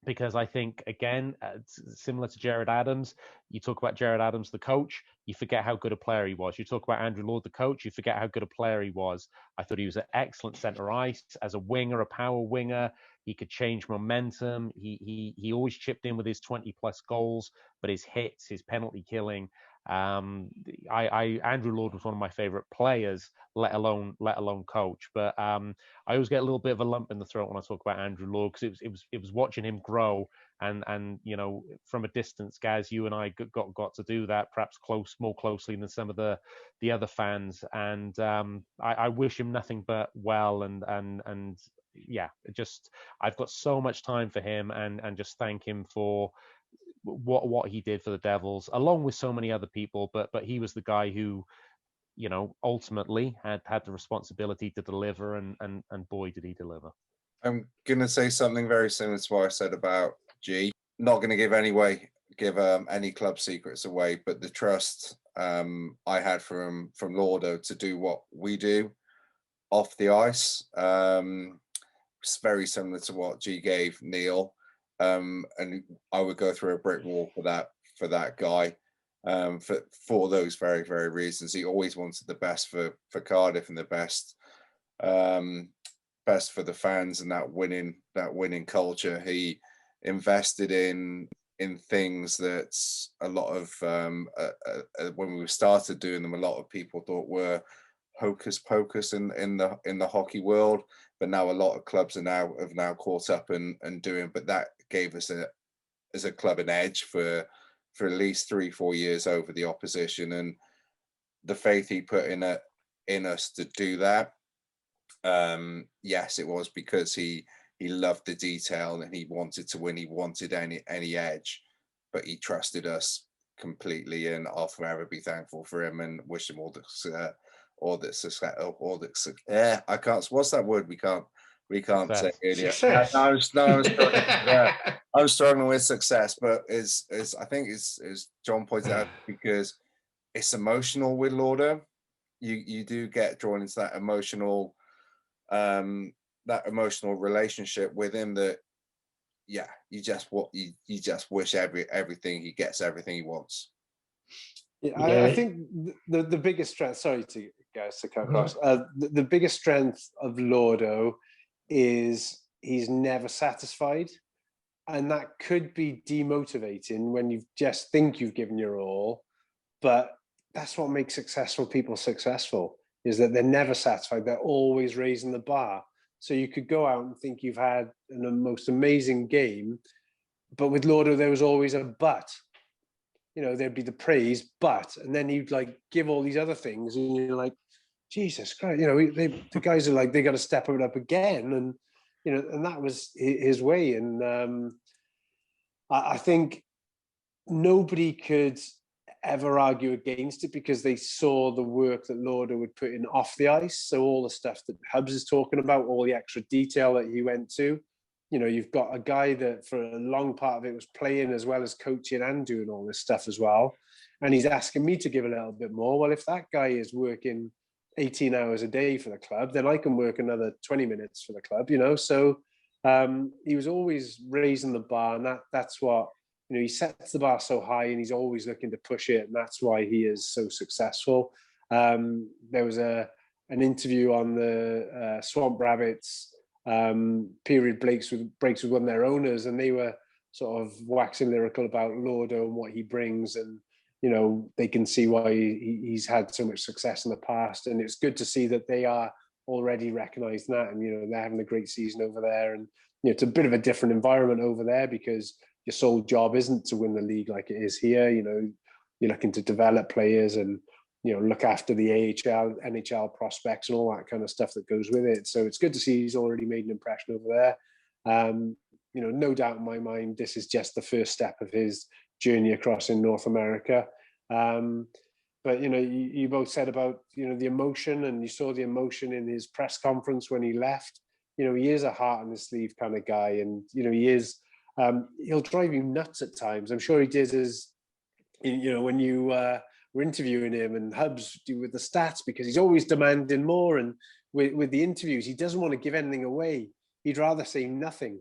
because I think, again, similar to Jared Adams, you talk about Jared Adams, the coach, you forget how good a player he was. You talk about Andrew Lord, the coach, you forget how good a player he was. I thought he was an excellent centre ice as a winger, a power winger. He could change momentum. He always chipped in with his 20-plus goals, but his hits, his penalty killing. Andrew Lord was one of my favourite players, let alone coach. But I always get a little bit of a lump in the throat when I talk about Andrew Lord, because it was watching him grow, and from a distance, guys, you and I got to do that perhaps more closely than some of the other fans. And I wish him nothing but well, and yeah, I've got so much time for him, and just thank him for what he did for the Devils, along with so many other people. But he was the guy who, ultimately had the responsibility to deliver, and boy, did he deliver. I'm going to say something very similar to what I said about G. Not going to give give any club secrets away, but the trust I had from Lordo to do what we do off the ice, it's very similar to what G gave Neil, and I would go through a brick wall for that guy, for those very, very reasons. He always wanted the best for Cardiff and the best for the fans and that winning culture. He invested in things that a lot of when we started doing them, a lot of people thought were hocus pocus in the hockey world, but now a lot of clubs have now caught up and doing. But that gave us as a club an edge for at least 3-4 years over the opposition, and the faith he put in us to do that. Yes, it was because he loved the detail and he wanted to win. He wanted any edge, but he trusted us completely, and I'll forever be thankful for him and wish him all the success. I can't. What's that word? We can't say earlier. I'm struggling with success, but I think is John pointed out, because it's emotional with Lauder. You do get drawn into that emotional relationship with him, that you just wish everything he gets, everything he wants. I think the biggest strength, sorry to guys to come across, the biggest strength of Lordo is he's never satisfied, and that could be demotivating when you just think you've given your all, but that's what makes successful people successful, is that they're never satisfied. They're always raising the bar. So you could go out and think you've had the most amazing game, but with Lordo there was always a but. There'd be the praise, but, and then he'd like give all these other things, and you're like, Jesus Christ, the guys are like, they got to step it up again, and and that was his way. And I think nobody could ever argue against it, because they saw the work that Lauder would put in off the ice. So all the stuff that Hubs is talking about, all the extra detail that he went to, you've got a guy that for a long part of it was playing as well as coaching and doing all this stuff as well. And he's asking me to give a little bit more. Well, if that guy is working 18 hours a day for the club, then I can work another 20 minutes for the club, So he was always raising the bar, and that's what, he sets the bar so high, and he's always looking to push it, and that's why he is so successful. There was an interview on the Swamp Rabbits period breaks with one of their owners, and they were sort of waxing lyrical about Lordo and what he brings, and they can see why he's had so much success in the past, and it's good to see that they are already recognized that, and they're having a great season over there. And it's a bit of a different environment over there, because your sole job isn't to win the league like it is here. You're looking to develop players and look after the AHL, NHL prospects and all that kind of stuff that goes with it. So it's good to see he's already made an impression over there. No doubt in my mind, this is just the first step of his journey across in North America. But you both said about the emotion, and you saw the emotion in his press conference when he left. He is a heart on his sleeve kind of guy, and he is. He'll drive you nuts at times. I'm sure he did when you were interviewing him, and Hubs do with the stats, because he's always demanding more. And with the interviews, he doesn't want to give anything away. He'd rather say nothing.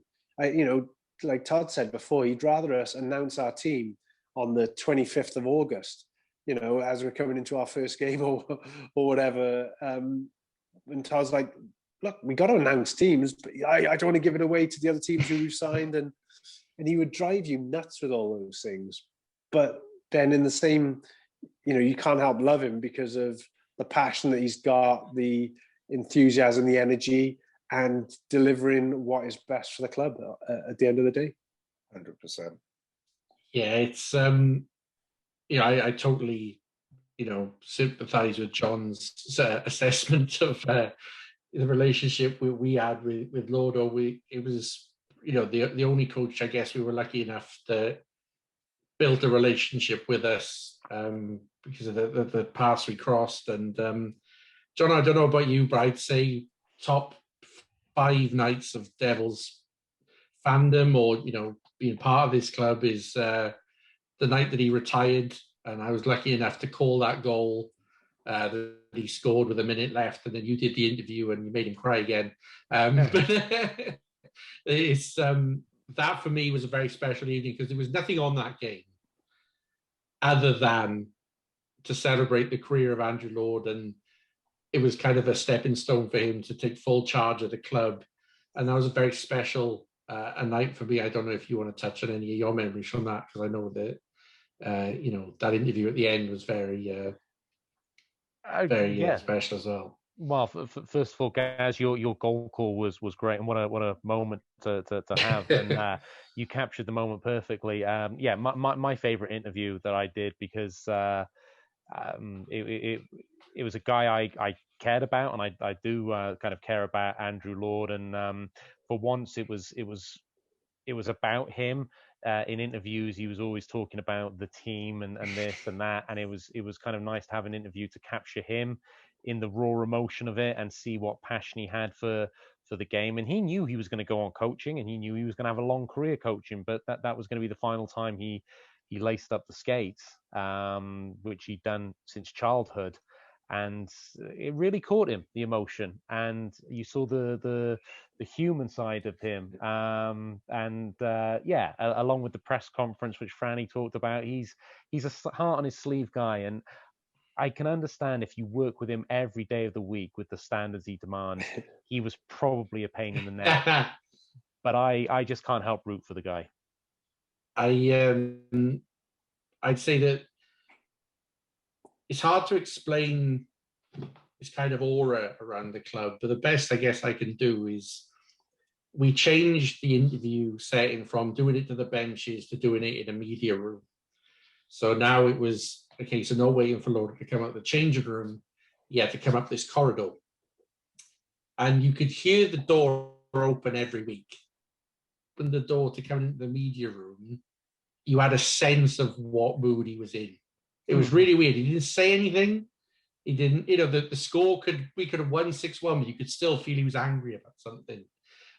Like Todd said before, he'd rather us announce our team on the 25th of August, as we're coming into our first game or whatever. And Todd's like, look, we got to announce teams, but I don't want to give it away to the other teams who we've signed. And he would drive you nuts with all those things. But then in the same, you can't help love him because of the passion that he's got, the enthusiasm, the energy, and delivering what is best for the club at the end of the day. 100%. Yeah, it's I totally sympathize with John's assessment of the relationship we had with Lordo. It was the only coach, I guess, we were lucky enough to build a relationship with us because of the paths we crossed. And John, I don't know about you, but I'd say top 5 nights of Devils fandom, or being part of this club, is the night that he retired, and I was lucky enough to call that goal that he scored with a minute left, and then you did the interview and you made him cry again. But it's that for me was a very special evening because there was nothing on that game other than to celebrate the career of Andrew Lord, and it was kind of a stepping stone for him to take full charge of the club, and that was a very special a night for me. I don't know if you want to touch on any of your memories from that, because I know that that interview at the end was very special as well. Well, first of all, Gaz, your goal call was great, and what a moment to have, and you captured the moment perfectly. My favorite interview that I did, because it was a guy I cared about, and I do kind of care about Andrew Lord, and for once it was about him. In interviews, he was always talking about the team and this and that, and it was kind of nice to have an interview to capture him in the raw emotion of it and see what passion he had for the game. And he knew he was going to go on coaching, and he knew he was going to have a long career coaching, but that was going to be the final time he laced up the skates, which he'd done since childhood. And it really caught him, the emotion, and you saw the human side of him. Along with the press conference, which Franny talked about, he's a heart on his sleeve guy, and I can understand if you work with him every day of the week with the standards he demands, he was probably a pain in the neck. But I just can't help root for the guy. I'd say that it's hard to explain this kind of aura around the club, but the best I guess I can do is we changed the interview setting from doing it to the benches to doing it in a media room. So now it was a case of no waiting for Lord to come out of the changing room. He had to come up this corridor. And you could hear the door open every week. Open the door to come into the media room, you had a sense of what mood he was in. It was really weird. He didn't say anything. He didn't, the score we could have won 6-1, but you could still feel he was angry about something.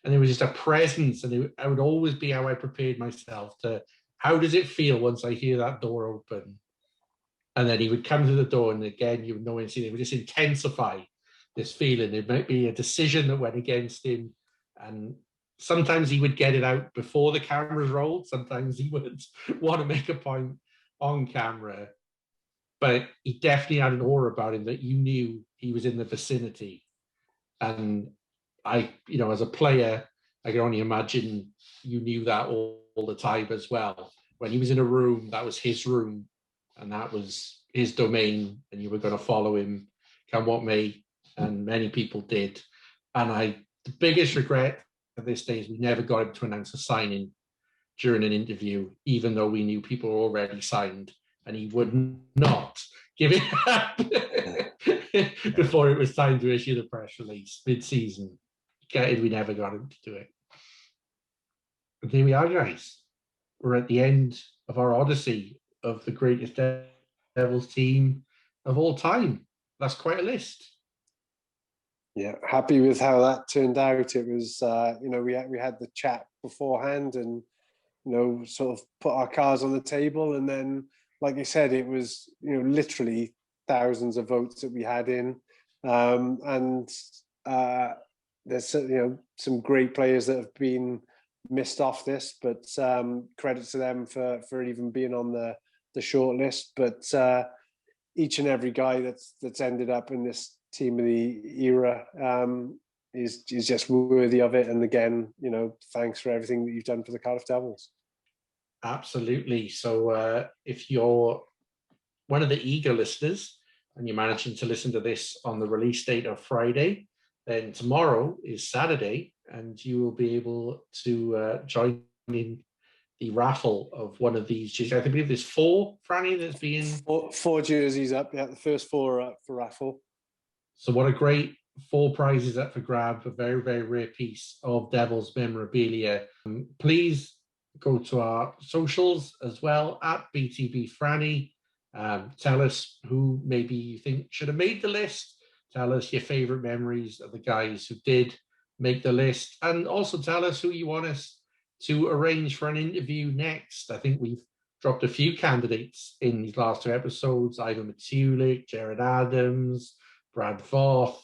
And there was just a presence, and I would always be how I prepared myself to, how does it feel once I hear that door open? And then he would come to the door, and again, you would know, it would just intensify this feeling. It might be a decision that went against him, and sometimes he would get it out before the cameras rolled. Sometimes he would want to make a point on camera, but he definitely had an aura about him that you knew he was in the vicinity. And I, as a player, I can only imagine you knew that all the time as well. When he was in a room, that was his room, and that was his domain, and you were going to follow him come what may, and many people did. And the biggest regret at this day is we never got him to announce a signing during an interview, even though we knew people were already signed, and he would not give it up before it was time to issue the press release mid-season. We never got him to do it. But here we are, guys. We're at the end of our odyssey of the greatest Devils team of all time. That's quite a list. Yeah, happy with how that turned out. It was, we had the chat beforehand, and sort of put our cards on the table, and then, like you said, it was literally thousands of votes that we had in, and there's some great players that have been missed off this, but credit to them for even being on the short list. But each and every guy that's ended up in this team of the era is just worthy of it. And again, thanks for everything that you've done for the Cardiff Devils. Absolutely. So if you're one of the eager listeners and you're managing to listen to this on the release date of Friday, then tomorrow is Saturday, and you will be able to join in the raffle of one of these jerseys. I believe there's 4, Franny, that's being... Four jerseys up. Yeah, the first 4 are up for raffle. So what a great 4 prizes up for grab, a very, very rare piece of Devils memorabilia. Please go to our socials as well, at BTB Franny. Tell us who maybe you think should have made the list. Tell us your favorite memories of the guys who did make the list, and also tell us who you want us to arrange for an interview next. I think we've dropped a few candidates in these last 2 episodes, Ivan Matulik, Jared Adams, Brad Voth,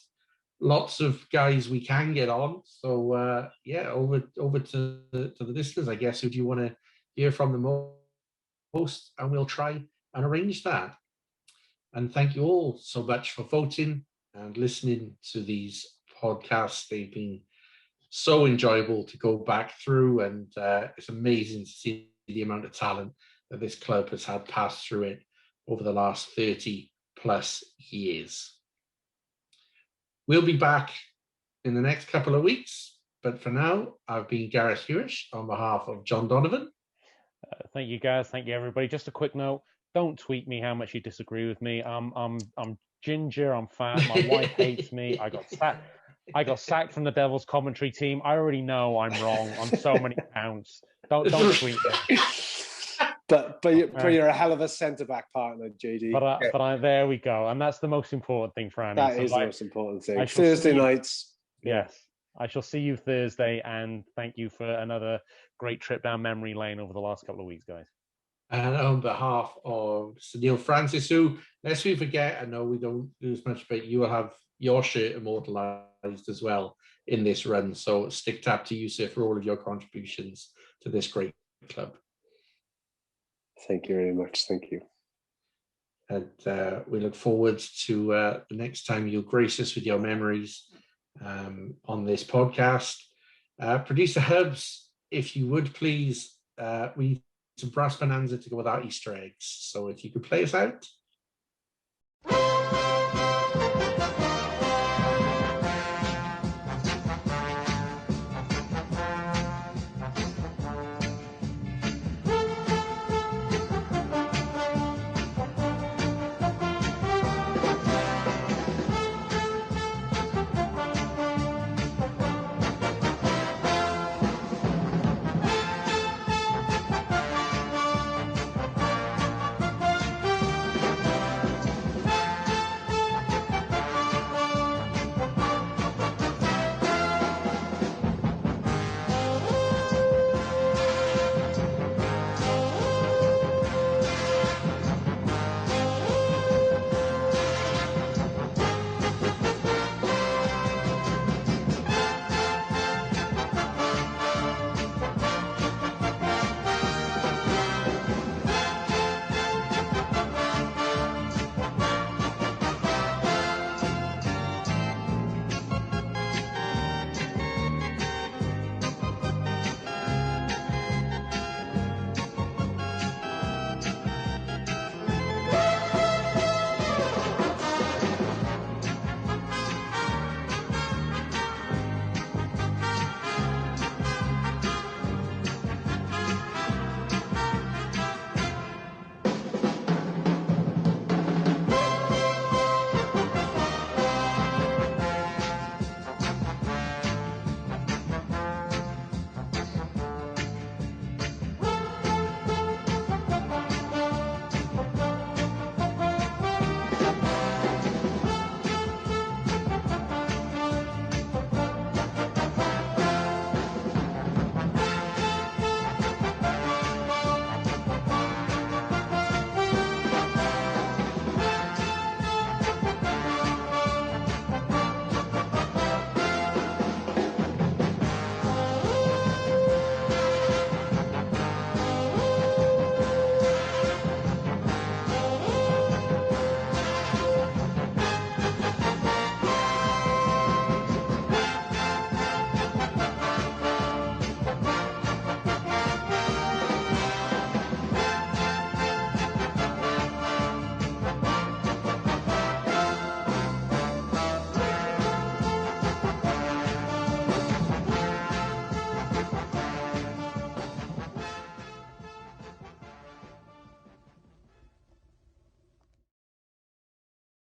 lots of guys we can get on. So yeah, over to the listeners, I guess. Who do you want to hear from the most? And we'll try and arrange that. And thank you all so much for voting and listening to these podcasts. They've been so enjoyable to go back through, and it's amazing to see the amount of talent that this club has had pass through it over the last 30 plus years. We'll be back in the next couple of weeks, but for now, I've been Gareth Hewish on behalf of John Donovan. Thank you, guys. Thank you, everybody. Just a quick note: don't tweet me how much you disagree with me. I'm ginger. I'm fat. My wife hates me. I got sacked from the Devils commentary team. I already know I'm wrong on so many counts. Don't tweet me. But you're a hell of a centre-back partner, JD. But there we go, and that's the most important thing, Franny. That is the most important thing. Thursday nights. Yes, I shall see you Thursday, and thank you for another great trip down memory lane over the last couple of weeks, guys. And on behalf of Sir Neil Francis, who, lest we forget, I know we don't do as much, but you will have your shirt immortalised as well in this run. So stick tap to you, sir, for all of your contributions to this great club. Thank you very much. Thank you. And we look forward to the next time you'll grace us with your memories on this podcast. Producer Hubs, if you would please, we need some brass bonanza to go with our Easter eggs. So if you could play us out.